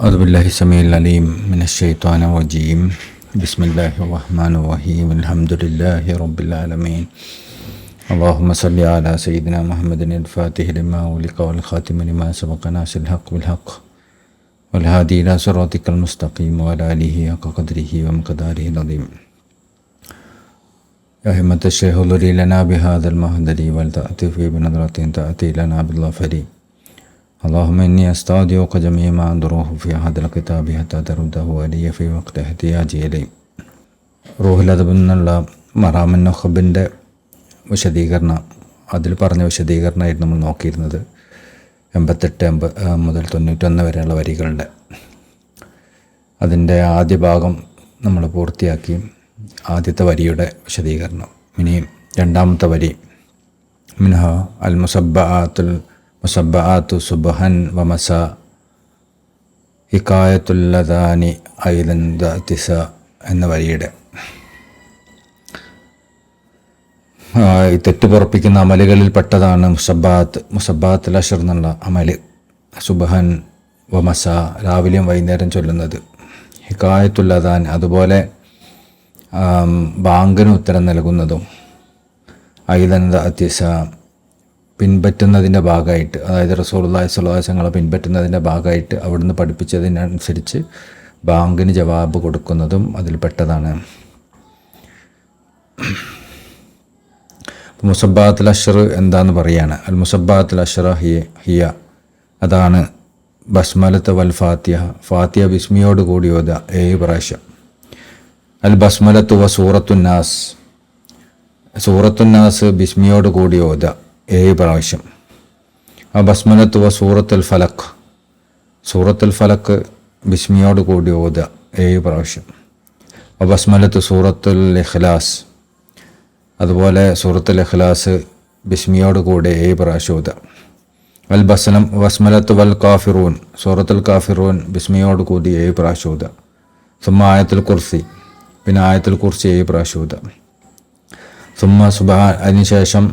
أعوذ بالله السميع العليم من الشيطان الرجيم بسم الله الرحمن الرحيم الحمد لله رب العالمين اللهم صل على سيدنا محمد الفاتح لما أغلق والخاتم لما سبق ناصر الحق بالحق والهادي إلى صراطك المستقيم وعلى آله حق قدره ومقداره العظيم يا همة الشيخ احضري لنا بهذا المهدر ولتأتي بنظرة تأتي لنا بالظفر اللهم إني أستودعك جميع ما أنظره في هذا الكتاب حتى ترده علي في وقت احتياجي إليه. റൂഹുൽ അദബിൽ നിന്നുള്ള മറാമുൻ നഖബിൻ്റെ അതിൽ പറഞ്ഞ വിശദീകരണമായിരുന്നു നമ്മൾ നോക്കിയിരുന്നത്. 88 മുതൽ 91 വരെയുള്ള വരികളുടെ അതിൻ്റെ ആദ്യ ഭാഗം നമ്മൾ പൂർത്തിയാക്കി. ആദ്യത്തെ വരിയുടെ വിശദീകരണം. ഇനി രണ്ടാമത്തെ വരി മിൻഹ അൽ മുസബ്ബആത്തു സുബ്ഹൻ വമസ ഹികായത്തുല്ലദാനി ഐലൻ ദഅതിസ എന്ന വരിയുടെ ഈ തെറ്റുപുറപ്പിക്കുന്ന അമലുകളിൽ പെട്ടതാണ് മുസബ്ബാത്തുൽ അശ്ർ എന്നുള്ള അമല്. സുബ്ഹൻ വമസ രാവിലെയും വൈകുന്നേരം ചൊല്ലുന്നത്. ഹികായത്തുല്ലദാൻ അതുപോലെ ബാങ്കിന് ഉത്തരം നൽകുന്നതും. ഐലൻ ദഅതിസ പിൻപറ്റുന്നതിൻ്റെ ഭാഗമായിട്ട്, അതായത് റസൂലുള്ളാഹി സ്വല്ലല്ലാഹു അലൈഹി വസല്ലം പിൻപറ്റുന്നതിൻ്റെ ഭാഗമായിട്ട് അവിടുന്ന് പഠിപ്പിച്ചതിനനുസരിച്ച് ബാങ്കിന് ജവാബ് കൊടുക്കുന്നതും അതിൽപ്പെട്ടതാണ്. മുസബ്ബാത്തുൽ അശ്ർ എന്താന്ന് പറയാണ്. അൽ മുസബ്ബാത്തുൽ അശ്ർ ഹിയ അതാണ് ബസ്മലത്ത് വൽ ഫാത്തിഹ. ഫാത്തിഹ ബിസ്മിയോട് കൂടി ഓതുക 7 പ്രാവശ്യം. അൽ ബസ്മലത്ത് വ സൂറത്തുന്നാസ്. സൂറത്തുന്നാസ് ബിസ്മിയോട് കൂടി ഓതുക 7 പ്രാവശ്യം. ആ ബസ്മലത്ത് വ സൂറത്തുൽ ഫലക്ക്. സൂറത്തുൽ ഫലക്ക് ബിസ്മിയോട് കൂടി ഓതുക 7 പ്രാവശ്യം. ആ ബസ്മലത്ത് സൂറത്തുൽ ഇഖ്ലാസ്. അതുപോലെ സൂറത്തുൽ ഇഖ്ലാസ് ബിസ്മിയോട് കൂടി 7 പ്രാവശ്യം ഓതുക. അൽ ബസ്മലത്ത് വൽ കാഫിറൂൻ. സൂറത്തുൽ കാഫിറൂൻ ബിസ്മിയോട് കൂടി 7 പ്രാവശ്യം ഓതുക. സുമ്മ ആയത്തുൽ കുർസി. പിന്നെ ആയത്തുൽ കുർസി 7 പ്രാവശ്യം ഓതുക. സുമ്മ അതിനുശേഷം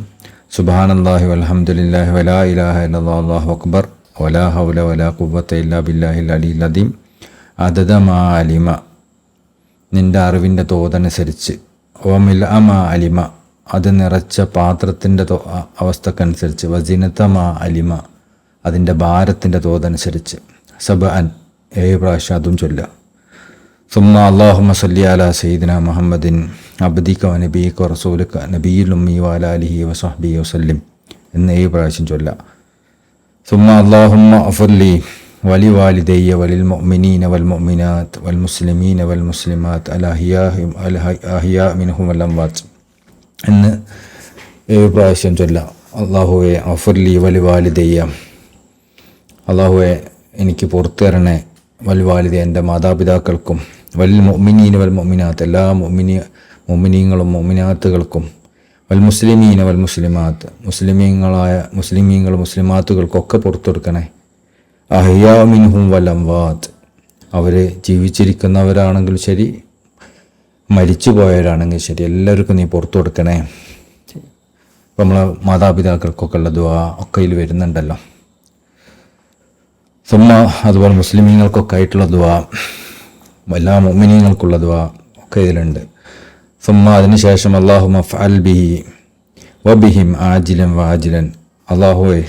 സുബ്ഹാനല്ലാഹി വൽഹംദുലില്ലാഹി വലാ ഇലാഹ ഇല്ലല്ലാഹു അല്ലാഹു അക്ബർ വലാ ഹൗല വലാ ഖുവ്വത ഇല്ലാ ബില്ലാഹിൽ അലിയിൽ അദീം അദദ മാ അലിമ. നിൻ്റെ അറിവിൻ്റെ തോതനുസരിച്ച്. ഓമിൽ അമാ അലിമ അത് നിറച്ച പാത്രത്തിൻ്റെ അവസ്ഥക്കനുസരിച്ച്. വസിനത മാ അലിമ അതിൻ്റെ ഭാരത്തിൻ്റെ തോതനുസരിച്ച്. സബ്അൻ 7 പ്രാവശ്യം അതും ചൊല്ലുക. സുമ്മ അല്ലാഹുമ്മ സല്ലി അലാ സയ്യിദിന മുഹമ്മദിൻ അബ്ദിക വ നബിയിക വ റസൂലിക നബിയിൽ ഉമ്മി വ അലാ ആലിഹി വ സ്വഹ്ബിഹി വസല്ലം എന്ന് 7 പ്രാവശ്യം ചൊല്ലുക. സുമ്മ അല്ലാഹുമ്മ അഫ്ലി വലി വാലിദയ്യ വലിൽ മുഅ്മിനീന വൽ മുഅ്മിനാത്ത് വൽ മുസ്ലിമീന വൽ മുസ്ലിമാത്ത് അൽ അഹ്യാ മിൻഹും വൽ അംവാത്ത് എന്ന് 7 പ്രാവശ്യം ചൊല്ലുക. അല്ലാഹുവേ അഫ്ലി വലി വാലിദയ്യ, അല്ലാഹുവേ എനിക്ക് പുറത്തു തരണേ. വൽ വാലിദ എൻ്റെ മാതാപിതാക്കൾക്കും. വൽ മുഅ്മിനീന വൽ മുഅ്മിനാത്ത് എല്ലാ മുഅ്മിനീങ്ങളും മുഅ്മിനാത്തുകൾക്കും. വൽ മുസ്ലിമീന വൽ മുസ്ലിമാത്ത് മുസ്ലിമീങ്ങളും മുസ്ലിമാത്തുകൾക്കൊക്കെ പുറത്തു കൊടുക്കണേ. അഹ്യാ മിൻഹും വൽ അംവാത്ത് അവർ ജീവിച്ചിരിക്കുന്നവരാണെങ്കിൽ ശരി മരിച്ചു പോയവരാണെങ്കിൽ ശരി എല്ലാവർക്കും നീ പുറത്തു കൊടുക്കണേ. ഇപ്പം നമ്മളെ മാതാപിതാക്കൾക്കൊക്കെ ഉള്ള ദുആ ഒക്കെ ഇതിൽ വരുന്നുണ്ടല്ലോ. സുമ്മ അതുപോലെ മുസ്ലിമീങ്ങൾക്കൊക്കെ ആയിട്ടുള്ള ദുആ, എല്ലാ മുഅ്മിനീങ്ങൾക്കുള്ള ദുആ ഒക്കെ ഇതിലുണ്ട്. സുമ്മ അതിനുശേഷം അല്ലാഹുമ്മ ഫഅൽ ബിഹി വബിഹിം ആജിലൻ വാജിലൻ. അല്ലാഹുവേ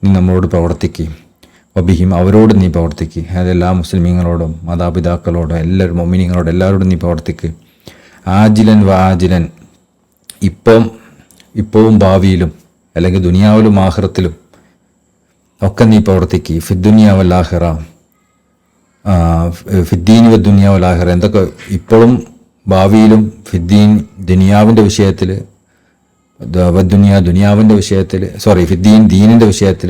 നീ നമ്മളോട് പ്രവർത്തിക്കുക. വബിഹിം അവരോട് നീ പ്രവർത്തിക്കുക. അതെല്ലാ മുസ്ലിമീങ്ങളോടും മാതാപിതാക്കളോടും എല്ലാവരും മുഅ്മിനീങ്ങളോടും എല്ലാവരോടും നീ പ്രവർത്തിക്കുക. ആജിലൻ വാജിലൻ ഇപ്പവും ഭാവിയിലും, അല്ലെങ്കിൽ ദുനിയാവിലും ആഖിറത്തിലും ഒക്കെ നീ പ്രവർത്തിക്കുക. ഫിദ്ദുനിയ വൽ ആഖിറ ഫിദ്ദീനി വ ദുനിയ വൽ ആഖിറ എന്തൊക്കെ ഇപ്പോഴും ഭാവിയിലും. ഫിദ്ദീൻ ദുനിയാവിൻ്റെ വിഷയത്തിൽ, ദുനിയാവിൻ്റെ വിഷയത്തിൽ, ഫിദ്ദീൻ ദീനിൻ്റെ വിഷയത്തിൽ,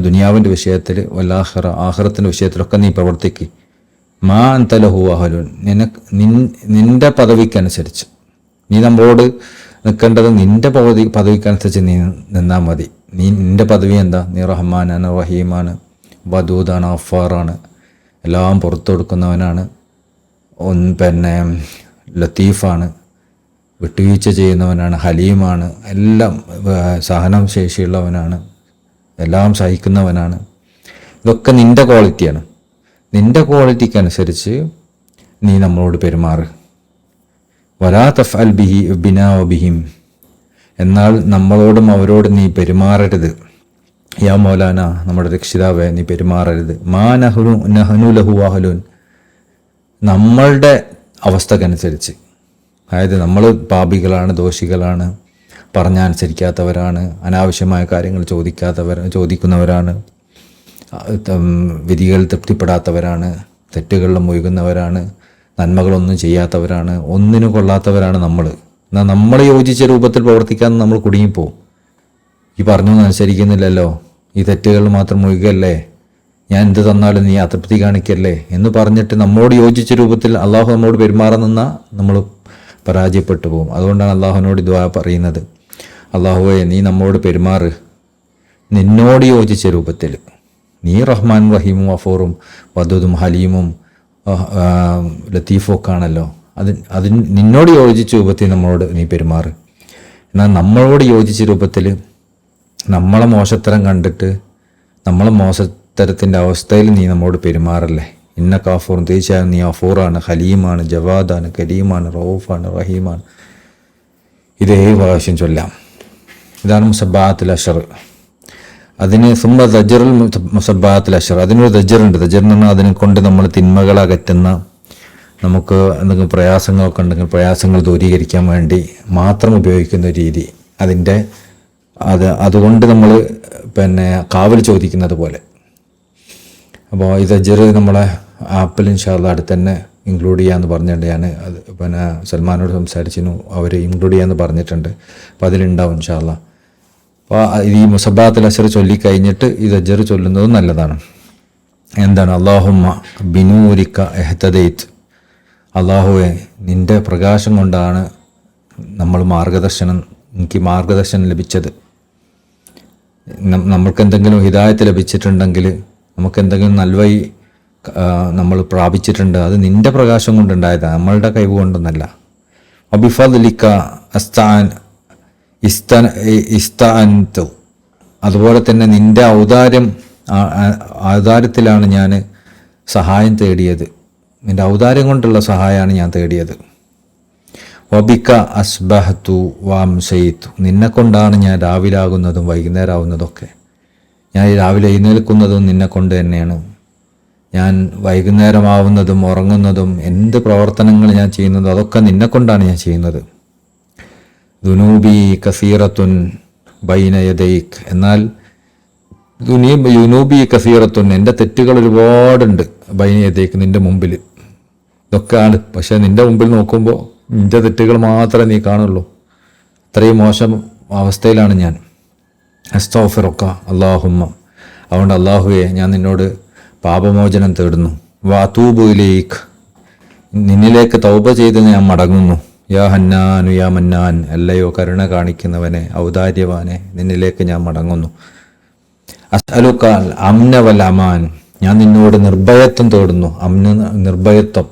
ദുനിയാവിൻ്റെ വിഷയത്തിൽ, വൽ ആഖിറ ആഖിറത്തിൻ്റെ വിഷയത്തിലൊക്കെ നീ പ്രവർത്തിക്കുക. മാ അൻത ലഹു അഹ്ലുൻ നിൻ്റെ പദവിക്കനുസരിച്ച്. നീ നമ്മളോട് നിൽക്കേണ്ടത് നിൻ്റെ പദവിക്കനുസരിച്ച് നീ നിന്നാൽ മതി. നിൻ്റെ പദവി എന്താ? നീ റഹ്മാനാണ്, റഹീമാണ്, വദൂദാണ്, അഫാറാണ്, എല്ലാം പുറത്തു കൊടുക്കുന്നവനാണ്, പിന്നെ ലത്തീഫാണ്, വിട്ടുവീഴ്ച ചെയ്യുന്നവനാണ്, ഹലീമാണ്, എല്ലാം സഹനം ശേഷിയുള്ളവനാണ്, എല്ലാം സഹിക്കുന്നവനാണ്. ഇതൊക്കെ നിൻ്റെ ക്വാളിറ്റിയാണ്. നിൻ്റെ ക്വാളിറ്റിക്കനുസരിച്ച് നീ നമ്മളോട് പെരുമാറ്. വലാ തഫ്അൽ ബിഹി ബിനാ വബിഹിം, എന്നാൽ നമ്മളോടും അവരോട് നീ പെരുമാറരുത്. യാ മൗലാന, നമ്മുടെ രക്ഷിതാവേ, നീ പെരുമാറരുത്. മാ നഹ്നു ലഹു അഹ്ലുൻ, നമ്മളുടെ അവസ്ഥക്കനുസരിച്ച്. അതായത് നമ്മൾ പാപികളാണ്, ദോഷികളാണ്, പറഞ്ഞനുസരിക്കാത്തവരാണ്, അനാവശ്യമായ കാര്യങ്ങൾ ചോദിക്കുന്നവരാണ്, വിധികൾ തൃപ്തിപ്പെടാത്തവരാണ്, തെറ്റുകളിൽ മുഴുകുന്നവരാണ്, നന്മകളൊന്നും ചെയ്യാത്തവരാണ്, ഒന്നിനും കൊള്ളാത്തവരാണ് നമ്മൾ. എന്നാൽ നമ്മൾ യോജിച്ച രൂപത്തിൽ പ്രവർത്തിക്കാൻ നമ്മൾ കുടുങ്ങിപ്പോവും. ഈ പറഞ്ഞൊന്നും അനുസരിക്കുന്നില്ലല്ലോ, ഈ തെറ്റുകൾ മാത്രം മുഴുകല്ലേ, ഞാൻ എന്ത് തന്നാലും നീ അതൃപ്തി കാണിക്കല്ലേ എന്ന് പറഞ്ഞിട്ട് നമ്മളോട് യോജിച്ച രൂപത്തിൽ അള്ളാഹു നമ്മോട് പെരുമാറുന്ന നമ്മൾ പരാജയപ്പെട്ടു പോകും. അതുകൊണ്ടാണ് അള്ളാഹുവിനോട് ദുആ പറയുന്നത്, അള്ളാഹുവേ നീ നമ്മോട് പെരുമാറ് നിന്നോട് യോജിച്ച രൂപത്തിൽ. നീ റഹ്മാൻ റഹീമും ഗഫൂറും വദൂദും ഹലീമും ലത്തീഫും ഒക്കെ ആണല്ലോ. അതിന് നിന്നോട് യോജിച്ച രൂപത്തിൽ നമ്മളോട് നീ പെരുമാറ്. എന്നാൽ നമ്മളോട് യോജിച്ച രൂപത്തിൽ നമ്മളെ മോശത്തരം കണ്ടിട്ട് നമ്മളെ മോശത്തരത്തിൻ്റെ അവസ്ഥയിൽ നീ നമ്മോട് പെരുമാറല്ലേ. ഇന്ന കാഫൂർ, തീർച്ചയായും നീ അഫൂറാണ്, ഹലീമാണ്, ജവാദാണ്, കരീമാണ്, റൌഫാണ്, റഹീമാണ്. ഇതേ പ്രാവശ്യം ചൊല്ലാം. ഇതാണ് മുസബ്ബാത്തുൽ അശ്ർ. അതിന് സുമ്മ ദജറുൽ മുസബ്ബാത്തുൽ അശ്ർ, അതിനൊരു ദജറുണ്ട്. ദജർ എന്ന് പറഞ്ഞാൽ അതിനെ കൊണ്ട് നമ്മൾ തിന്മകൾ അകറ്റുന്ന, നമുക്ക് എന്തെങ്കിലും പ്രയാസങ്ങളൊക്കെ ഉണ്ടെങ്കിൽ പ്രയാസങ്ങൾ ദൂരീകരിക്കാൻ വേണ്ടി മാത്രം ഉപയോഗിക്കുന്ന രീതി. അതുകൊണ്ട് നമ്മൾ കാവൽ ചോദിക്കുന്നത് പോലെ. അപ്പോൾ ഈ ദജർ നമ്മളെ ആപ്പിൽ ഇൻഷാ അല്ലാഹ് അടുത്ത് തന്നെ ഇൻക്ലൂഡ് ചെയ്യാമെന്ന് പറഞ്ഞിട്ടുണ്ട്. ഞാൻ സൽമാനോട് സംസാരിച്ചിരുന്നു, അവർ ഇൻക്ലൂഡ് ചെയ്യാമെന്ന് പറഞ്ഞിട്ടുണ്ട്. അപ്പോൾ അതിലുണ്ടാവും ഇൻഷാ അല്ലാഹ്. അപ്പോൾ ഈ മുസബ്ബാത്തുൽ അശ്ർ ചൊല്ലിക്കഴിഞ്ഞിട്ട് ഈ ദജർ ചൊല്ലുന്നത് നല്ലതാണ്. എന്താണ്? അല്ലാഹുമ്മ ബിനൂരിക ഇഹ്തദൈത്, അള്ളാഹുവെ നിൻ്റെ പ്രകാശം കൊണ്ടാണ് എനിക്ക് മാർഗദർശനം ലഭിച്ചത്. നമ്മൾക്കെന്തെങ്കിലും ഹിദായത്ത് ലഭിച്ചിട്ടുണ്ടെങ്കിൽ, നമുക്കെന്തെങ്കിലും നൽവഴി നമ്മൾ പ്രാപിച്ചിട്ടുണ്ട്, അത് നിൻ്റെ പ്രകാശം കൊണ്ടുണ്ടായതാണ്, നമ്മളുടെ കഴിവ് കൊണ്ടൊന്നല്ല. അബിഫദ്ലിക ഇസ്തഅൻതു, അതുപോലെ തന്നെ നിൻ്റെ ഔദാര്യത്തിലാണ് ഞാൻ സഹായം തേടിയത്. നിൻ്റെ ഔദാര്യം കൊണ്ടുള്ള സഹായമാണ് ഞാൻ തേടിയത്. വബിക അസ്ബഹ്തു വഅംസൈതു, നിന്നെ കൊണ്ടാണ് ഞാൻ രാവിലെ ആകുന്നതും വൈകുന്നേരം ആകുന്നതൊക്കെ. ഞാൻ രാവിലെ എഴുന്നേൽക്കുന്നതും നിന്നെ കൊണ്ട് തന്നെയാണ്. ഞാൻ വൈകുന്നേരമാവുന്നതും ഉറങ്ങുന്നതും എന്ത് പ്രവർത്തനങ്ങൾ ഞാൻ ചെയ്യുന്നതും അതൊക്കെ നിന്നെ കൊണ്ടാണ് ഞാൻ ചെയ്യുന്നത്. ദുനൂബി കസീറത്തുൻ ബൈന യദൈക്, എന്നാൽ യുനൂബി കസീറത്തുൻ, എൻ്റെ തെറ്റുകൾ ഒരുപാടുണ്ട്. ബൈന യദൈക്, നിൻ്റെ മുമ്പിൽ ഇതൊക്കെയാണ്. പക്ഷേ നിൻ്റെ മുമ്പിൽ നോക്കുമ്പോൾ നിൻ്റെ തെറ്റുകൾ മാത്രമേ നീ കാണുള്ളൂ. അത്രയും മോശം അവസ്ഥയിലാണ് ഞാൻ. അസ്തഗ്ഫിറുക അല്ലാഹുമ്മ, അതുകൊണ്ട് അല്ലാഹുവേ ഞാൻ നിന്നോട് പാപമോചനം തേടുന്നു. വഅതൂബു ഇലൈക്, നിന്നിലേക്ക് തൗബ ചെയ്ത് ഞാൻ മടങ്ങുന്നു. യാ ഹന്നാനു യാ മന്നാൻ, അല്ലയോ കരുണ കാണിക്കുന്നവനെ, ഔദാര്യവാനെ, നിന്നിലേക്ക് ഞാൻ മടങ്ങുന്നു. അസ്അലുക അംന വൽ അമാൻ, ഞാൻ നിന്നോട് നിർഭയത്വം തേടുന്നു. നിർഭയത്വം,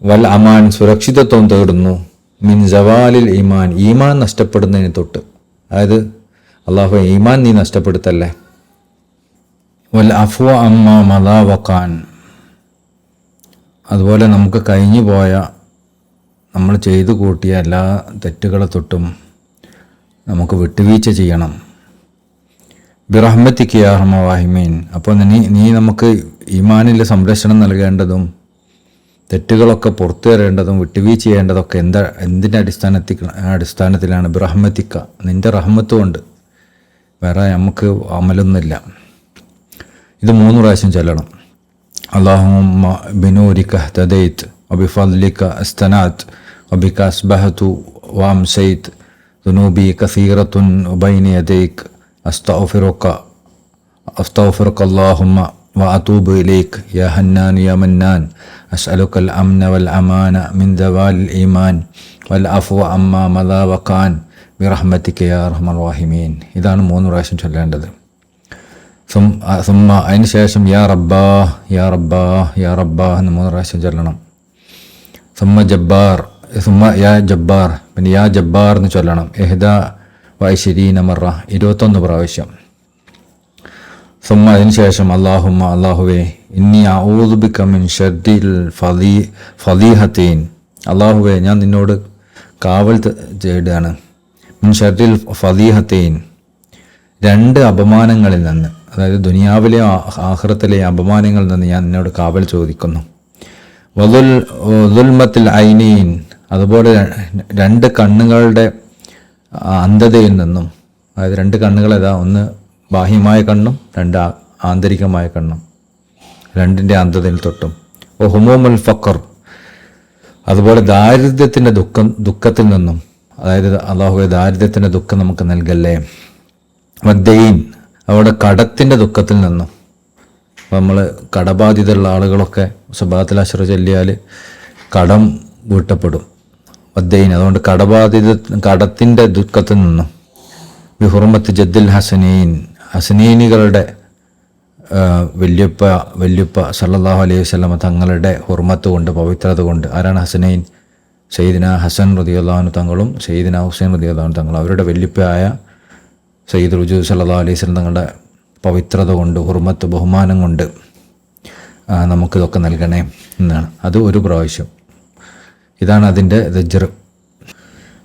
വൽ അമാൻ സുരക്ഷിതത്വം തേടുന്നു. മിൻ സവാലിൽ ഈമാൻ, ഈമാൻ നഷ്ടപ്പെടുന്നതിന് തൊട്ട്. അതായത് അള്ളാഹു ഈമാൻ നീ നഷ്ടപ്പെടുത്തല്ലേ. വൽ അഫ്വ അമ്മ മദാ വഖാൻ, അതുപോലെ നമുക്ക് കഴിഞ്ഞു പോയ, നമ്മൾ ചെയ്തു കൂട്ടിയ എല്ലാ തെറ്റുകളെ തൊട്ടും നമുക്ക് വിട്ടുവീഴ്ച ചെയ്യണം. ബിറഹ്മതിക യാ അർഹമർ റഹീമീൻ, അപ്പോൾ നീ നമുക്ക് ഈമാനിൽ സംരക്ഷണം നൽകേണ്ടതും തെറ്റുകളൊക്കെ പുറത്തു തരേണ്ടതും വിട്ടുവീഴ്ച ചെയ്യേണ്ടതൊക്കെ എന്തിൻ്റെ അടിസ്ഥാനത്തിലാണ്? ബിറഹ്മതിക, നിൻ്റെ റഹ്മത്ത് കൊണ്ട്. വേറെ നമുക്ക് അമലൊന്നുമില്ല. ഇത് 3 പ്രാവശ്യം ചൊല്ലണം. അല്ലാഹുമ്മ ബിനൂരിക ഇഹ്തദൈത് വബിഫദ്ലിക അസ്തനാത് വബിക അസ്ബഹതു വഅംസൈത് ദുനൂബി കസീറത്തുൻ ബൈന യദൈക് അസ്തഗ്ഫിറുക അല്ലാഹുമ്മ വഅതൂബു ഇലൈക് യാ ഹന്നാൻ യാ മന്നാൻ അസ്അലുകൽ അംന വൽ അമാന മിൻ ദവാലിൽ ഈമാൻ വൽ അഫ്വ അമ്മാ മദാ വഖാൻ ബിറഹ്മതിക യാ അർഹമർ റഹീമീൻ. ഇതാണ് 3 പ്രാവശ്യം ചൊല്ലേണ്ടത്. സുമ്മ അതിന് ശേഷം യാ റബ്ബാ യാ റബ്ബാ യാ റബ്ബാ എന്ന് 3 പ്രാവശ്യം ചൊല്ലണം. സുമ്മ യാ ജബ്ബാർ, പിന്നെ യാ ജബ്ബാർ എന്ന് ചൊല്ലണം. ഇഹ്ദാ വഇശ്രീന മറ, 21 പ്രാവശ്യം. സുമ്മ അതിന് ശേഷം അല്ലാഹുമ്മ, അല്ലാഹുവേ ഇന്നി അഊദു ബിക മിൻ ഷർരിൽ ഫളീഹത്തൈൻ. അല്ലാഹുവേ, ഞാൻ നിന്നോട് കാവൽ തേടുകയാണ്. മിൻ ഷർരിൽ ഫളീഹത്തൈൻ, രണ്ട് അപമാനങ്ങളിൽ നിന്ന്, അതായത് ദുനിയാവിലെ ആഖിറത്തിലെ അപമാനങ്ങളിൽ നിന്ന് ഞാൻ നിന്നോട് കാവൽ ചോദിക്കുന്നു. വദുൽമത്തിൽ ഐനീൻ, അതുപോലെ രണ്ട് കണ്ണുകളുടെ അന്ധതയിൽ നിന്നും, അതായത് രണ്ട് കണ്ണുകൾ ഏതാ, ഒന്ന് ബാഹ്യമായ കണ്ണും രണ്ട് ആന്തരികമായ കണ്ണും, രണ്ടിൻ്റെ അന്ധതയിൽ തൊട്ടും. ഹുമൂമുൽ ഫഖർ, അതുപോലെ ദാരിദ്ര്യത്തിൻ്റെ ദുഃഖത്തിൽ നിന്നും, അതായത് അല്ലാഹുവേ ദാരിദ്ര്യത്തിൻ്റെ ദുഃഖം നമുക്ക് നൽകല്ലേ. വദ്ദൈൻ, അവിടെ കടത്തിൻ്റെ ദുഃഖത്തിൽ നിന്നും. നമ്മൾ കടബാധിതരുള്ള ആളുകളൊക്കെ സുബ്ഹാനൽ അശ്ർ ചൊല്ലിയാൽ കടം വീട്ടപ്പെടും. വദ്ദൈൻ, അതുകൊണ്ട് കടത്തിൻ്റെ ദുഃഖത്തിൽ നിന്നും. ബിഹുർമത്ത് ജദ്ദിൽ ഹസനീൻ, ഹസനീനികളുടെ വല്യുപ്പ സല്ലല്ലാഹു അലൈഹി വസല്ലമ തങ്ങളുടെ ഹുർമത്ത് കൊണ്ട്, പവിത്രത കൊണ്ട്. ആരാണ് ഹസനൈൻ? സയ്യിദിന ഹസൻ റളിയല്ലാഹു അൻഹു തങ്ങളും സയ്യിദിന ഹുസൈൻ റളിയല്ലാഹു അൻഹു തങ്ങളും. അവരുടെ വല്യുപ്പയായ സയ്യിദ് റുജൂ സല്ലല്ലാഹു അലൈഹി വസല്ലം തങ്ങളുടെ പവിത്രത കൊണ്ട്, ഹുർമത്ത്, ബഹുമാനം കൊണ്ട് നമുക്കിതൊക്കെ നൽകണേ എന്നാണ്. അത് ഒരു പ്രാവശ്യം. ഇതാണ് അതിൻ്റെ ദജ്ർ.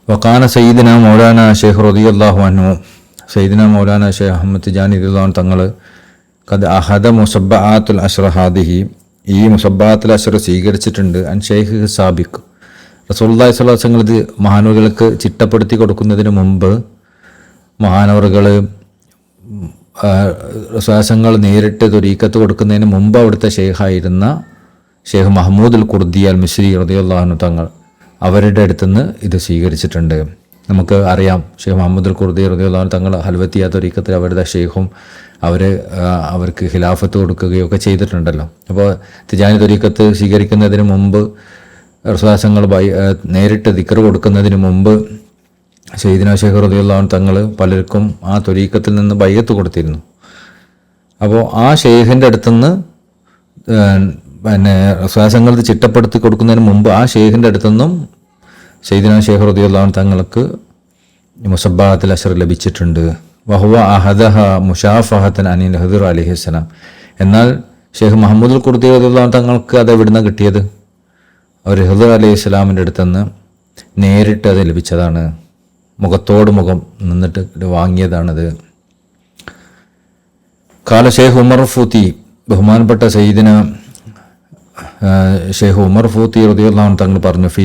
വഖാന സയ്യിദിന മൗലാന ഷെയ്ഖ് റളിയല്ലാഹു അൻഹു, സയ്യിദിന മൗലാന ഷെയ്ഖ് അഹ്മദ് തിജാനി റളിയല്ലാഹു അൻഹു തങ്ങൾ ഖദ് അഹദ മുസബ്ബആത്തുൽ അശ്ർ ഹാദിഹി, ഈ മുസബ്ബആത്തുൽ അശ്ർ സ്വീകരിച്ചിട്ടുണ്ട്. അൻ ഷെയ്ഖ് സാബിഖ്. റസൂലുള്ളാഹി സ്വല്ലല്ലാഹു അലൈഹി വസല്ലം ഇത് മഹാനവറുകൾക്ക് ചിട്ടപ്പെടുത്തി കൊടുക്കുന്നതിന് മുമ്പ് മഹാനവറുകൾ ശ്വാസങ്ങൾ നേരിട്ട് ത്വരീഖത്ത് കൊടുക്കുന്നതിന് മുമ്പ് അവിടുത്തെ ഷെയ്ഖായിരുന്ന ഷെയ്ഖ് മഹ്മൂദുൽ ഖുർദി അൽ മിസ്രി റളിയല്ലാഹു അൻഹു തങ്ങൾ അവരുടെ അടുത്തുനിന്ന് ഇത് സ്വീകരിച്ചിട്ടുണ്ട്. നമുക്ക് അറിയാം, ഷെയ്ഖ് മുഹമ്മദുൽ ഖുർദി റളിയല്ലാഹു അൻഹു തങ്ങൾ ഹൽവത്തിയ ത്വരീഖത്തിൽ അവരുടെ ഷെയ്ഖും അവർക്ക് ഖിലാഫത്ത് കൊടുക്കുകയൊക്കെ ചെയ്തിട്ടുണ്ടല്ലോ. അപ്പോൾ തിജാനി ത്വരീഖത്ത് സ്വീകരിക്കുന്നതിന് മുമ്പ്, ശ്വാസങ്ങൾ നേരിട്ട് ദിക്ർ കൊടുക്കുന്നതിന് മുമ്പ് സയ്യിദിന ഷെയ്ഖ് റളിയല്ലാഹു അൻഹു തങ്ങൾ പലർക്കും ആ ത്വരീഖത്തിൽ നിന്ന് ബൈഅത്ത് കൊടുത്തിരുന്നു. അപ്പോൾ ആ ഷെയ്ഖിൻ്റെ അടുത്തുനിന്ന് ശ്വാസങ്ങൾ ചിട്ടപ്പെടുത്തി കൊടുക്കുന്നതിന് മുമ്പ് ആ ഷെയ്ഖിൻ്റെ അടുത്തുനിന്നും സയ്യിദിന ഷെയ്ഖ് റളിയല്ലാഹു അൻഹു തങ്ങൾക്ക് മുസബ്ബഅത്തുൽ അശ്ർ ലഭിച്ചിട്ടുണ്ട്. വഹുവ അഹദഹ മുഷാഫഹത്തൻ അനിൽ ഖിദ്ർ അലൈഹിസ്സലാം. എന്നാൽ ഷെയ്ഖ് മുഹമ്മദുൽ ഖുർദി റളിയല്ലാഹു അൻഹു തങ്ങൾക്ക് അത് എവിടുന്ന കിട്ടിയത്? അവർ ഖിദ്ർ അലൈഹിസ്സലാമിൻ്റെ അടുത്തുനിന്ന് നേരിട്ട് അത് ലഭിച്ചതാണ്. മുഖത്തോട് മുഖം നിന്നിട്ട് വാങ്ങിയതാണത്. കാല ഷെയ്ഖ് ഉമർ ഫൂത്തി, ബഹുമാനപ്പെട്ട സയ്യിദിന ഷെയ്ഖ് ഉമർ ഫൂത്തി റളിയല്ലാഹു അൻഹു തങ്ങൾ പറഞ്ഞു, ഫി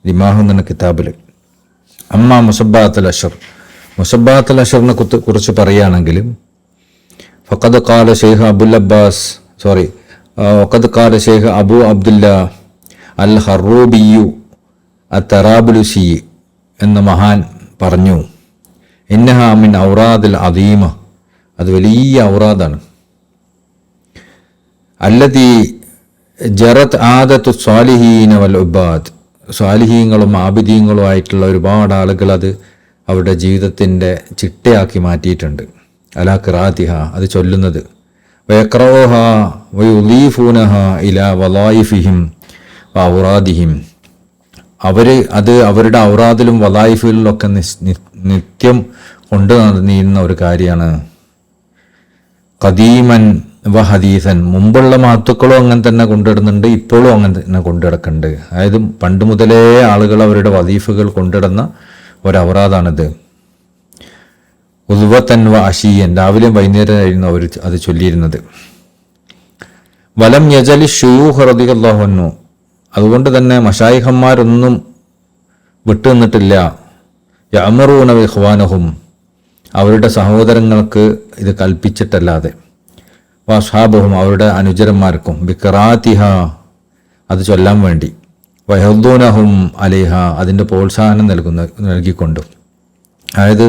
റിമാഹ് എന്ന കിതാബിൽ, അമ്മ മുസബ്ബഅത്തുൽ അശ്ർ, മുസബ്ബഅത്തുൽ അശ്റിനെ കുറിച്ച് പറയുകയാണെങ്കിൽ, ഫഖദ് ഖാല ഷെയ്ഖ് വഖദ് ഖാല ഷെയ്ഖ് അബു അബ്ദുല്ല അൽ ഹറൂബിയു അത്തറാബുലുസി എന്ന മഹാൻ പറഞ്ഞു, ഇന്നഹ മിൻ ഔറാദിൽ അദീമ, അത് വലിയ ഔറാദാണ്. അല്ലദീ ജറത് ആദത്തു സ്വാലിഹീന വൽ ഉബാദ്, സ്വാലിഹീങ്ങളും ആബിദീങ്ങളും ആയിട്ടുള്ള ഒരുപാട് ആളുകൾ അത് അവരുടെ ജീവിതത്തിൻ്റെ ചിട്ടയാക്കി മാറ്റിയിട്ടുണ്ട്. അലാ ഖിറാഅത്തിഹ, അത് ചൊല്ലുന്നത്. വയഖറഊഹ വയുളീഫൂനഹ ഇലാ വളായിഫിഹിം വഔറാദിഹിം, അത് അവരുടെ ഔറാദിലും വലായിഫിലൊക്കെ നിത്യം കൊണ്ടു നടന്നിരുന്ന ഒരു കാര്യമാണ്. ഖദീമൻ വ ഹദീസൻ, മുമ്പുള്ള മഹത്തുക്കളും അങ്ങനെ തന്നെ കൊണ്ടിടുന്നുണ്ട്, ഇപ്പോഴും അങ്ങനെ തന്നെ കൊണ്ടുനടക്കുന്നുണ്ട്. അതായത് പണ്ട് മുതലേ ആളുകൾ അവരുടെ വദീഫകൾ കൊണ്ടിടുന്ന ഒരു ഔറാദാണിത്. ഉദ്വത്തൻ വ അശീയൻ, രാവിലെയും വൈകുന്നേരമായിരുന്നു അവർ അത് ചൊല്ലിയിരുന്നത്. വലം യജലി ശുയൂഖ് റളിയല്ലാഹു അൻഹു, അതുകൊണ്ട് തന്നെ മശായിഖന്മാരൊന്നും വിട്ടുനിന്നിട്ടില്ല. യഅ്മറൂന ഇഖ്വാനഹും, അവരുടെ സഹോദരങ്ങൾക്ക് ഇത് കൽപ്പിച്ചിട്ടല്ലാതെ, വഅസ്ഹാബഹും, അവരുടെ അനുചരന്മാർക്കും, ബിഖിറാഅത്തിഹ, അത് ചൊല്ലാൻ വേണ്ടി, വയഹുദ്ദൂനഹും അലൈഹ, അതിൻ്റെ പ്രോത്സാഹനം നൽകിക്കൊണ്ടും. അതായത്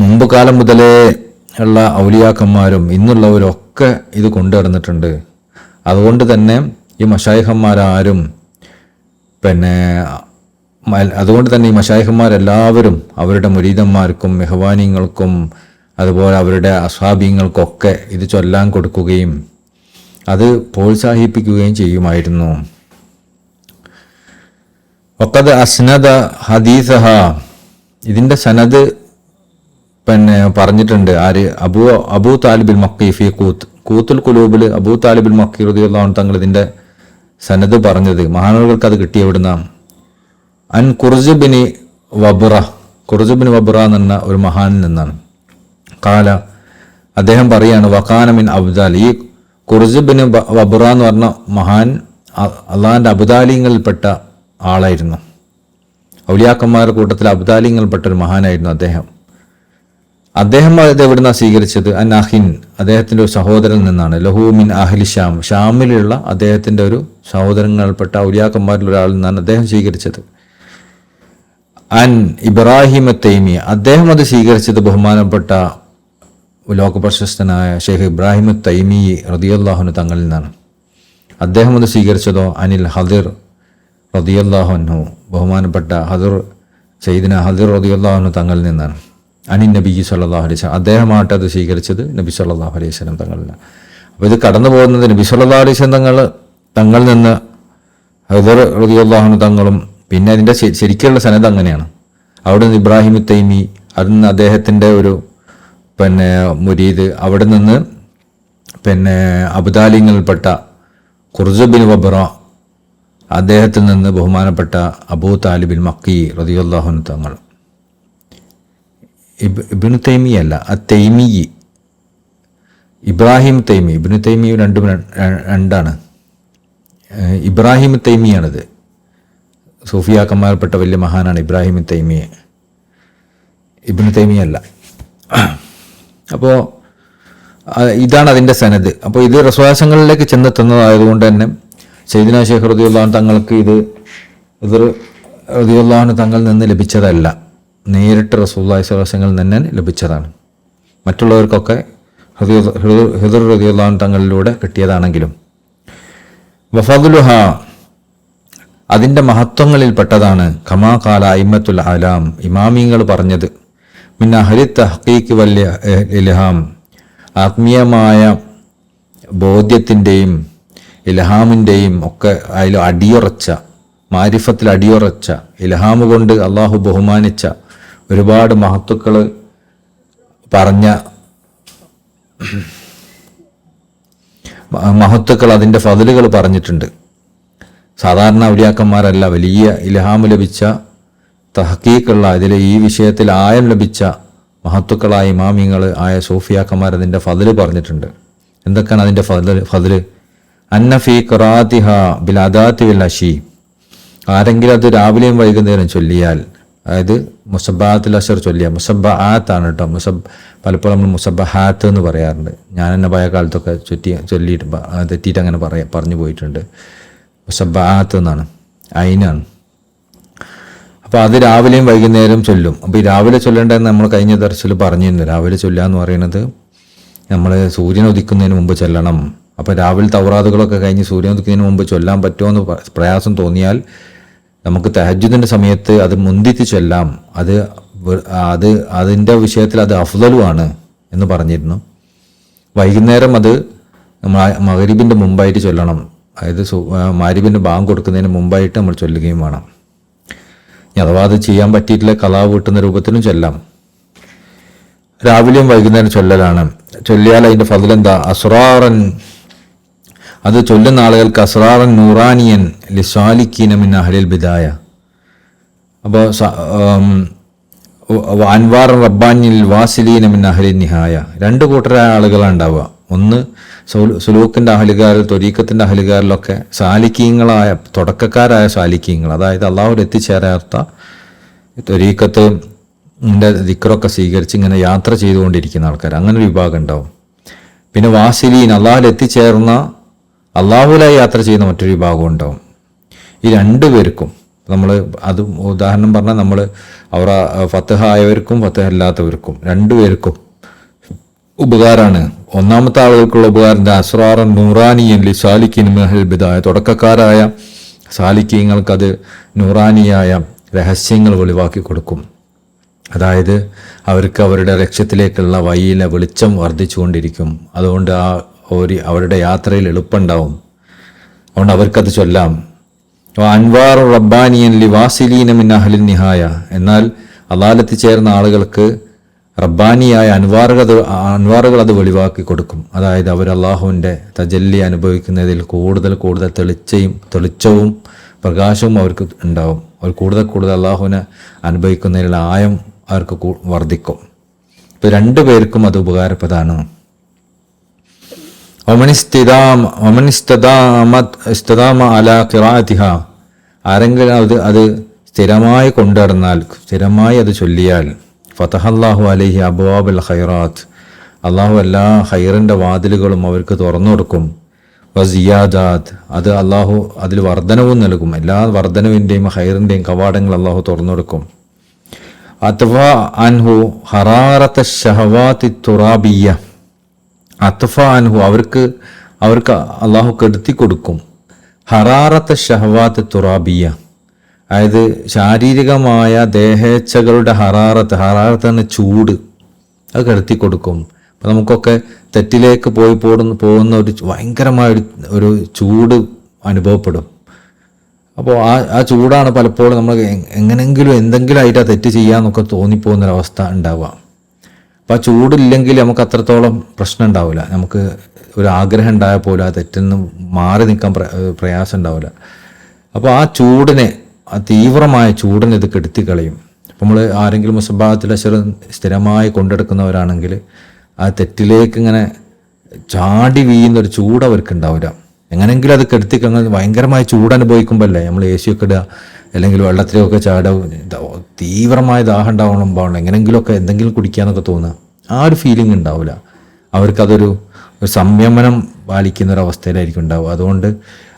മുമ്പ് കാലം മുതലേ ഉള്ള ഔലിയാക്കന്മാരും ഇന്നുള്ളവരൊക്കെ ഇത് കൊണ്ടുനടന്നിട്ടുണ്ട്. അതുകൊണ്ട് തന്നെ ഈ മശായിഖന്മാരാരും അതുകൊണ്ട് തന്നെ ഈ മശായിഖന്മാരെല്ലാവരും അവരുടെ മുരീദന്മാർക്കും മെഹ്വാനിങ്ങൾക്കും അതുപോലെ അവരുടെ അസ്ഹാബീങ്ങൾക്കൊക്കെ ഇത് ചൊല്ലാൻ കൊടുക്കുകയും അത് പ്രോത്സാഹിപ്പിക്കുകയും ചെയ്യുമായിരുന്നു. വഖദ് അസ്നദ ഹദീസഹ, ഇതിൻ്റെ സനദ് പറഞ്ഞിട്ടുണ്ട് ആര്? അബൂ താലിബിൽ മക്കി ഫി കൂത്തുൽ കുലൂബിൽ അബൂ താലിബുൽ മക്കി റളിയല്ലാഹു അൻഹു തങ്ങൾ ഇതിൻ്റെ സനദ് പറഞ്ഞത്, മഹാനവറുകൾക്ക് അത് കിട്ടിയവിടുന്ന അൻ ഖുർസുബിന് വബ്റ എന്ന ഒരു മഹാനിൽ നിന്നാണ്. കാല, അദ്ദേഹം പറയാണ്, വഖാന മിൻ അബ്ദാൽ, ഈ ഖുർസുബിന് വബ്റ എന്ന് പറഞ്ഞ മഹാൻ അള്ളാഹിൻ്റെ അബ്ദാലിങ്ങളിൽപ്പെട്ട ആളായിരുന്നു. ഔലിയാക്കന്മാരുടെ കൂട്ടത്തിൽ അബ്ദാലിങ്ങളിൽപ്പെട്ട ഒരു മഹാനായിരുന്നു അദ്ദേഹം. അത് എവിടുന്നാണ് സ്വീകരിച്ചത്? അൻ അഹിൻ, അദ്ദേഹത്തിൻ്റെ ഒരു സഹോദരൻ നിന്നാണ്. ലഹു മിൻ അഹ്ലി ഷാം, ഷാമിലുള്ള അദ്ദേഹത്തിൻ്റെ ഒരു സഹോദരങ്ങളിൽപ്പെട്ട ഔലിയാക്കന്മാരിൽ ഒരാളിൽ നിന്നാണ് അദ്ദേഹം സ്വീകരിച്ചത്. അൻ ഇബ്രാഹിം തൈമി, അദ്ദേഹം അത് സ്വീകരിച്ചത് ബഹുമാനപ്പെട്ട ലോകപ്രശസ്തനായ ഷെയ്ഖ് ഇബ്രാഹിം തൈമി റളിയല്ലാഹു അൻഹു തങ്ങളിൽ നിന്നാണ്. അദ്ദേഹം അത് സ്വീകരിച്ചതോ അനിൽ ഹദിർ റളിയല്ലാഹു അൻഹു, ബഹുമാനപ്പെട്ട സയ്യിദിന ഹദിർ റളിയല്ലാഹു അൻഹു തങ്ങളിൽ നിന്നാണ്. അനിൻ നബി സല്ലല്ലാഹു അലൈഹി വസല്ലം, അദ്ദേഹമായിട്ട് അത് സ്വീകരിച്ചത് നബി സല്ലല്ലാഹു അലൈഹി വസല്ലം തങ്ങളിലാണ്. അപ്പോൾ ഇത് കടന്നു പോകുന്നത് നബി സല്ലല്ലാഹു അലൈഹി വസല്ലം തങ്ങളിൽ നിന്ന് ഹദിർ റളിയല്ലാഹു അൻഹു തങ്ങളും, പിന്നെ അതിൻ്റെ ശരിക്കുള്ള സനദ് അങ്ങനെയാണ്. അവിടെ നിന്ന് ഇബ്രാഹിം തൈമി, അതിൽ നിന്ന് അദ്ദേഹത്തിൻ്റെ ഒരു മുരീദ്, അവിടെ നിന്ന് അബ്ദാലിങ്ങളിൽപ്പെട്ട ഖുർസുബിൻ വബ്റ, അദ്ദേഹത്തിൽ നിന്ന് ബഹുമാനപ്പെട്ട അബൂ താലിബിൽ മക്കി റളിയല്ലാഹു അൻഹു തങ്ങൾ. ഇബ്നു തൈമിയ അല്ല, തൈമി, ഇബ്രാഹിം തൈമി. ഇബ്നു തൈമി രണ്ടാണ്. ഇബ്രാഹിം തൈമിയാണിത്. സൂഫിയാക്കന്മാർപ്പെട്ട വലിയ മഹാനാണ് ഇബ്രാഹിം തൈമിയ, ഇബ്നു തൈമിയ അല്ല. അപ്പോൾ ഇതാണ് അതിൻ്റെ സനദ്. അപ്പോൾ ഇത് റസൂലുള്ളാഹിലേക്ക് ചെന്നെത്തുന്നതായതുകൊണ്ട് തന്നെ സയ്യിദുനാ ശൈഖ് റളിയല്ലാഹു അൻഹു തങ്ങൾക്ക് ഇത് റളിയല്ലാഹു അൻഹു തങ്ങളിൽ നിന്ന് ലഭിച്ചതല്ല, നേരിട്ട് റസൂലുള്ളാഹി സ്വല്ലല്ലാഹു അലൈഹി വസല്ലം തന്നെ ലഭിച്ചതാണ്. മറ്റുള്ളവർക്കൊക്കെ ഹിദർ റളിയല്ലാഹു അൻഹു തങ്ങളിലൂടെ കിട്ടിയതാണെങ്കിലും വഫദ്ലുഹ, അതിൻ്റെ മഹത്വങ്ങളിൽപ്പെട്ടതാണ് ഖമാ ഖാല അയിമ്മത്തുൽ ആലാം, ഇമാമിങ്ങൾ പറഞ്ഞത്, മിൻ അഹ്ലി തഹ്ഖീഖ് വൽ ഇൽഹാം, ആത്മീയമായ ബോധ്യത്തിൻ്റെയും ഇൽഹാമിൻ്റെയും ഒക്കെ അതിൽ അടിയുറച്ച, മാരിഫത്തിൽ അടിയുറച്ച, ഇൽഹാമ് കൊണ്ട് അള്ളാഹു ബഹുമാനിച്ച ഒരുപാട് മഹത്തുക്കൾ പറഞ്ഞ മഹത്തുക്കൾ അതിൻ്റെ ഫضലുകൾ പറഞ്ഞിട്ടുണ്ട്. സാധാരണ ഔലിയാക്കന്മാരല്ല, വലിയ ഇൽഹാമ് ലഭിച്ച, തഹ്ഖീഖുള്ള, ഇതിൽ ഈ വിഷയത്തിൽ ആയം ലഭിച്ച മഹത്തുക്കളായ ഇമാമിങ്ങൾ ആയ സൂഫിയാക്കന്മാർ അതിൻ്റെ ഫضല് പറഞ്ഞിട്ടുണ്ട്. എന്തൊക്കെയാണ് അതിൻ്റെ ഫضല്? അന്ന ഫീ ഖിറാഅത്തിഹ ബിൽ അദാത്തി വൽ അശി, ആരെങ്കിലും അത് രാവിലെയും വൈകുന്നേരം ചൊല്ലിയാൽ, അതായത് മുസബ്ബാത്തുൽ അശർ ചൊല്ലിയാൽ, മുസബ്ബആത്താണ് കേട്ടോ, പലപ്പോഴും നമ്മൾ മുസബ്ബഹാത്ത് എന്ന് പറയാറുണ്ട്. ഞാൻ എന്നെ പഴയ കാലത്തൊക്കെ ചൊല്ലിയിട്ട് തെറ്റിയിട്ട് അങ്ങനെ പറഞ്ഞു പോയിട്ടുണ്ട്. മുസബ്ബആത്ത് എന്നാണ്, ഐനാണ്. അപ്പോൾ അത് രാവിലെയും വൈകുന്നേരം ചൊല്ലും. അപ്പോൾ ഈ രാവിലെ ചൊല്ലേണ്ടതെന്ന് നമ്മൾ കഴിഞ്ഞ ദർസിൽ പറഞ്ഞിരുന്നു. രാവിലെ ചൊല്ലുക എന്ന് പറയുന്നത് നമ്മൾ സൂര്യൻ ഉദിക്കുന്നതിന് മുമ്പ് ചൊല്ലണം. അപ്പോൾ രാവിലെ തൗറാത്തുകളൊക്കെ കഴിഞ്ഞ് സൂര്യൻ ഉദിക്കുന്നതിന് മുമ്പ് ചൊല്ലാൻ പറ്റുമോ എന്ന് പ്രയാസം തോന്നിയാൽ നമുക്ക് തഹജ്ജുദിൻ്റെ സമയത്ത് അത് മുന്തിച്ച് ചൊല്ലാം. അതിൻ്റെ വിഷയത്തിൽ അത് അഫ്ദലുമാണ് എന്ന് പറഞ്ഞിരുന്നു. വൈകുന്നേരം അത് മഗ്രിബിൻ്റെ മുമ്പായിട്ട് ചൊല്ലണം. അതായത് മഗ്രിബിൻ്റെ ബാങ്ക് കൊടുക്കുന്നതിന് മുമ്പായിട്ട് നമ്മൾ ചൊല്ലുകയും വേണം. അഥവാ അത് ചെയ്യാൻ പറ്റിയിട്ടില്ല, ഖളാ വീട്ടുന്ന രൂപത്തിലും ചൊല്ലാം. രാവിലെയും വൈകുന്നേരം ചൊല്ലലാണ്. ചൊല്ലിയാൽ അതിൻ്റെ ഫضൽ എന്താ? അസ്റാറൻ, അത് ചൊല്ലുന്ന ആളുകൾക്ക് അസ്റാറൻ നൂറാനിയൻ ലിസാലിക്കീന മിൻ അഹ്ലിൽ ബിദായ. അപ്പോൾ അൻവാർ റബ്ബാനിൽ വാസിലീന മിൻ അഹ്ലിൻ നിഹായ, രണ്ട് കൂട്ടരായ ആളുകളാണ് ഉണ്ടാവുക. ഒന്ന് സുലൂക്കിൻ്റെ അഹലുകാർ, ത്വരീഖത്തിൻ്റെ അഹലുകാരിലൊക്കെ സാലിക്കീങ്ങളായ, തുടക്കക്കാരായ സാലിക്കീങ്ങൾ, അതായത് അള്ളാഹുവിൽ എത്തിച്ചേരാത്ത ത്വരീഖത്തിൻ്റെ ദിക്റൊക്കെ സ്വീകരിച്ച് ഇങ്ങനെ യാത്ര ചെയ്തുകൊണ്ടിരിക്കുന്ന ആൾക്കാർ, അങ്ങനെ ഒരു വിഭാഗം ഉണ്ടാവും. പിന്നെ വാസിലീൻ, അള്ളാഹുൽ എത്തിച്ചേർന്ന, അള്ളാഹുലായി യാത്ര ചെയ്യുന്ന മറ്റൊരു വിഭാഗം ഉണ്ടാവും. ഈ രണ്ടുപേർക്കും നമ്മൾ അത് ഉദാഹരണം പറഞ്ഞാൽ നമ്മൾ അവർ ഫത്ഹ് ആയവർക്കും ഫത്ഹ് അല്ലാത്തവർക്കും രണ്ടുപേർക്കും ഉപകാരമാണ്. ഒന്നാമത്തെ ആളുകൾക്കുള്ള ഉപകാരം അസ്റാറൻ നൂറാനിയൻ ലി സാലിക്കീൻ മിൻ അഹ്ലിൽ ബിദായ, തുടക്കക്കാരായ സാലിക്കീങ്ങൾക്കത് നൂറാനിയായ രഹസ്യങ്ങൾ വെളിവാക്കി കൊടുക്കും. അതായത് അവർക്ക് അവരുടെ ലക്ഷ്യത്തിലേക്കുള്ള വഴിയിലെ വെളിച്ചം വർദ്ധിച്ചുകൊണ്ടിരിക്കും. അതുകൊണ്ട് അവരുടെ യാത്രയിൽ എളുപ്പമുണ്ടാവും. അതുകൊണ്ട് അവർക്കത് ചൊല്ലാം. അൻവാർ റബ്ബാനിയൻ ലി വാസിലീന മിൻ അഹ്ലിൻ നിഹായ, എന്നാൽ അള്ളാഹുവിൽ ചേർന്ന ആളുകൾക്ക് റബ്ബാനിയായ അൻവാറുകൾ അത് വെളിവാക്കി കൊടുക്കും. അതായത് അവർ അള്ളാഹുവിൻ്റെ തജല്ലി അനുഭവിക്കുന്നതിൽ കൂടുതൽ തെളിച്ചവും പ്രകാശവും അവർക്ക് ഉണ്ടാവും. അവർ കൂടുതൽ അള്ളാഹുവിനെ അനുഭവിക്കുന്നതിലുള്ള ആയം അവർക്ക് വർദ്ധിക്കും. ഇപ്പോൾ രണ്ടു പേർക്കും അത് ഉപകാരപ്രദമാണ്. ആരെങ്കിലും അത് സ്ഥിരമായി കൊണ്ടുനടന്നാൽ, സ്ഥിരമായി അത് ചൊല്ലിയാൽ, ഫതഹല്ലാഹു അലൈഹി അബ്വാബുൽ ഖൈറാത്ത്, അള്ളാഹു എല്ലാ ഖൈറിൻ്റെ വാതിലുകളും അവർക്ക് തുറന്നു കൊടുക്കും. വസിയാദാത്ത്, അത് അള്ളാഹു അതിൽ വർധനവും നൽകും. എല്ലാ വർധനവിൻ്റെയും ഖൈറിൻ്റെയും കവാടങ്ങൾ അള്ളാഹു തുറന്നു കൊടുക്കും. അത്വ അൻഹു ഹറാറത്ത ഷഹവാത്തി തുറാബിയ, അത്ഫ അൻഹു അവർക്ക് അള്ളാഹു കെടുത്തി കൊടുക്കും. ഹറാറത്ത ഷഹവാത്ത് തുറാബിയ, അതായത് ശാരീരികമായ ദേഹേച്ഛകളുടെ ഹറാറത്താണ് ചൂട്, അത് കെടുത്തി കൊടുക്കും. അപ്പം നമുക്കൊക്കെ തെറ്റിലേക്ക് പോകുന്ന ഒരു ഭയങ്കരമായ ഒരു ചൂട് അനുഭവപ്പെടും. അപ്പോൾ ആ ചൂടാണ് പലപ്പോഴും നമ്മൾ എന്തെങ്കിലും ആയിട്ട് ആ തെറ്റ് ചെയ്യാമെന്നൊക്കെ തോന്നിപ്പോകുന്നൊരവസ്ഥ ഉണ്ടാവുക. അപ്പോൾ ആ ചൂടില്ലെങ്കിൽ നമുക്ക് അത്രത്തോളം പ്രശ്നം ഉണ്ടാവില്ല. നമുക്ക് ഒരു ആഗ്രഹം ഉണ്ടായാൽ പോലും ആ തെറ്റിൽ നിന്ന് മാറി നിൽക്കാൻ പ്രയാസം ഉണ്ടാവില്ല. അപ്പോൾ ആ ചൂടിനെ, ആ തീവ്രമായ ചൂടിനെ ഇത് കെടുത്തിക്കളയും. അപ്പോൾ നമ്മൾ ആരെങ്കിലും മുസബാത്തിൽ സ്ഥിരമായി കൊണ്ടെടുക്കുന്നവരാണെങ്കിൽ ആ തെറ്റിലേക്ക് ഇങ്ങനെ ചാടി വീഴുന്നൊരു ചൂട് അവർക്ക് ഉണ്ടാവില്ല. എങ്ങനെയെങ്കിലും അത് കെടുത്തിക്കഴിഞ്ഞാൽ ഭയങ്കരമായ ചൂട് അനുഭവിക്കുമ്പോഴല്ലേ നമ്മൾ എ സി ഒക്കെ ഇടുക, അല്ലെങ്കിൽ വെള്ളത്തിലൊക്കെ തീവ്രമായ ദാഹം ഉണ്ടാവണം, എങ്ങനെയെങ്കിലുമൊക്കെ എന്തെങ്കിലും കുടിക്കാന്നൊക്കെ തോന്നുക. ആ ഒരു ഫീലിംഗ് ഉണ്ടാവില്ല. അവർക്കതൊരു സംയമനം പാലിക്കുന്നൊരവസ്ഥയിലായിരിക്കും ഉണ്ടാവുക. അതുകൊണ്ട്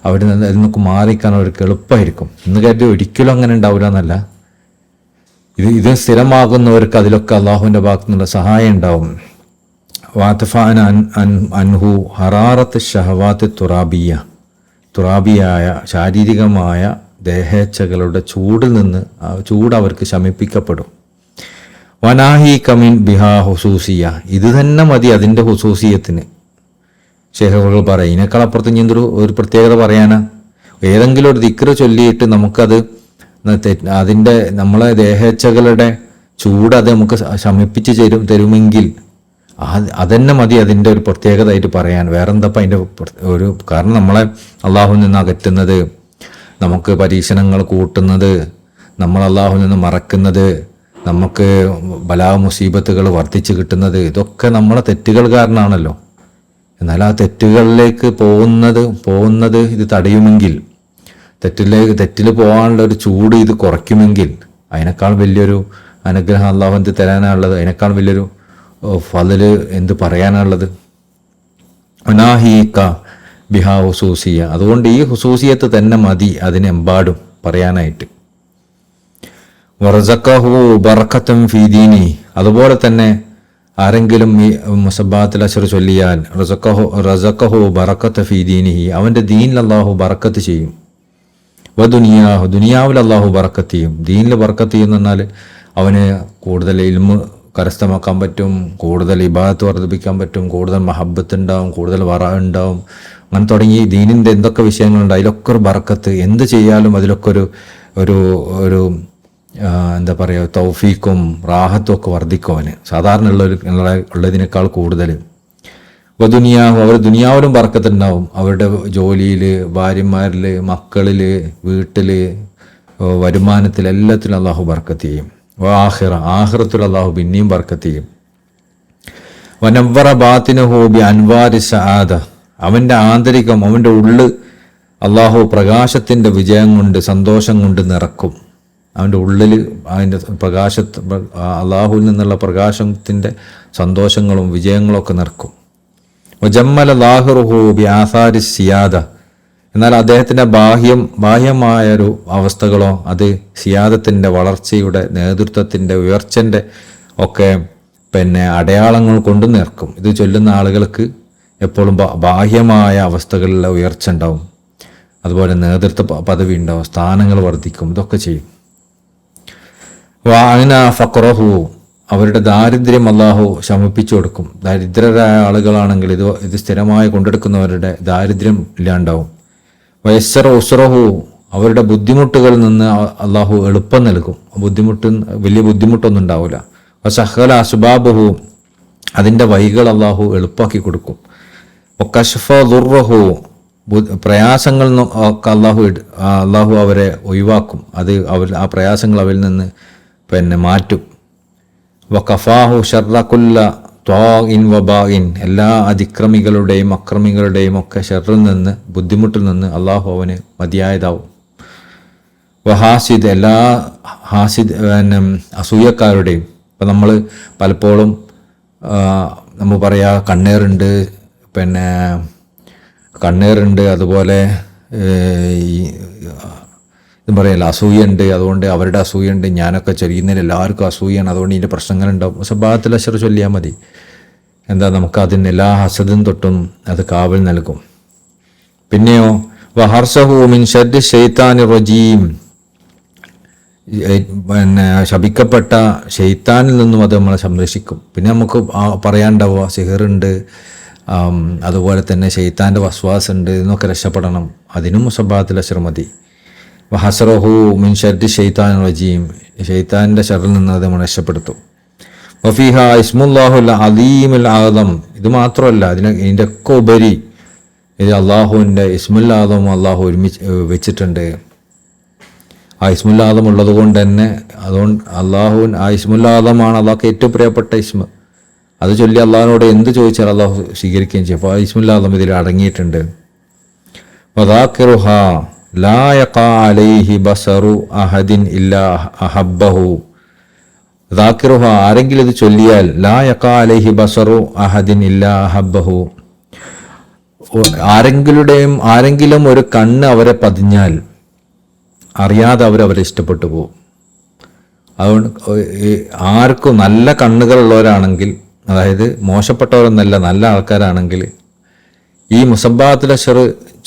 അതിൽ നിന്നൊക്കെ മാറിക്കാൻ അവർക്ക് എളുപ്പമായിരിക്കും. ഇന്ന് കരുതി ഒരിക്കലും അങ്ങനെ ഉണ്ടാവില്ല എന്നല്ല, ഇത് സ്ഥിരമാകുന്നവർക്ക് അതിലൊക്കെ അള്ളാഹുവിൻ്റെ ഭാഗത്തു നിന്നുള്ള സഹായം ഉണ്ടാവും. വാത്തഫാൻ അൻഹു ഹറാറത്ത് ഷഹവാത്ത് തുറാബിയായ ശാരീരികമായ ദേഹേച്ഛകളുടെ ചൂടിൽ നിന്ന് ചൂട് അവർക്ക് ശമിപ്പിക്കപ്പെടും. വനാഹി കമിൻ ബിഹാ ഹുസൂസിയ, ഇത് തന്നെ മതി അതിൻ്റെ ഹുസൂസിയത്തിന്. ശേഖറുകൾ പറയും, ഇതിനേക്കാളപ്പുറത്ത് ഇനി ഒരു പ്രത്യേകത പറയാനാ. ഏതെങ്കിലും ഒരു ദിക്ർ ചൊല്ലിയിട്ട് നമുക്കത് നമ്മളെ ദേഹേച്ഛകളുടെ ചൂട് അത് നമുക്ക് ശമിപ്പിച്ച് തരുമെങ്കിൽ അതന്നെ മതി അതിൻ്റെ ഒരു പ്രത്യേകതയായിട്ട് പറയാൻ. വേറെന്തപ്പം അതിൻ്റെ ഒരു കാരണം? നമ്മളെ അള്ളാഹുവിൽ നിന്ന് അകറ്റുന്നത്, നമുക്ക് പരീക്ഷണങ്ങൾ കൂട്ടുന്നത്, നമ്മൾ അള്ളാഹുവിൽ നിന്ന് മറക്കുന്നത്, നമുക്ക് ബലാ മുസീബത്തുകൾ വർദ്ധിച്ചു കിട്ടുന്നത്, ഇതൊക്കെ നമ്മളെ തെറ്റുകൾ കാരണമാണല്ലോ. എന്നാൽ ആ തെറ്റുകളിലേക്ക് പോകുന്നത് ഇത് തടയുമെങ്കിൽ, തെറ്റിൽ പോകാനുള്ള ഒരു ചൂട് ഇത് കുറയ്ക്കുമെങ്കിൽ, അതിനേക്കാൾ വലിയൊരു അനുഗ്രഹം അള്ളാഹു എന്ത് തരാനാണുള്ളത്? അതിനേക്കാൾ വലിയൊരു ഫളല് എന്ത് പറയാനുള്ളത്? അനാഹീക്ക ബിഹാ ഹുസൂസിയ, അതുകൊണ്ട് ഈ ഹുസൂസിയത്ത് തന്നെ മതി അതിനെമ്പാടും പറയാനായിട്ട്. വറസഖഹു ബറക്കത്തുൻ ഫീ ദീനി, അതുപോലെ തന്നെ ആരെങ്കിലും ഈ മുസബ്ബാത്തുൽ അശ്ർ ചൊല്ലിയാൽ റസഖഹു ബറക്കത്ത ഫീ ദീനിഹി, അവൻ്റെ ദീനിൽ അല്ലാഹു ബറക്കത്ത് ചെയ്യും. വദുനിയാഹു, ദുനിയാവിൽ അല്ലാഹു ബറക്കത്ത് ചെയ്യും. ദീനിൽ ബറക്കത്ത് ചെയ്യുന്ന എന്നാൽ അവന് കൂടുതൽ ഇൽമ് കരസ്ഥമാക്കാൻ പറ്റും, കൂടുതൽ ഇബാദത്ത് വർദ്ധിപ്പിക്കാൻ പറ്റും, കൂടുതൽ മഹബത്ത് ഉണ്ടാവും, കൂടുതൽ വറ ഉണ്ടാവും. അങ്ങനെ തുടങ്ങി ദീനിൻ്റെ എന്തൊക്കെ വിഷയങ്ങളുണ്ട് അതിലൊക്കെ ഒരു ബറക്കത്ത്. എന്ത് ചെയ്യാലും അതിലൊക്കെ ഒരു എന്താ പറയുക, തൗഫീക്കും റാഹത്തും ഒക്കെ വർദ്ധിക്കും അവന് സാധാരണ ഉള്ളതിനേക്കാൾ കൂടുതൽ. ദുനിയാവും, അവർ ദുനിയാവിലും ബറക്കത്തുണ്ടാവും. അവരുടെ ജോലിയിൽ, ഭാര്യമാരിൽ, മക്കളിൽ, വീട്ടിൽ, വരുമാനത്തിൽ, എല്ലാത്തിലും അള്ളാഹു ബറക്കത്ത് ചെയ്യും. ആഖിറത്തുൽ അള്ളാഹു പിന്നെയും ബർക്കത്ത് ചെയ്യും. വനവ്വറ ബാത്തിനഹു ബി അൻവാരി സആദ, അവൻ്റെ ആന്തരികം, അവൻ്റെ ഉള്ള് അള്ളാഹു പ്രകാശത്തിൻ്റെ വിജയം കൊണ്ട്, സന്തോഷം കൊണ്ട് നിറക്കും. അവൻ്റെ ഉള്ളിൽ അതിൻ്റെ അള്ളാഹുവിൽ നിന്നുള്ള പ്രകാശത്തിൻ്റെ സന്തോഷങ്ങളും വിജയങ്ങളും ഒക്കെ നിറക്കും. വജമ്മല ലാഹിറുഹു ബി ആസാരി സിയാദ, എന്നാൽ അദ്ദേഹത്തിൻ്റെ ബാഹ്യമായൊരു അവസ്ഥകളോ അത് സിയാദത്തിൻ്റെ വളർച്ചയുടെ, നേതൃത്വത്തിൻ്റെ, ഉയർച്ചൻ്റെ ഒക്കെ അടയാളങ്ങൾ കൊണ്ട് നിൽക്കും. ഇത് ചൊല്ലുന്ന ആളുകൾക്ക് എപ്പോഴും ബാഹ്യമായ അവസ്ഥകളിലെ ഉയർച്ച ഉണ്ടാവും, അതുപോലെ നേതൃത്വ പദവി ഉണ്ടാവും, സ്ഥാനങ്ങൾ വർദ്ധിക്കും, ഇതൊക്കെ ചെയ്യും. വാഅന ഫഖറഹു, അവരുടെ ദാരിദ്ര്യം അള്ളാഹു ശമിപ്പിച്ചു കൊടുക്കും. ദരിദ്രരായ ആളുകളാണെങ്കിൽ ഇത് സ്ഥിരമായി കൊണ്ടെടുക്കുന്നവരുടെ ദാരിദ്ര്യം ഇല്ലാണ്ടാവും. വയസ്സറ ഉസ്റഹു, അവരുടെ ബുദ്ധിമുട്ടുകളിൽ നിന്ന് അള്ളാഹു എളുപ്പം നൽകും. വലിയ ബുദ്ധിമുട്ടൊന്നും ഉണ്ടാവില്ല. സഹല അസ്ബാബഹു, അതിൻ്റെ വഴികൾ അള്ളാഹു എളുപ്പമാക്കി കൊടുക്കും. കശ്ഫ ദുർറഹു, പ്രയാസങ്ങൾ ഒക്കെ അള്ളാഹു അവരെ ഒഴിവാക്കും. ആ പ്രയാസങ്ങൾ അവരിൽ നിന്ന് മാറ്റും. വഖഫാഹു ഷർറ കുല്ല ത്വാഇൻ വബാഇൻ, എല്ലാ അതിക്രമികളുടെയും അക്രമികളുടെയും ഒക്കെ ഷർറിൽ നിന്ന്, ബുദ്ധിമുട്ടിൽ നിന്ന് അള്ളാഹു അവന് മതിയായതാവും. വഹാസിദ്, എല്ലാ അസൂയക്കാരുടെയും. ഇപ്പം നമ്മൾ പലപ്പോഴും നമ്മൾ പറയാ കണ്ണേറുണ്ട്, കണ്ണേറുണ്ട്, അതുപോലെ ഇതും പറയല്ല അസൂയുണ്ട്, അതുകൊണ്ട് അവരുടെ അസൂയുണ്ട്, ഞാനൊക്കെ ചൊല്ലുന്നതിൽ എല്ലാവർക്കും അസൂയാണ്, അതുകൊണ്ട് ഇതിൻ്റെ പ്രശ്നങ്ങളുണ്ടാവും. സബാത്തുൽ അശ്ർ ചൊല്ലിയാൽ മതി. എന്താ, നമുക്ക് അതിന് എല്ലാ ഹസദും തൊട്ടും അത് കാവൽ നൽകും. പിന്നെയോ വഹർസഹു മിൻ ശർരി ശൈത്താനിർ റജീം, ശപിക്കപ്പെട്ട ഷെയ്ത്താനിൽ നിന്നും അത് നമ്മളെ സംരക്ഷിക്കും. പിന്നെ നമുക്ക് പറയാണ്ടാവുക സിഹറുണ്ട്, അതുപോലെ തന്നെ ഷെയ്ത്താൻ്റെ വസ്വാസുണ്ട്, എന്നൊക്കെ രക്ഷപ്പെടണം. അതിനും സബാത്തുൽ അശ്ർ മതി. വഹസറഹു മിൻ ശർരി ഷൈത്താൻ റജീം, ഷെയ്ത്താൻ്റെ ഷറിൽ നിന്ന് അത് നമ്മൾ രക്ഷപ്പെടുത്തും. വഫീഹ ഇസ്മുല്ലാഹുൽ അലീമുൽ ആദം, ഇത് മാത്രമല്ല, ഇതിൻ്റെ ഒക്കെ ഉപരി ഇത് അള്ളാഹുവിൻ്റെ ഇസ്മുൽ ആദം അള്ളാഹു ഒരുമിച്ച് വെച്ചിട്ടുണ്ട്. ആ ഇസ്മുൽ ആദം ഉള്ളത് കൊണ്ട് തന്നെ, അതുകൊണ്ട് ആ ഇസ്മുൽ ആദമാണ് അള്ളാഹ്ക്ക് ഏറ്റവും പ്രിയപ്പെട്ട ഇസ്മ. അത് ചൊല്ലി അള്ളാഹിനോട് എന്ത് ചോദിച്ചാൽ അള്ളാഹു സ്വീകരിക്കുകയും ചെയ്യും. അപ്പോൾ ആ ഇസ്മുൽ ആദം ഇതിൽ അടങ്ങിയിട്ടുണ്ട്. വദാക്കിറുഹ ലാ യഖാ അലൈഹി ബസറു അഹദിൻ ഇല്ലാ അഹബ്ബഹു, ദാക്കിറുഹ, ആരെങ്കിലും ഇത് ചൊല്ലിയാൽ ലാ യഖാ അലൈഹി ബസറു അഹദിൻ ഇല്ലാ അഹബ്ബഹു, ആരെങ്കിലും ഒരു കണ്ണ് അവരെ പതിഞ്ഞാൽ അറിയാതെ അവരെ ഇഷ്ടപ്പെട്ടു പോകും. അതുകൊണ്ട് ആർക്കും നല്ല കണ്ണുകളുള്ളവരാണെങ്കിൽ, അതായത് മോശപ്പെട്ടവരൊന്നല്ല, നല്ല ആൾക്കാരാണെങ്കിൽ, ഈ മുസബ്ബാത്തുൽ അശ്ർ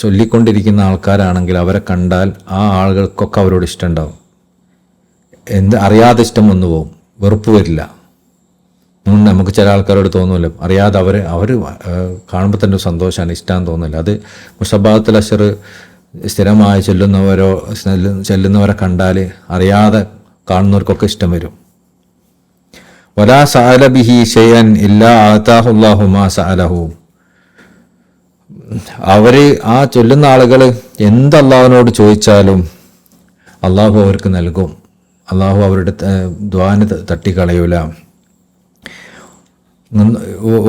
ചൊല്ലിക്കൊണ്ടിരിക്കുന്ന ആൾക്കാരാണെങ്കിൽ അവരെ കണ്ടാൽ ആ ആളുകൾക്കൊക്കെ അവരോട് ഇഷ്ടമുണ്ടാവും. അറിയാതെ ഇഷ്ടം വന്നു പോകും, വെറുപ്പ് വരില്ല. നമുക്ക് ചില ആൾക്കാരോട് തോന്നുമല്ലോ, അറിയാതെ അവർ കാണുമ്പോൾ തന്നെ സന്തോഷമാണ്, ഇഷ്ടമാണെന്ന് തോന്നില്ല. അത് മുസബ്ബാത്തുൽ അശ്ർ സ്ഥിരമായി ചെല്ലുന്നവരെ കണ്ടാൽ അറിയാതെ കാണുന്നവർക്കൊക്കെ ഇഷ്ടം വരും. വലാ സഅല ബിഹി ഷൈഅൻ ഇല്ലാ ആതാഹുല്ലാഹു മാ സഅലഹു, ആ ചൊല്ലുന്ന ആളുകൾ എന്ത് അള്ളാഹുവിനോട് ചോദിച്ചാലും അള്ളാഹു അവർക്ക് നൽകും. അള്ളാഹു അവരുടെ ദ്വാന് തട്ടിക്കളയൂല.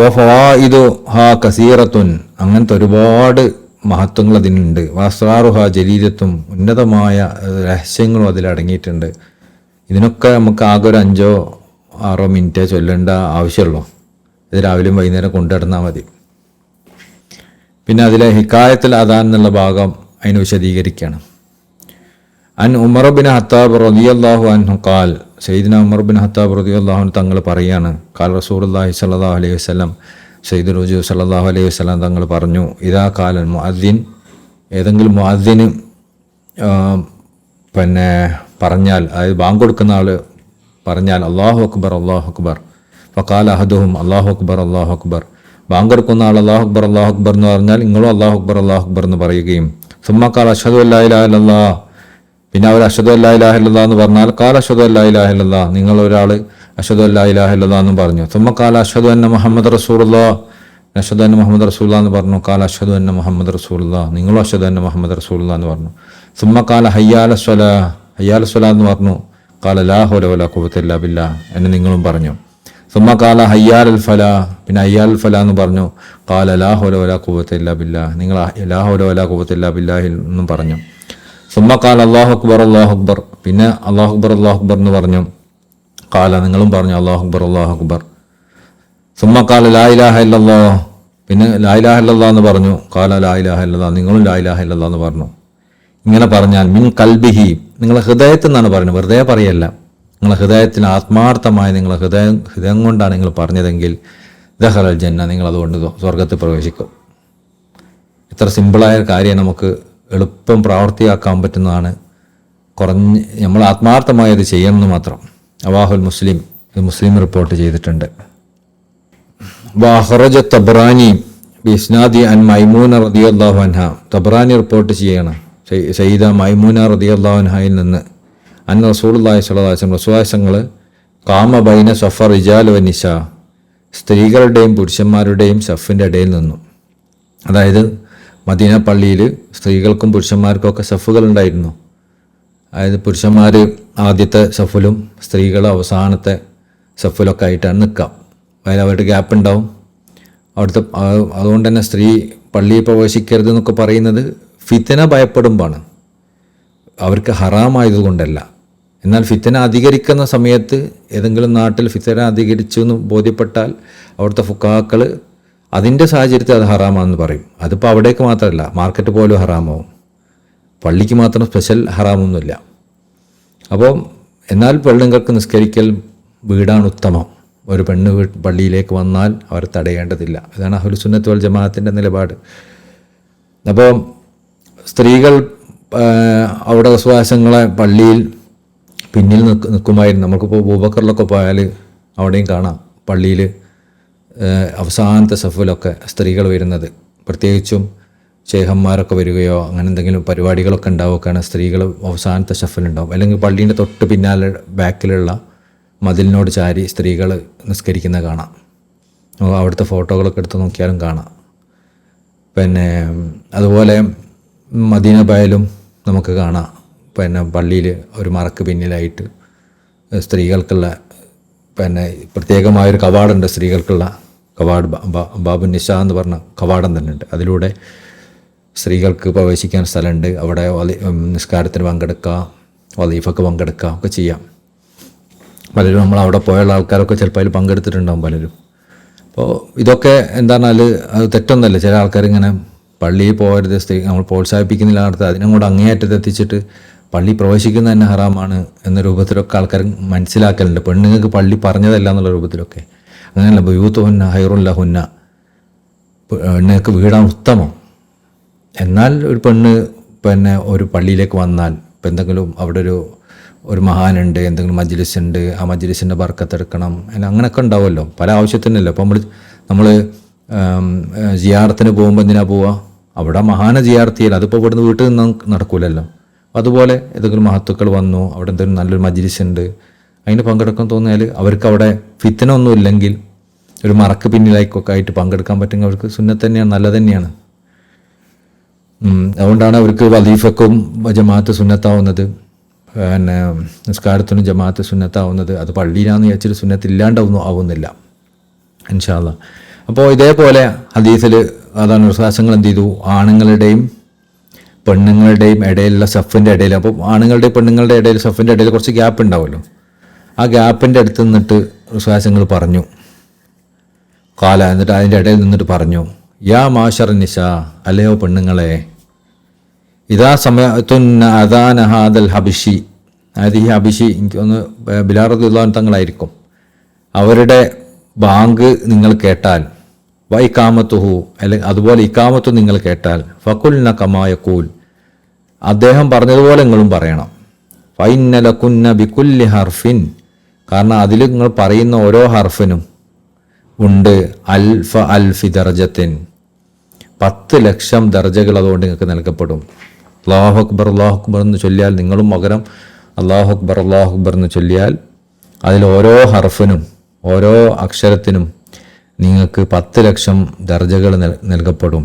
വഫവായിദു ഹാ കസീറത്തുൻ, അങ്ങനത്തെ ഒരുപാട് മഹത്വങ്ങൾ അതിനുണ്ട്. വസ്റാറുഹ ജലീലത്തും, ഉന്നതമായ രഹസ്യങ്ങളും അതിലടങ്ങിയിട്ടുണ്ട്. ഇതിനൊക്കെ നമുക്ക് ആകെ ഒരു 5-6 മിനിറ്റ് ചൊല്ലേണ്ട ആവശ്യമുള്ളൂ. ഇത് രാവിലെയും വൈകുന്നേരം കൊണ്ടുനടന്നാൽ മതി. പിന്നെ അതിലെ ഹിക്കായത്തിൽ അദാൻ എന്നുള്ള ഭാഗം അതിന് വിശദീകരിക്കുകയാണ്. അൻ ഉമർ ബിൻ ഹത്താബ് റളിയല്ലാഹു അൻഹു ഖാൽ, സയ്യിദ്ന ഉമർ ബിൻ ഹത്താബ് റളിയല്ലാഹു അൻഹു തങ്ങൾ പറയാണ്, ഖാൽ റസൂലുള്ളാഹി സ്വല്ലല്ലാഹു അലൈഹി വസല്ലം, സയ്യിദുൽ വജൂദ് സ്വല്ലല്ലാഹു അലൈഹി വസല്ലം തങ്ങൾ പറഞ്ഞു, ഇദാ ഖാലൽ മുഅദ്ദിൻ, ഏതെങ്കിലും മുഅദ്ദിന് പറഞ്ഞാൽ, അതായത് ബാങ്ക് കൊടുക്കുന്ന ആൾ പറഞ്ഞാൽ അല്ലാഹു അക്ബർ അല്ലാഹു അക്ബർ, ഫഖാല അഹദുഹും അല്ലാഹു അക്ബർ അല്ലാഹു അക്ബർ, ബാങ്ക് കൊടുക്കുന്ന ആൾ അല്ലാഹു അക്ബർ എന്ന് പറഞ്ഞാൽ നിങ്ങളും അല്ലാഹു അക്ബർ എന്ന് പറയുകയും, സുമ്മ ഖാല അഷ്ഹദു അല്ലാ ഇലാഹ ഇല്ലല്ലാഹ്, പിന്നെ അവർ അഷ്ഹദു അല്ലാ ഇലാഹ ഇല്ലല്ലാഹ് എന്ന് പറഞ്ഞാൽ ഖാല അഷ്ഹദു അല്ലാ ഇലാഹ ഇല്ലല്ലാഹ്, നിങ്ങൾ ഒരാൾ അഷ്ഹദു അല്ലാ ഇലാഹ ഇല്ലല്ലാഹ് എന്ന് പറഞ്ഞു. സുമ്മ ഖാല അഷ്ഹദു അന്ന മുഹമ്മദ് റസൂലുള്ളാഹ്, അഷ്ഹദു അന്ന മുഹമ്മദ് റസൂലുള്ളാഹ് എന്ന് പറഞ്ഞു. ഖാല അഷ്ഹദു അന്ന മുഹമ്മദ് റസൂലുള്ളാഹ്, നിങ്ങളും അഷ്ഹദു അന്ന മുഹമ്മദ് റസൂലുള്ളാഹ് എന്ന് പറഞ്ഞു. സുമ്മ ഖാല ഹയ്യ അലസ് സ്വലാഹ് എന്ന് പറഞ്ഞു. ഖാല ലാ ഹൗല വലാ ഖുവത ഇല്ലാ ബില്ലാഹ്, എന്ന് നിങ്ങളും പറഞ്ഞു. സുമ്മ ഖാല ഹയ്യാൽ ഫലാഹ്, പിന്നെ ഹയ്യാൽ ഫലാഹ് എന്ന് പറഞ്ഞു. ഖാല ലാ ഹൗല വലാ ഖുവത ഇല്ലാ ബില്ലാഹ്, നിങ്ങൾ ലാ ഹൗല വലാ ഖുവത ഇല്ലാ ബില്ലാഹി എന്നും പറഞ്ഞു. സുമ്മ ഖാല അല്ലാഹു അക്ബർ അല്ലാഹു അക്ബർ, പിന്നെ അല്ലാഹു അക്ബർ എന്ന് പറഞ്ഞു. ഖാല, നിങ്ങളും പറഞ്ഞു അല്ലാഹു അക്ബർ. സുമ്മ ഖാല ലാ ഇലാഹ ഇല്ലല്ലാഹ്, പിന്നെ ലാ ഇലാഹ ഇല്ലല്ലാഹ് എന്ന് പറഞ്ഞു. ഖാല ലാ ഇലാഹ ഇല്ലല്ലാഹ്, നിങ്ങളും ലാ ഇലാഹ ഇല്ലല്ലാഹ് എന്ന് പറഞ്ഞു. ഇങ്ങനെ പറഞ്ഞാൽ മിൻ കൽബിഹി, നിങ്ങളെ ഹൃദയത്തിൽ നിന്നാണ് പറയുന്നത്, വെറുതെ പറയല്ല. നിങ്ങളെ ഹൃദയത്തിന് ആത്മാർത്ഥമായി നിങ്ങളെ ഹൃദയം കൊണ്ടാണ് നിങ്ങൾ പറഞ്ഞതെങ്കിൽ ദഖലൽ ജന്ന, നിങ്ങൾ അതുകൊണ്ട് സ്വർഗത്തിൽ പ്രവേശിക്കും. ഇത്ര സിമ്പിളായ കാര്യം നമുക്ക് എളുപ്പം പ്രാവർത്തിയാക്കാൻ പറ്റുന്നതാണ്. നമ്മൾ ആത്മാർത്ഥമായി അത് ചെയ്യണമെന്ന് മാത്രം. അവാഹുൽ മുസ്ലിം, ഇത് മുസ്ലിം റിപ്പോർട്ട് ചെയ്തിട്ടുണ്ട്. വഖറജ തബ്റാനി ബിസ്നാദി അൻ മൈമൂന റളിയല്ലാഹു അൻഹ, തബ്റാനി റിപ്പോർട്ട് ചെയ്യണം സയ്യിദ മൈമൂന റളിയല്ലാഹു അൻഹയിൽ നിന്ന്, അന്ന റസൂലുള്ളാഹി സ്വല്ലല്ലാഹു അലൈഹി വസല്ലം, റസൂലുള്ളാഹി കാമ ബൈന സഫ റിജാൽ വ നിസ, സ്ത്രീകളുടെയും പുരുഷന്മാരുടെയും സഫിൻ്റെ ഇടയിൽ നിന്നു. അതായത് മദീന പള്ളിയിൽ സ്ത്രീകൾക്കും പുരുഷന്മാർക്കും ഒക്കെ സഫുകൾ ഉണ്ടായിരുന്നു. അതായത് പുരുഷന്മാർ ആദ്യത്തെ സഫിലും സ്ത്രീകൾ അവസാനത്തെ സഫിലൊക്കെ ആയിട്ടാണ് നിൽക്കുക. അതായത് അവരുടെ ഗ്യാപ്പ് ഉണ്ടാവും അവിടുത്തെ. അതുകൊണ്ട് തന്നെ സ്ത്രീ പള്ളിയിൽ പ്രവേശിക്കരുത് എന്നൊക്കെ പറയുന്നത് ഫിത്തന ഭയപ്പെടുമ്പോഴാണ്, അവർക്ക് ഹറാമായതുകൊണ്ടല്ല. എന്നാൽ ഫിത്തന അധികരിക്കുന്ന സമയത്ത് ഏതെങ്കിലും നാട്ടിൽ ഫിത്തന അധികരിച്ചു എന്ന് ബോധ്യപ്പെട്ടാൽ അവിടുത്തെ ഫുഖാക്കൾ അതിൻ്റെ സാഹചര്യത്തിൽ അത് ഹറാമാണെന്ന് പറയും. അതിപ്പോൾ അവിടേക്ക് മാത്രമല്ല, മാർക്കറ്റ് പോലും ഹറാമാവും. പള്ളിക്ക് മാത്രം സ്പെഷ്യൽ ഹറാമൊന്നുമില്ല. അപ്പോൾ എന്നാൽ പെണ്ണുങ്ങൾക്ക് നിസ്കരിക്കൽ വീടാണ് ഉത്തമം. ഒരു പെണ്ണ് പള്ളിയിലേക്ക് വന്നാൽ അവർ തടയേണ്ടതില്ല. ഇതാണ് അഹ്ലുസ് സുന്നത്ത് വൽ ജമാഅത്തിൻ്റെ നിലപാട്. അപ്പോൾ സ്ത്രീകൾ അവിടെ വിശ്വാസങ്ങളെ പള്ളിയിൽ പിന്നിൽ നിൽക്കുമായിരുന്നു. നമുക്കിപ്പോൾ അബൂബക്കറിലൊക്കെ പോയാൽ അവിടെയും കാണാം പള്ളിയിൽ അവസാനത്തെ സഫിലൊക്കെ സ്ത്രീകൾ വരുന്നത്. പ്രത്യേകിച്ചും ശേഖന്മാരൊക്കെ വരികയോ അങ്ങനെ എന്തെങ്കിലും പരിപാടികളൊക്കെ ഉണ്ടാവുകയാണ് സ്ത്രീകൾ അവസാനത്തെ സഫിലുണ്ടാവും. അല്ലെങ്കിൽ പള്ളീൻ്റെ തൊട്ട് പിന്നാലെ ബാക്കിലുള്ള മതിലിനോട് ചാരി സ്ത്രീകൾ നിസ്കരിക്കുന്ന കാണാം. അവിടുത്തെ ഫോട്ടോകളൊക്കെ എടുത്ത് നോക്കിയാലും കാണാം. പിന്നെ അതുപോലെ മദീന ബായിലും നമുക്ക് കാണാം, പിന്നെ പള്ളിയിൽ ഒരു മറക്ക് പിന്നിലായിട്ട് സ്ത്രീകൾക്കുള്ള പിന്നെ പ്രത്യേകമായൊരു കവാടമുണ്ട്. സ്ത്രീകൾക്കുള്ള കവാട്, ബാബു നിശ എന്ന് പറഞ്ഞ കവാടം തന്നെ ഉണ്ട്. അതിലൂടെ സ്ത്രീകൾക്ക് പ്രവേശിക്കാൻ സ്ഥലമുണ്ട്. അവിടെ നിസ്കാരത്തിന് പങ്കെടുക്കാം, വലീഫക്ക് പങ്കെടുക്കാം ഒക്കെ ചെയ്യാം. പലരും നമ്മൾ അവിടെ പോയുള്ള ആൾക്കാരൊക്കെ ചിലപ്പോൾ അതിൽ പങ്കെടുത്തിട്ടുണ്ടാകും പലരും. അപ്പോൾ ഇതൊക്കെ എന്താണെന്നാൽ അത് തെറ്റൊന്നുമല്ല. ചില ആൾക്കാർ ഇങ്ങനെ പള്ളിയിൽ പോകരുത്, സ്ത്രീ നമ്മൾ പ്രോത്സാഹിപ്പിക്കുന്നില്ല നടത്തുക, അതിനങ്ങോട്ട് അങ്ങേയറ്റത്ത് എത്തിച്ചിട്ട് പള്ളി പ്രവേശിക്കുന്നത് തന്നെ ഹറാമാണ് എന്ന രൂപത്തിലൊക്കെ ആൾക്കാർ മനസ്സിലാക്കലുണ്ട്. പെണ്ണുങ്ങൾക്ക് പള്ളി പറഞ്ഞതല്ല എന്നുള്ള രൂപത്തിലൊക്കെ. അങ്ങനെയല്ല, ബുയൂത്തുഹുന്ന ഹൈറുല്ലഹുന്ന, പെണ്ണുങ്ങൾക്ക് വീടാണ് ഉത്തമം. എന്നാൽ ഒരു പെണ്ണ് പിന്നെ ഒരു പള്ളിയിലേക്ക് വന്നാൽ ഇപ്പം എന്തെങ്കിലും അവിടെ ഒരു മഹാനുണ്ട്, എന്തെങ്കിലും മജ്ലിസ് ഉണ്ട്, ആ മജ്ലിസിൻ്റെ ബർക്കത്തെടുക്കണം, അങ്ങനെയൊക്കെ ഉണ്ടാവുമല്ലോ പല ആവശ്യത്തിനല്ലോ. അപ്പോൾ നമ്മൾ ജിയാറത്തിന് പോകുമ്പോൾ എന്തിനാ പോവുക? അവിടെ മഹാനെ ജിയാർത്ത് ചെയ്യൽ, അതിപ്പോൾ ഇവിടുന്ന് വീട്ടിൽ നിന്ന് നടക്കൂലല്ലോ. അതുപോലെ ഏതെങ്കിലും മഹത്തുക്കൾ വന്നു, അവിടെ എന്തെങ്കിലും നല്ലൊരു മജ്ലിസ് ഉണ്ട്, അതിന് പങ്കെടുക്കാൻ തോന്നിയാൽ അവർക്ക് അവിടെ ഫിത്തന ഒന്നും ഇല്ലെങ്കിൽ ഒരു മറക്ക് പിന്നിലായിക്കൊക്കെ ആയിട്ട് പങ്കെടുക്കാൻ പറ്റുമെങ്കിൽ അവർക്ക് സുന്നത്ത് തന്നെയാണ്, നല്ലത് തന്നെയാണ്. അതുകൊണ്ടാണ് അവർക്ക് വലീഫക്കും ജമാഅത്ത് സുന്നത്താവുന്നത്, പിന്നെ നിസ്കാരത്തിനും ജമാഅത്ത് സുന്നത്താവുന്നത്. അത് പള്ളിയിലാന്ന് വിചാരിച്ചിട്ട് സുന്നത്ത് ആവുന്നില്ല ഇൻഷാ അല്ലാഹ്. അപ്പോൾ ഇതേപോലെ ഹദീസിൽ അതാണ് വിശ്വാസങ്ങൾ എന്ത് ചെയ്തു, ആണുങ്ങളുടെയും പെണ്ണുങ്ങളുടെയും ഇടയിലുള്ള സഫിൻ്റെ ഇടയിൽ, അപ്പോൾ ആണുങ്ങളുടെയും പെണ്ണുങ്ങളുടെ ഇടയിൽ സഫിൻ്റെ ഇടയിൽ കുറച്ച് ഗ്യാപ്പ് ഉണ്ടാവുമല്ലോ, ആ ഗ്യാപ്പിൻ്റെ അടുത്ത് നിന്നിട്ട് വിശ്വാസങ്ങൾ പറഞ്ഞു കാല, എന്നിട്ട് അതിൻ്റെ ഇടയിൽ നിന്നിട്ട് പറഞ്ഞു, യാ മാഷർ നിസ, അല്ലയോ പെണ്ണുങ്ങളെ, ഇതാ സമയത്തുന്ന അദാന ഹാദൽ ഹബിഷി, അതായത് ഈ ഹബിഷി എനിക്കൊന്ന് ബിലാൽ റളിയല്ലാഹു അൻഹു തങ്ങളായിരിക്കും, അവരുടെ ബാങ്ക് നിങ്ങൾ കേട്ടാൽ, വ ഇഖാമത്തുഹു, അല്ലെങ്കിൽ അതുപോലെ ഇഖാമത്തു നിങ്ങൾ കേട്ടാൽ, ഫകുൽന കമാ യഖൂൽ, അദ്ദേഹം പറഞ്ഞതുപോലെ നിങ്ങളും പറയണം. ഫഇന്ന ലകുന്ന ബികുല്ലി ഹർഫിൻ, കാരണം അതിൽ നിങ്ങൾ പറയുന്ന ഓരോ ഹർഫിനും ഉണ്ട് അൽഫി ദർജത്തിൻ, 10 ലക്ഷം ദർജകൾ അതുകൊണ്ട് നിങ്ങൾക്ക് നൽകപ്പെടും. അല്ലാഹു അക്ബർ എന്ന് ചൊല്ലിയാൽ, നിങ്ങളും പകരം അല്ലാഹു അക്ബർ എന്ന് ചൊല്ലിയാൽ അതിൽ ഓരോ ഹർഫിനും ഓരോ അക്ഷരത്തിനും നിങ്ങൾക്ക് 10 ലക്ഷം ദർജകൾ നൽകപ്പെടും.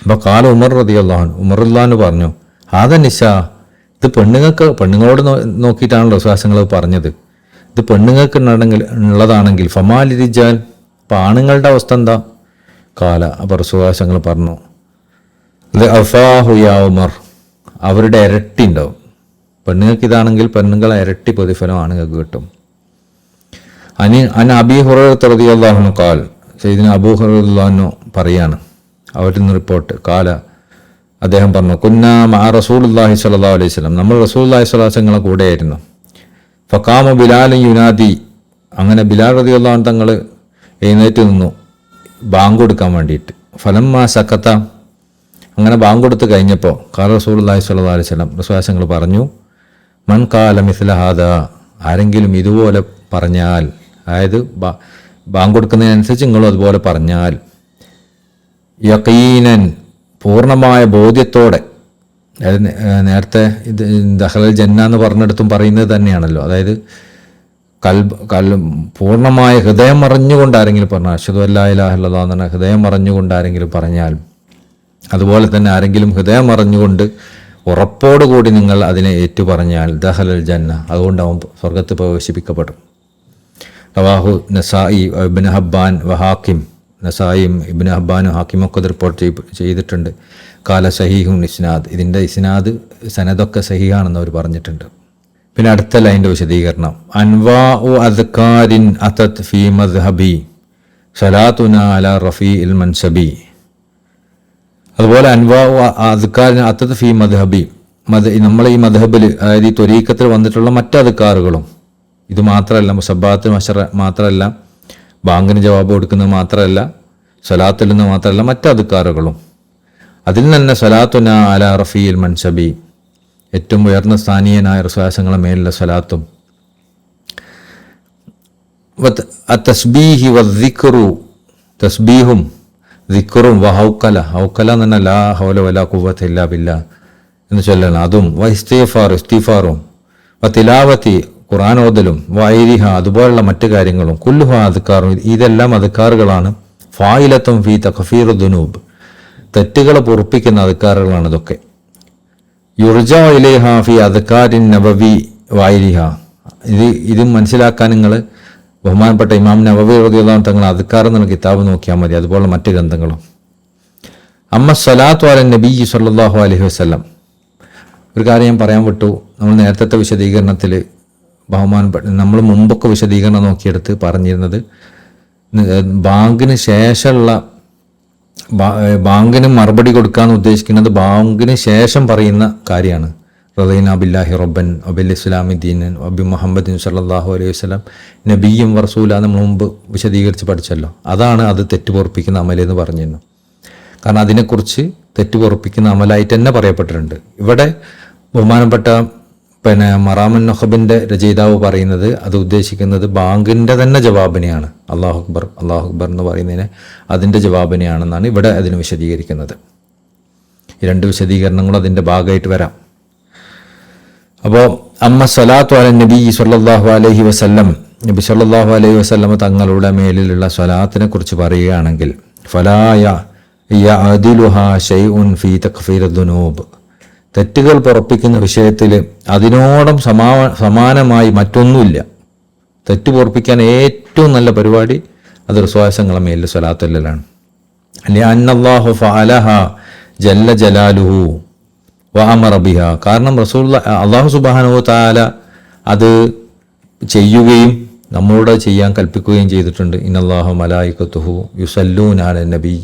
അപ്പോൾ കാല ഉമർ റളിയല്ലാഹു അൻഹു, ഉമർ റളിയല്ലാഹു പറഞ്ഞു, ഹാദ നിശ, ഇത് പെണ്ണുങ്ങളോട് നോക്കിയിട്ടാണല്ലോ വിശ്വാസങ്ങൾ പറഞ്ഞത്, ഇത് പെണ്ണുങ്ങൾക്ക് ഉള്ളതാണെങ്കിൽ ഫമാലി റിജാൽ, അപ്പോൾ ആണുങ്ങളുടെ അവസ്ഥ എന്താ? കാല, അപ്പോൾ വിശ്വാസങ്ങൾ പറഞ്ഞു, അഫാഹു യാ ഉമർ, അവരുടെ ഇരട്ടി ഉണ്ടാവും. പെണ്ണുങ്ങൾക്ക് ഇതാണെങ്കിൽ പെണ്ണുങ്ങളെ ഇരട്ടി പ്രതിഫലം ആണുങ്ങൾക്ക് കിട്ടും. അബീ ഹുറൈറ റളിയല്ലാഹു അൻഹു ഖാൽ, സയ്യിദുനാ അബൂ ഹുറൈറ റളിയല്ലാഹു അൻഹു പറയാണ്, അവരിൽ നിന്ന് റിപ്പോർട്ട്, കാല, അദ്ദേഹം പറഞ്ഞു, കുന്നാ മഅ റസൂലുള്ളാഹി സ്വല്ലല്ലാഹു അലൈഹി വസല്ലം, നമ്മൾ റസൂലുള്ളാഹി സ്വല്ലല്ലാഹു അലൈഹി വസല്ലം കൂടെയായിരുന്നു. ഫഖാമ ബിലാൽ യുനാദി, അങ്ങനെ ബിലാൽ റളിയല്ലാഹു അൻഹു തങ്ങൾ എഴുന്നേറ്റ് നിന്നു ബാങ്ക് കൊടുക്കാൻ വേണ്ടിയിട്ട്. ഫലമ്മ സക്കത്ത, അങ്ങനെ ബാങ്ക് കൊടുത്ത് കഴിഞ്ഞപ്പോൾ ഖാല റസൂലുള്ളാഹി സ്വല്ലല്ലാഹു അലൈഹി വസല്ലം, റസൂലുള്ളാഹി പറഞ്ഞു, മൻ ഖാല മിസ്ല ഹാദാ, ആരെങ്കിലും ഇതുപോലെ പറഞ്ഞാൽ, അതായത് ബാങ്ക് കൊടുക്കുന്നതിനനുസരിച്ച് നിങ്ങളും അതുപോലെ പറഞ്ഞാൽ, യഖീനൻ, പൂർണ്ണമായ ബോധ്യത്തോടെ, അതായത് നേരത്തെ ഇത് ദഖലൽ ജന്ന എന്ന് പറഞ്ഞിടത്തും പറയുന്നത് തന്നെയാണല്ലോ, അതായത് പൂർണ്ണമായ ഹൃദയം അറിഞ്ഞുകൊണ്ട് ആരെങ്കിലും പറഞ്ഞാൽ അശ്ഹദു അല്ലാ ഇലാഹ ഇല്ലല്ലാഹ് എന്ന് ഹൃദയം അറിഞ്ഞുകൊണ്ട് ആരെങ്കിലും പറഞ്ഞാൽ, അതുപോലെ തന്നെ ആരെങ്കിലും ഹൃദയം അറിഞ്ഞുകൊണ്ട് ഉറപ്പോടുകൂടി നിങ്ങൾ അതിനെ ഏറ്റുപറഞ്ഞാൽ ദഖലൽ ജന്ന, അതുകൊണ്ട് അവൻ സ്വർഗത്ത് പ്രവേശിപ്പിക്കപ്പെടും. റവാഹു നസായി ഇബ്നു ഹബ്ബാൻ വഹാക്കിം, നസായിയും ഇബ്നു ഹബ്ബാനും ഹാക്കിമൊക്കെ റിപ്പോർട്ട് ചെയ്തിട്ടുണ്ട്. കാല സഹീഹുൻ ഇസ്നാദ്, ഇതിൻ്റെ ഇസ്നാദ് സനദൊക്കെ സഹീഹാണെന്ന് അവർ പറഞ്ഞിട്ടുണ്ട്. പിന്നെ അടുത്ത ലൈൻ്റെ വിശദീകരണം, അൻവാഉ അദ്കാരിൻ അതത് ഫീ മദ്ഹബി സലാത്തുന അല റഫീഇൽ മൻസബി. അതുപോലെ അൻവാഉ അദ്കാരിൻ അതത് ഫീ മദ്ഹബി, നമ്മളെ ഈ മദ്ഹബിൽ, അതായത് ഈ ത്വരീഖത്തിൽ വന്നിട്ടുള്ള മറ്റ് അദ്കാറുകളും, ഇത് മാത്രമല്ല മുസബ്ബാത്ത് മശറ മാത്രമല്ല, ബാങ്കിന് ജവാബ് കൊടുക്കുന്നത് മാത്രമല്ല, സലാത്തിൽ നിന്ന് മാത്രമല്ല, മറ്റ് അദ്കാറുകളും. അതിൽ തന്നെ സലാത്തുന അല റഫീഇൽ മൻസബി, ഏറ്റവും ഉയർന്ന സ്ഥാനീയനായ റസൂലുള്ളാഹിയുടെ മേലുള്ള സലാത്തും, തസ്ബീഹി വദ്ദിക്റു, തസ്ബീഹും ദിക്റും, വഹൗക്കല, ഹൗക്കല എന്ന് പറഞ്ഞാൽ ലാ ഹൗല വലാ ഖുവത ഇല്ലാ ബില്ലാ എന്ന് ചൊല്ലണം, അതും, ഇസ്തിഗ്ഫാറും, തിലാവത്തി ഖുർആൻ ഓതലും, വൈരിഹ അതുപോലുള്ള മറ്റു കാര്യങ്ങളും, കുല്ലുഹ അദ്കാറും, ഇതെല്ലാം അദ്കാറുകളാണ്. ഫായിലത്തും ഫീ തഖഫീറു ദുനൂബ്, തെറ്റുകളെ പൊറുപ്പിക്കുന്ന അദ്കാറുകളാണ് ഇതൊക്കെ. യുർജ ഇലൈഹ ഫി അദ്കാരിൻ നബവി വൈരിഹ, ഇത് മനസ്സിലാക്കാൻ നിങ്ങൾ ബഹുമാനപ്പെട്ട ഇമാം നബവി റളിയല്ലാഹു അൻഹു തങ്ങൾ അദ്കാർ എന്ന കിതാബ് നോക്കിയാൽ മതി, അതുപോലെ മറ്റ് ഗ്രന്ഥങ്ങളും. അമ്മ സ്വലാത്തു അല നബി സല്ലല്ലാഹു അലൈഹി വസല്ലം, ഒരു കാര്യം ഞാൻ പറയാൻ വിട്ടു. നമ്മൾ നേരത്തെ വിശദീകരണത്തിൽ നമ്മൾ മുമ്പൊക്കെ വിശദീകരണം നോക്കിയെടുത്ത് പറഞ്ഞിരുന്നത് ബാങ്കിന് ശേഷമുള്ള, ബാങ്കിന് മറുപടി കൊടുക്കാന്ന് ഉദ്ദേശിക്കുന്നത് ബാങ്കിന് ശേഷം പറയുന്ന കാര്യമാണ്. റദീന ബില്ലാഹി റബ്ബൻ വബിൽ ഇസ്ലാമി ദീനൻ വബി മുഹമ്മദിൻ സല്ലല്ലാഹു അലൈഹി വസല്ലം നബിയും റസൂല നമ്മൾ മുമ്പ് വിശദീകരിച്ച് പഠിച്ചല്ലോ. അതാണ് അത് തെറ്റുപൊറുപ്പിക്കുന്ന അമലെന്ന് പറഞ്ഞിരുന്നു. കാരണം അതിനെക്കുറിച്ച് തെറ്റുപൊറുപ്പിക്കുന്ന അമലായിട്ട് തന്നെ പറയപ്പെട്ടിട്ടുണ്ട്. ഇവിടെ ബഹുമാനപ്പെട്ട മറാമുൻ നഖബിൻ്റെ രചയിതാവ് പറയുന്നത്, അത് ഉദ്ദേശിക്കുന്നത് ബാങ്കിൻ്റെ തന്നെ ജവാബിനെയാണ്. അല്ലാഹു അക്ബർ എന്ന് പറയുന്നതിന് അതിൻ്റെ ജവാബിനെയാണെന്നാണ് ഇവിടെ അതിന് വിശദീകരിക്കുന്നത്. ഈ രണ്ട് വിശദീകരണങ്ങളും അതിൻ്റെ ഭാഗമായിട്ട് വരാം. അപ്പോൾ അമ്മ സ്വലാത്തു അല നബി സല്ലല്ലാഹു അലൈഹി വസല്ലം, നബി സല്ലല്ലാഹു അലൈഹി വസല്ലം തങ്ങളുടെ മേലിലുള്ള സ്വലാത്തിനെ കുറിച്ച് പറയുകയാണെങ്കിൽ, ഫലാ യഅദിലുഹാ ശൈഉൻ ഫീ തക്ഫീർ ദുനൂബ്, തെറ്റുകൾ പൊറപ്പിക്കുന്ന വിഷയത്തിൽ അതിനോടും സമാനമായി മറ്റൊന്നുമില്ല. തെറ്റ് പൊറപ്പിക്കാൻ ഏറ്റവും നല്ല പരിപാടി അത് റസൂലുള്ളാഹിയുടെ മേലിൽ സ്വലാത്തല്ലാണ്. ലിഅന്നല്ലാഹു ഫഅലഹ ജല്ല ജലാലുഹു വഅമറ ബിഹാ, കാരണം അല്ലാഹു സുബ്ഹാനഹു വ തആല അത് ചെയ്യുകയും നമ്മളോട് ചെയ്യാൻ കൽപ്പിക്കുകയും ചെയ്തിട്ടുണ്ട്. ഇന്നല്ലാഹു മലായികത്തുഹു യുസല്ലൂന അലൻ നബി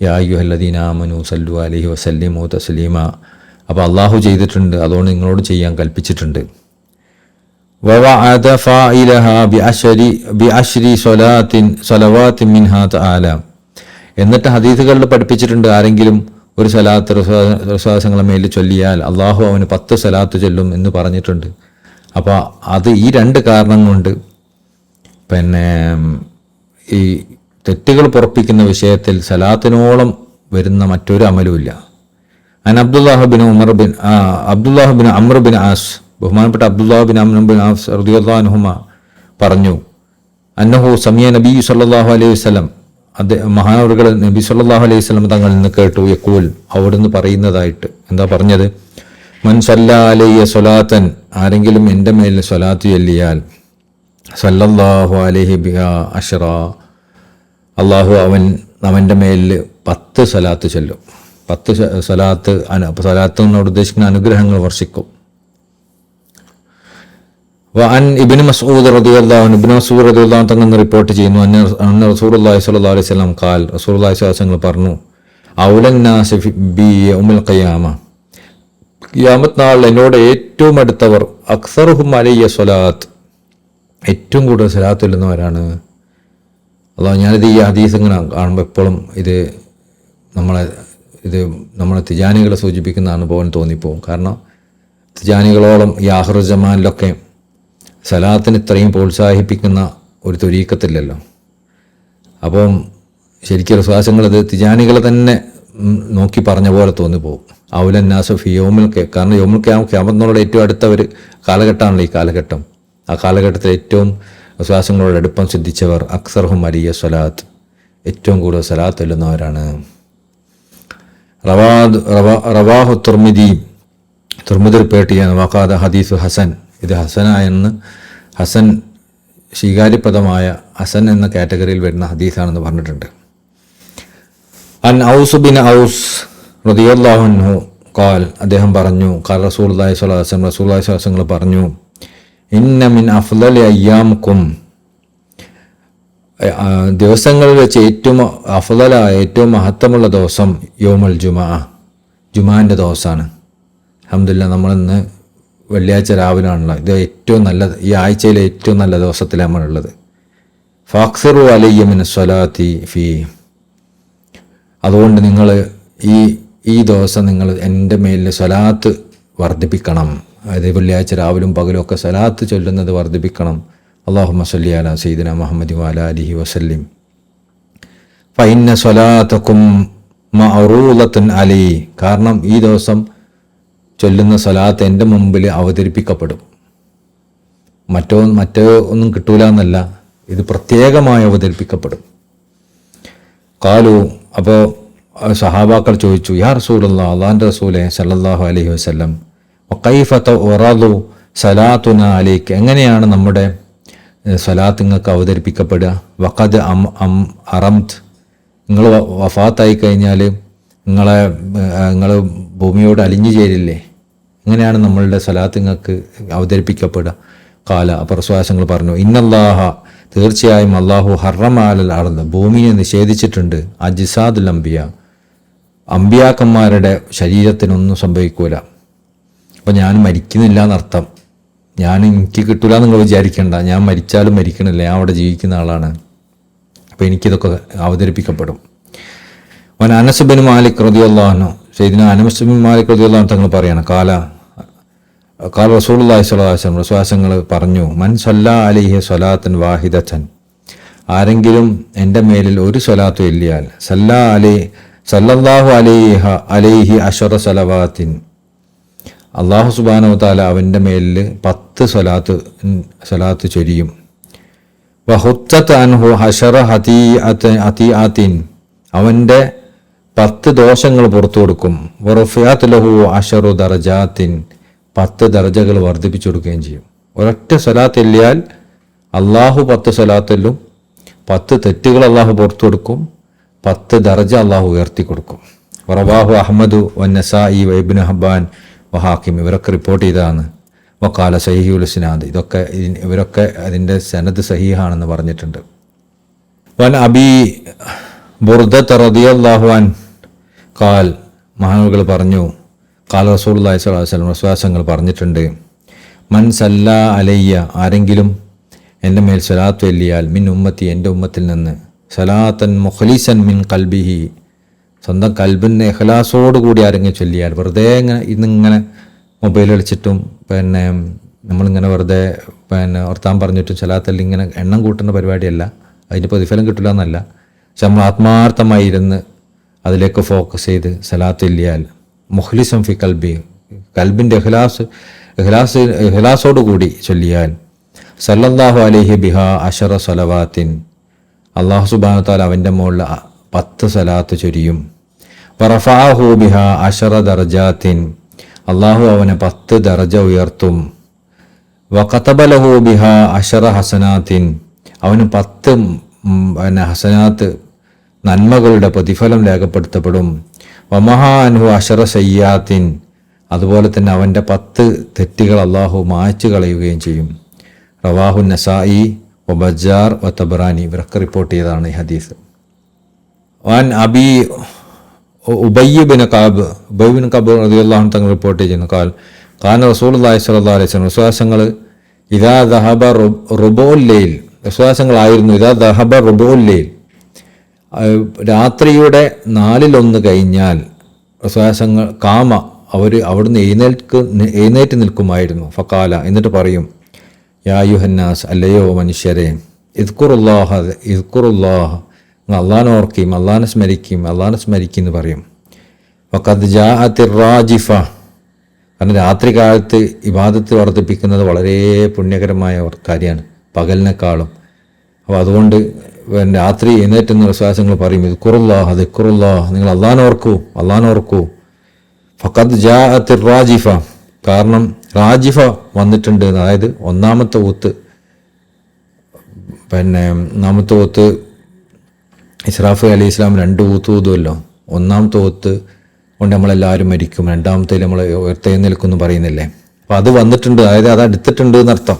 യാ അയ്യുഹല്ലദീന ആമനൂ സല്ലു അലൈഹി വസല്ലിമു തസ്ലീമ. അപ്പോൾ അള്ളാഹു ചെയ്തിട്ടുണ്ട്, അതുകൊണ്ട് നിങ്ങളോട് ചെയ്യാൻ കൽപ്പിച്ചിട്ടുണ്ട്. വവഅദ ഫാഇലഹ ബിഅശ്രി സ്വലവാത്തിൻ മിൻഹാ തആല, എന്നിട്ട് ഹദീസുകളിൽ പഠിപ്പിച്ചിട്ടുണ്ട്, ആരെങ്കിലും ഒരു സലാത്ത് റസൂലുള്ളാഹിയുടെ മേലിൽ ചൊല്ലിയാൽ അള്ളാഹു അവന് 10 സലാത്ത് ചൊല്ലും എന്ന് പറഞ്ഞിട്ടുണ്ട്. അപ്പോൾ അത് ഈ രണ്ട് കാരണം കൊണ്ട് ഈ തെറ്റുകൾ പൊറപ്പിക്കുന്ന വിഷയത്തിൽ സലാത്തിനോളം വരുന്ന മറ്റൊരു അമലുമില്ല. Abdullah bin Amr bin Aas, ബഹുമാനപ്പെട്ട Abdullah bin Amr bin Aas റളിയല്ലാഹു അൻഹുമ പറഞ്ഞു, അന്നഹു സമിയ നബി സല്ലല്ലാഹു അലൈഹി വസല്ലം, മഹാനവറുകൾ നബി സല്ലല്ലാഹു അലൈഹി വസല്ലം തങ്ങളിൽ നിന്ന് കേട്ടു, യഖൂൽ, അവിടുന്ന് പറയുന്നതായിട്ട്. എന്താ പറഞ്ഞത്? മൻ സല്ലാ അലയ്യ സ്വലാത്തൻ, ആരെങ്കിലും എൻ്റെ മേലിൽ സ്വലാത്ത് ചൊല്ലിയാൽ, സല്ലല്ലാഹു അലൈഹി ബിഹാ അശ്റ, അള്ളാഹു അവൻ്റെ മേലിൽ 10 സലാത്ത് ചൊല്ലും. 10 സലാത്ത് എന്നോട് ഉദ്ദേശിക്കുന്ന അനുഗ്രഹങ്ങൾ വർഷിക്കും. വഅൻ ഇബ്നു മസ്ഊദ് റളിയല്ലാഹു അൻഹു, ഇബ്നു മസ്ഊദ് റളിയല്ലാഹു അൻഹു തങ്ങൾ റിപ്പോർട്ട് ചെയ്യുന്നു, അന്ന റസൂലുള്ളാഹി സ്വല്ലല്ലാഹു അലൈഹി വസല്ലം ഖാൽ, റസൂലുള്ളാഹി സ്വല്ലല്ലാഹു അലൈഹി വസല്ലം പറഞ്ഞു, ഔലൻ നാസി ബി യൗമിൽ ഖിയാമ, ഖിയാമത്ത് നാളിൽ എന്നോട് ഏറ്റവും അടുത്തവർ, അക്സറുഹും അലയ്യ സ്വലാത്ത്, ഏറ്റവും കൂടുതൽ സ്വലാത്ത് ചൊല്ലുന്നവരാണ്. അല്ലാഹു, ഞാനിത് ഈ ഹദീസ് ഇങ്ങനെ കാണുമ്പോൾ എപ്പോഴും ഇത് നമ്മളെ തിജാനികളെ സൂചിപ്പിക്കുന്ന അനുഭവം തോന്നിപ്പോവും. കാരണം തിജാനികളോളം ഈ ആഖിറു ജമാനിലൊക്കെ സലാത്തിന് ഇത്രയും പ്രോത്സാഹിപ്പിക്കുന്ന ഒരു ത്വരീഖത്തില്ലല്ലോ. അപ്പം ശരിക്കും റസൂലുള്ളാഹിത് തിജാനികളെ തന്നെ നോക്കി പറഞ്ഞ പോലെ തോന്നിപ്പോവും. ഔലൻ നാസു ഫി യൗമിൽ, കാരണം യൗമുൽ ഖിയാമത്തിനോട് ഏറ്റവും അടുത്ത ഒരു കാലഘട്ടമാണല്ലോ ഈ കാലഘട്ടം. ആ കാലഘട്ടത്തിൽ ഏറ്റവും വിശ്വാസങ്ങളോട് അടുപ്പം സിദ്ധിച്ചവർ അക്സർഹും അലിയ സ്വലാത്ത്, ഏറ്റവും കൂടുതൽ സ്വലാത്ത് ചൊല്ലുന്നവരാണ്. റവാഹു തുർമിദി റിപ്പോർട്ട് ചെയ്യാൻ വഖാദ ഹദീസ് ഹസൻ, ഇത് ഹസനായെന്ന്, ഹസൻ സ്വീകാര്യപ്രദമായ ഹസൻ എന്ന കാറ്റഗറിയിൽ വരുന്ന ഹദീസാണെന്ന് പറഞ്ഞിട്ടുണ്ട്. അൻ ഔസ് ബിൻ ഔസ് റളിയല്ലാഹു അൻഹു ഖാൽ, അദ്ദേഹം പറഞ്ഞു, ഖാൽ റസൂലുള്ളാഹി സ്വല്ലല്ലാഹു അലൈഹി വസല്ലം, റസൂലുള്ളാഹി സ്വല്ലല്ലാഹു അലൈഹി വസല്ലം പറഞ്ഞു, ഇന്ന മിൻ അഫ്ളലി അയ്യാമിക്കും, ദിവസങ്ങളിൽ വെച്ച് ഏറ്റവും അഫ്ളലായ ഏറ്റവും മഹത്വമുള്ള ദിവസം യൗമുൽ ജുമാൻ്റെ ദിവസമാണ്. അൽഹംദുലില്ലാഹ് നമ്മളിന്ന് വെള്ളിയാഴ്ച രാവിലാണല്ലോ, ഇത് ഏറ്റവും നല്ല, ഈ ആഴ്ചയിലെ ഏറ്റവും നല്ല ദിവസത്തിലാണ് നമ്മളുള്ളത്. ഫാക്സിറു അലയ്യ മിന സ്വലാത്തി ഫീ, അതുകൊണ്ട് നിങ്ങൾ ഈ ദിവസം നിങ്ങൾ എൻ്റെ മേലിൽ സ്വലാത്ത് വർദ്ധിപ്പിക്കണം. അതായത് വെള്ളിയാഴ്ച രാവിലും പകലും ഒക്കെ സ്വലാത്ത് ചൊല്ലുന്നത് വർദ്ധിപ്പിക്കണം. അല്ലാഹുമ്മ സ്വല്ലി അലാ സയ്യിദിന മുഹമ്മദി വഅലാ ആലിഹി വസല്ലിം. ഫഇന്ന സ്വലാത്തക്കും മഅറൂദത്തുൻ അലൈ, കാരണം ഈ ദിവസം ചൊല്ലുന്ന സ്വലാത്ത് എൻ്റെ മുമ്പിൽ അവതരിപ്പിക്കപ്പെടും. മറ്റോ ഒന്നും കിട്ടൂല എന്നല്ല, ഇത് പ്രത്യേകമായി അവതരിപ്പിക്കപ്പെടും. ഖാലു, അപ്പോൾ സഹാബാക്കൾ ചോദിച്ചു, യാ റസൂലല്ലാഹ്, അല്ലാഹുവിൻ്റെ റസൂലേ സല്ലല്ലാഹു അലൈഹി വസല്ലം, വകൈഫ തുറദു സലാത്തുന അലൈക, എങ്ങനെയാണ് നമ്മുടെ സ്വലാത്ത് നിങ്ങൾക്ക് അവതരിപ്പിക്കപ്പെടുക? വഖദ് അറംത്, നിങ്ങൾ വഫാത്തായി കഴിഞ്ഞാൽ നിങ്ങൾ ഭൂമിയോട് അലിഞ്ഞു ചേരില്ലേ, എങ്ങനെയാണ് നമ്മളുടെ സ്വലാത്ത് നിങ്ങൾക്ക് അവതരിപ്പിക്കപ്പെടുക? ഖാല, അപ്പോൾ റസൂലുള്ളാഹി പറഞ്ഞു, ഇന്നല്ലാഹ, തീർച്ചയായും അല്ലാഹു ഹറമ അലൽ അർദ്, ഭൂമിയെ നിഷേധിച്ചിട്ടുണ്ട്, അജ്സാദുൽ അംബിയ, അമ്പിയാക്കന്മാരുടെ ശരീരത്തിനൊന്നും സംഭവിക്കൂല. അപ്പോൾ ഞാൻ മരിക്കുന്നില്ല എന്നർത്ഥം. എനിക്ക് കിട്ടൂല നിങ്ങൾ വിചാരിക്കേണ്ട, ഞാൻ മരിച്ചാലും മരിക്കണില്ല, ഞാൻ അവിടെ ജീവിക്കുന്ന ആളാണ്. അപ്പോൾ എനിക്കിതൊക്കെ അവതരിപ്പിക്കപ്പെടും. വൻ അനസ് ബിൻ മാലിക് റളിയല്ലാഹു അൻഹു, സയ്യിദ്നാ അനസ് ബിൻ മാലിക് റളിയല്ലാഹു അൻഹു തങ്ങൾ പറയാണ്, ഖാല റസൂലുള്ളാഹി സ്വല്ലല്ലാഹു അലൈഹി വസല്ലം, റസൂലുള്ളാഹി പറഞ്ഞു, മൻ സല്ലാ അലൈഹി സ്വലാത്തൻ വാഹിദത്തൻ, ആരെങ്കിലും എൻ്റെ മേലിൽ ഒരു സ്വലാത്തു ചൊല്ലിയാൽ, സല്ലല്ലാഹു അലൈഹി അശറ സലവാത്തിൻ, അല്ലാഹു സുബ്ഹാനഹു വ തആല അവൻ്റെ മേലിൽ 10 സ്വലാത്ത് ചൊരിയും. വഹുത്തത്ത് അൻഹു ഹശറ ഹതീഅത്തിൻ, അവൻ്റെ 10 ദോഷങ്ങൾ പുറത്തു കൊടുക്കും. വറഫിഅത്ത് ലഹു അശറു ദറജാത്തിൻ, 10 ദർജകൾ വർദ്ധിപ്പിച്ചു കൊടുക്കുകയും ചെയ്യും. ഒരൊറ്റ സ്വലാത്ത് ചൊല്ലിയാൽ അള്ളാഹു 10 സ്വലാത്തെല്ലും, 10 തെറ്റുകൾ അള്ളാഹു പുറത്തു കൊടുക്കും, 10 ദർജ അള്ളാഹു ഉയർത്തി കൊടുക്കും. റവാഹു അഹ്മദു വന്നസായി വഇബ്നു ഹബ്ബാൻ വഹാക്കിം, ഇവരൊക്കെ റിപ്പോർട്ട് ചെയ്തതാണ്. വഖാല സഹീഹുൽ ഇസ്നാദ്, ഇവരൊക്കെ അതിൻ്റെ സനദ് സഹീഹാണെന്ന് പറഞ്ഞിട്ടുണ്ട്. വൻ അബി ബുർദത്ത് റളിയല്ലാഹു അൻ ഖാൽ, മഹാനുകൾ പറഞ്ഞു, ഖാല റസൂലുള്ളാഹി സ്വല്ലല്ലാഹു അലൈഹി വസല്ലം, വിശ്വാസങ്ങൾ പറഞ്ഞിട്ടുണ്ട്, മൻ സല്ലാ അലയ്യ, ആരെങ്കിലും എൻ്റെ മേൽ സ്വലാത്ത് ചൊല്ലിയാൽ, മിൻ ഉമ്മത്തി, എൻ്റെ ഉമ്മത്തിൽ നിന്ന്, സലാത്തൻ മുഖ്ലിസൻ മിൻ ഖൽബിഹി, സ്വന്തം കൽബിന് ഇഖ്ലാസോടുകൂടി ആരെങ്കിലും ചൊല്ലിയാൽ, വെറുതെ ഇന്നിങ്ങനെ മൊബൈൽ കളിച്ചിട്ടും നമ്മളിങ്ങനെ വെറുതെ വർത്താൻ പറഞ്ഞിട്ടും സ്വലാത്തല്ല, ഇങ്ങനെ എണ്ണം കൂട്ടുന്ന പരിപാടിയല്ല, അതിൻ്റെ പ്രതിഫലം കിട്ടില്ല എന്നല്ല, പക്ഷെ നമ്മൾ ആത്മാർത്ഥമായി ഇരുന്ന് അതിലേക്ക് ഫോക്കസ് ചെയ്ത് സ്വലാത്ത് ചൊല്ലിയാൽ, മുഖ്ലിസൻ ഫി ഖൽബി, കൽബിൻ്റെ ഇഖ്ലാസോടുകൂടി ചൊല്ലിയാൽ, സല്ലല്ലാഹു അലൈഹി ബിഹാ അശറ സ്വലവാത്തിൻ, അല്ലാഹു സുബ്ഹാനഹു വ തആല അവൻ്റെ മുകളിൽ 10 സ്വലാത്ത് ചൊരിയും. വറഫഅഹു ബിഹാ അശറ ദർജാത്തിൻ, അള്ളാഹു അവനെ 10 ദർജ ഉയർത്തും. വഖതബ ലഹു ബിഹാ അശറ ഹസനാത്തിൻ, അവന് 10 ഹസനാത്ത് നന്മകളുടെ പ്രതിഫലം രേഖപ്പെടുത്തപ്പെടും. വമഹാ അൻഹു അശറ സയ്യാത്തിൻ, അതുപോലെ തന്നെ അവൻ്റെ 10 തെറ്റുകൾ അള്ളാഹു മായ്ച്ചു കളയുകയും ചെയ്യും. റവാഹു നസായി വബജാർ വതബറാനി, ഇവരൊക്കെ റിപ്പോർട്ട് ചെയ്തതാണ് ഈ ഹദീസ്. വാൻ അബി ഉബയ്യ് ബിൻ കഅബ് റളിയല്ലാഹു അൻഹു തങ്ങൾ റിപ്പോർട്ട് ചെയ്യുന്നു, ഖാന റസൂലുള്ളാഹി സ്വല്ലല്ലാഹു അലൈഹി വസല്ലം, വിശ്വാസങ്ങൾ ഇദാ ദഹബ റുബുഉൽ ലൈൽ, വിശ്വാസങ്ങളായിരുന്നു ഇദാ ദഹബ റുബുഉൽ ലൈൽ, രാത്രിയുടെ 4/1 കഴിഞ്ഞാൽ വിശ്വാസങ്ങൾ കാമ, അവർ അവിടുന്ന് എഴുന്നേറ്റ് നിൽക്കുമായിരുന്നു. ഫഖാല, എന്നിട്ട് പറയും, യാ അയ്യുഹന്നാസ്, അല്ലയോ മനുഷ്യരെ, ഇദ്കുറുല്ലാഹ അള്ളാഹനെ ഓർക്കുകയും അള്ളാഹനെ സ്മരിക്കും എന്ന് പറയും. വഖദ് ജാഅത്തിർ റാജിഫ, കാരണം രാത്രി കാലത്ത് ഇബാദത്ത് വർദ്ധിപ്പിക്കുന്നത് വളരെ പുണ്യകരമായ കാര്യമാണ് പകലിനേക്കാളും. അപ്പോൾ അതുകൊണ്ട് രാത്രി എഴുന്നേറ്റുന്ന വിശ്വാസങ്ങൾ പറയും ദിക്റുല്ലാ, നിങ്ങൾ അള്ളാഹനെ ഓർക്കൂ. ഫഖദ് ജാഅത്ത് റാജിഫ, കാരണം റാജിഫ വന്നിട്ടുണ്ട്. അതായത് ഒന്നാമത്തെ ഊത്ത് ഇസ്രാഫീൽ അലൈഹി ഇസ്ലാം 2 ഊത്ത് ഊതുമല്ലോ. ഒന്നാമത്തെ ഊത്ത് കൊണ്ട് നമ്മളെല്ലാവരും മരിക്കും, രണ്ടാമത്തേൽ നമ്മൾ ഉയർത്തെഴുന്നേൽക്കുമെന്ന് പറയുന്നില്ലേ. അപ്പം അത് വന്നിട്ടുണ്ട്, അതായത് അത് അടുത്തിട്ടുണ്ട് എന്നർത്ഥം.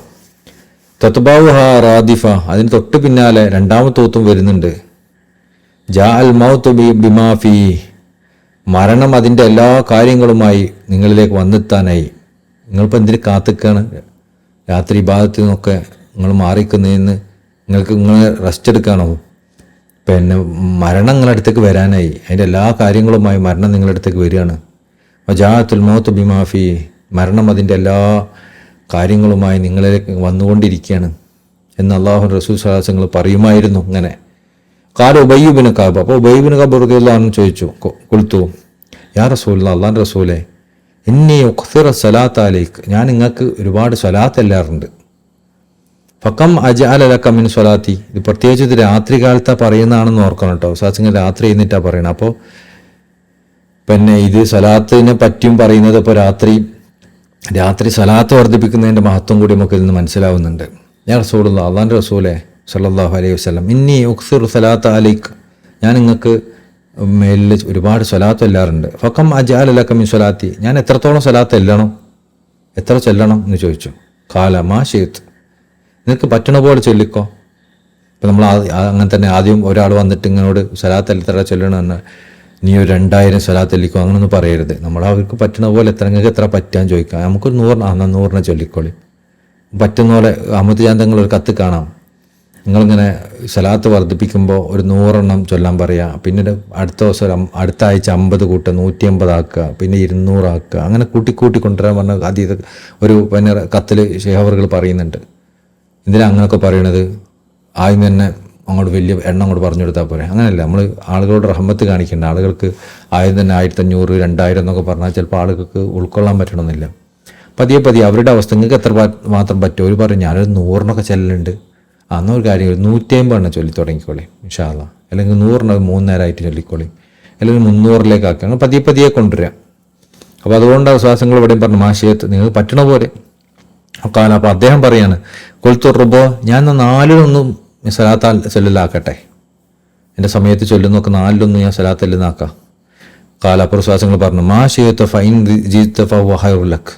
തത്ബാവുഹ റാദിഫ, അതിന് തൊട്ട് പിന്നാലെ രണ്ടാമത്തെ ഊത്തും വരുന്നുണ്ട്. ജാ അൽ മൗത്ത് ബിമാഫി, മരണം അതിൻ്റെ എല്ലാ കാര്യങ്ങളുമായി നിങ്ങളിലേക്ക് വന്നെത്താനായി. നിങ്ങളിപ്പോൾ എന്തിന് കാത്തിക്കാണ്? രാത്രി ഇബാദത്തിൽ നിന്നൊക്കെ നിങ്ങൾ മാറിക്കുന്നതിന് നിങ്ങൾ റെസ്റ്റ് എടുക്കാണോ? പിന്നെ മരണം നിങ്ങളുടെ അടുത്തേക്ക് വരാനായി, അതിൻ്റെ എല്ലാ കാര്യങ്ങളുമായി മരണം നിങ്ങളുടെ അടുത്തേക്ക് വരികയാണ്. വജാഅത്തുൽ മൗത്ത് ബിമാഫി, മരണം അതിൻ്റെ എല്ലാ കാര്യങ്ങളുമായി നിങ്ങളിലേക്ക് വന്നുകൊണ്ടിരിക്കുകയാണ് എന്ന് അള്ളാഹു റസൂൽ സ്വല്ലല്ലാഹു അലൈഹി വസല്ലം പറയുമായിരുന്നു. ഇങ്ങനെ കാല ഉബയ്യ് ബിൻ കഅബ്, അപ്പോൾ ഉബയ്യ് ബിൻ കഅബ് റളിയല്ലാഹു അൻഹു ചോദിച്ചു, ഖുൽതു യാ റസൂലല്ലാഹ്, അള്ളാഹുവിൻ്റെ റസൂലേ, ഇന്നി ഉഖ്സിറ സലാത്ത് അലൈക്ക്, ഞാൻ നിങ്ങൾക്ക് ഒരുപാട് സ്വലാത്ത് എല്ലാറുണ്ട്. ഫക്കം അജഅല ലക മിൻ സ്വലാത്തി, ഇത് പ്രത്യേകിച്ച് ഇത് രാത്രി കാലത്താണ് പറയുന്നതാണെന്ന് ഓർക്കണം കേട്ടോ. സാസിങ്ങൾ രാത്രി എഴുന്നിട്ടാണ് പറയണം. അപ്പോൾ പിന്നെ ഇത് സ്വലാത്തിനെ പറ്റിയും പറയുന്നത് ഇപ്പോൾ രാത്രി സ്വലാത്ത് വർദ്ധിപ്പിക്കുന്നതിൻ്റെ മഹത്വം കൂടി നമുക്ക് ഇതിൽ നിന്ന് മനസ്സിലാവുന്നുണ്ട്. യാ റസൂലുള്ളാഹ്, അള്ളാഹുവിൻ്റെ റസൂലേ സല്ലല്ലാഹു അലൈഹി വസല്ലം, ഇന്നി ഉഖ്സിറു സലാത്ത് അലൈക്ക്, ഞാൻ നിങ്ങൾക്ക് മേലിൽ ഒരുപാട് സ്വലാത്ത് എല്ലാറുണ്ട്. ഫക്കം അജഅല ലക മിൻ സ്വലാത്തി, ഞാൻ എത്രത്തോളം സ്വലാത്ത് എത്ര ചൊല്ലണം എന്ന് ചോദിച്ചു. കാല മാ ഷിഅ്ത, നിനക്ക് പറ്റണ പോലെ ചൊല്ലിക്കോ. ഇപ്പം നമ്മൾ അങ്ങനെ തന്നെ ആദ്യം ഒരാൾ വന്നിട്ട് ഇങ്ങനോട് സ്വലാത്ത് എത്ര ചൊല്ലണമെന്ന്, നീ ഒരു 2000 സ്വലാത്ത് ചൊല്ലിക്കോ, അങ്ങനൊന്നും പറയരുത്. നമ്മൾ അവർക്ക് പറ്റണ പോലെ നിങ്ങൾക്ക് എത്ര പറ്റാന്ന് ചോദിക്കാം. നമുക്കൊരു 100 ചൊല്ലിക്കോളി. പറ്റുന്ന പോലെ അഹമ്മദ് ജാന്തങ്ങൾ ഒരു കത്ത് കാണാം, നിങ്ങളിങ്ങനെ സ്വലാത്ത് വർദ്ധിപ്പിക്കുമ്പോൾ ഒരു 100 ചൊല്ലാൻ പറയുക. പിന്നീട് അടുത്ത ദിവസം അടുത്ത ആഴ്ച 50 കൂട്ടുക, 150 ആക്കുക, പിന്നെ 200 ആക്കുക, അങ്ങനെ കൂട്ടി കൊണ്ടുവരാൻ പറഞ്ഞ അതീത ഒരു പിന്നെ കത്തിൽ ഷേഖവറുകൾ പറയുന്നുണ്ട്. എന്തിനാ അങ്ങനെയൊക്കെ പറയണത്? ആദ്യം തന്നെ അങ്ങോട്ട് വലിയ എണ്ണം അങ്ങോട്ട് പറഞ്ഞു കൊടുത്താൽ പോരെ. അങ്ങനെയല്ല, നമ്മൾ ആളുകളോട് റഹ്മത്ത് കാണിക്കേണ്ട. ആളുകൾക്ക് ആദ്യം തന്നെ 1500, 2000 എന്നൊക്കെ പറഞ്ഞാൽ ചിലപ്പോൾ ആളുകൾക്ക് ഉൾക്കൊള്ളാൻ പറ്റണമെന്നില്ല. പതിയെ അവരുടെ അവസ്ഥ നിങ്ങൾക്ക് എത്ര മാത്രം പറ്റും. ഒരു പറയും ഞാനൊരു 100 ചെല്ലുന്നുണ്ട്, അന്നൊരു കാര്യം 150 ചൊല്ലി തുടങ്ങിക്കോളി ഇൻഷാ അല്ലാഹ്, അല്ലെങ്കിൽ 100 3 നേരമായിട്ട് ചൊല്ലിക്കോളി, അല്ലെങ്കിൽ 300 ആക്കി, അങ്ങനെ പതിയെ കൊണ്ടുവരാം. അപ്പോൾ അതുകൊണ്ട് വിശ്വാസങ്ങൾ ഇവിടെയും പറഞ്ഞു മാഷിയത്ത് നിങ്ങൾക്ക് പറ്റണ പോലെ കാലം. അപ്പോൾ അദ്ദേഹം പറയാണ്, കൊൽത്തുറുബോ, ഞാൻ 4 സലാത്ത് ചൊല്ലലാക്കട്ടെ, എൻ്റെ സമയത്ത് ചൊല്ലുന്നൊക്കെ 4 ഞാൻ സലാത്ത് ചൊല്ലുന്നാക്കാം. കാല അപ്പോൾ വിശ്വാസങ്ങൾ പറഞ്ഞു മാഷിയത്ത് ഫൈൻ ജീത്ത ഫഹുവ ഖൈറുൽ ലക്,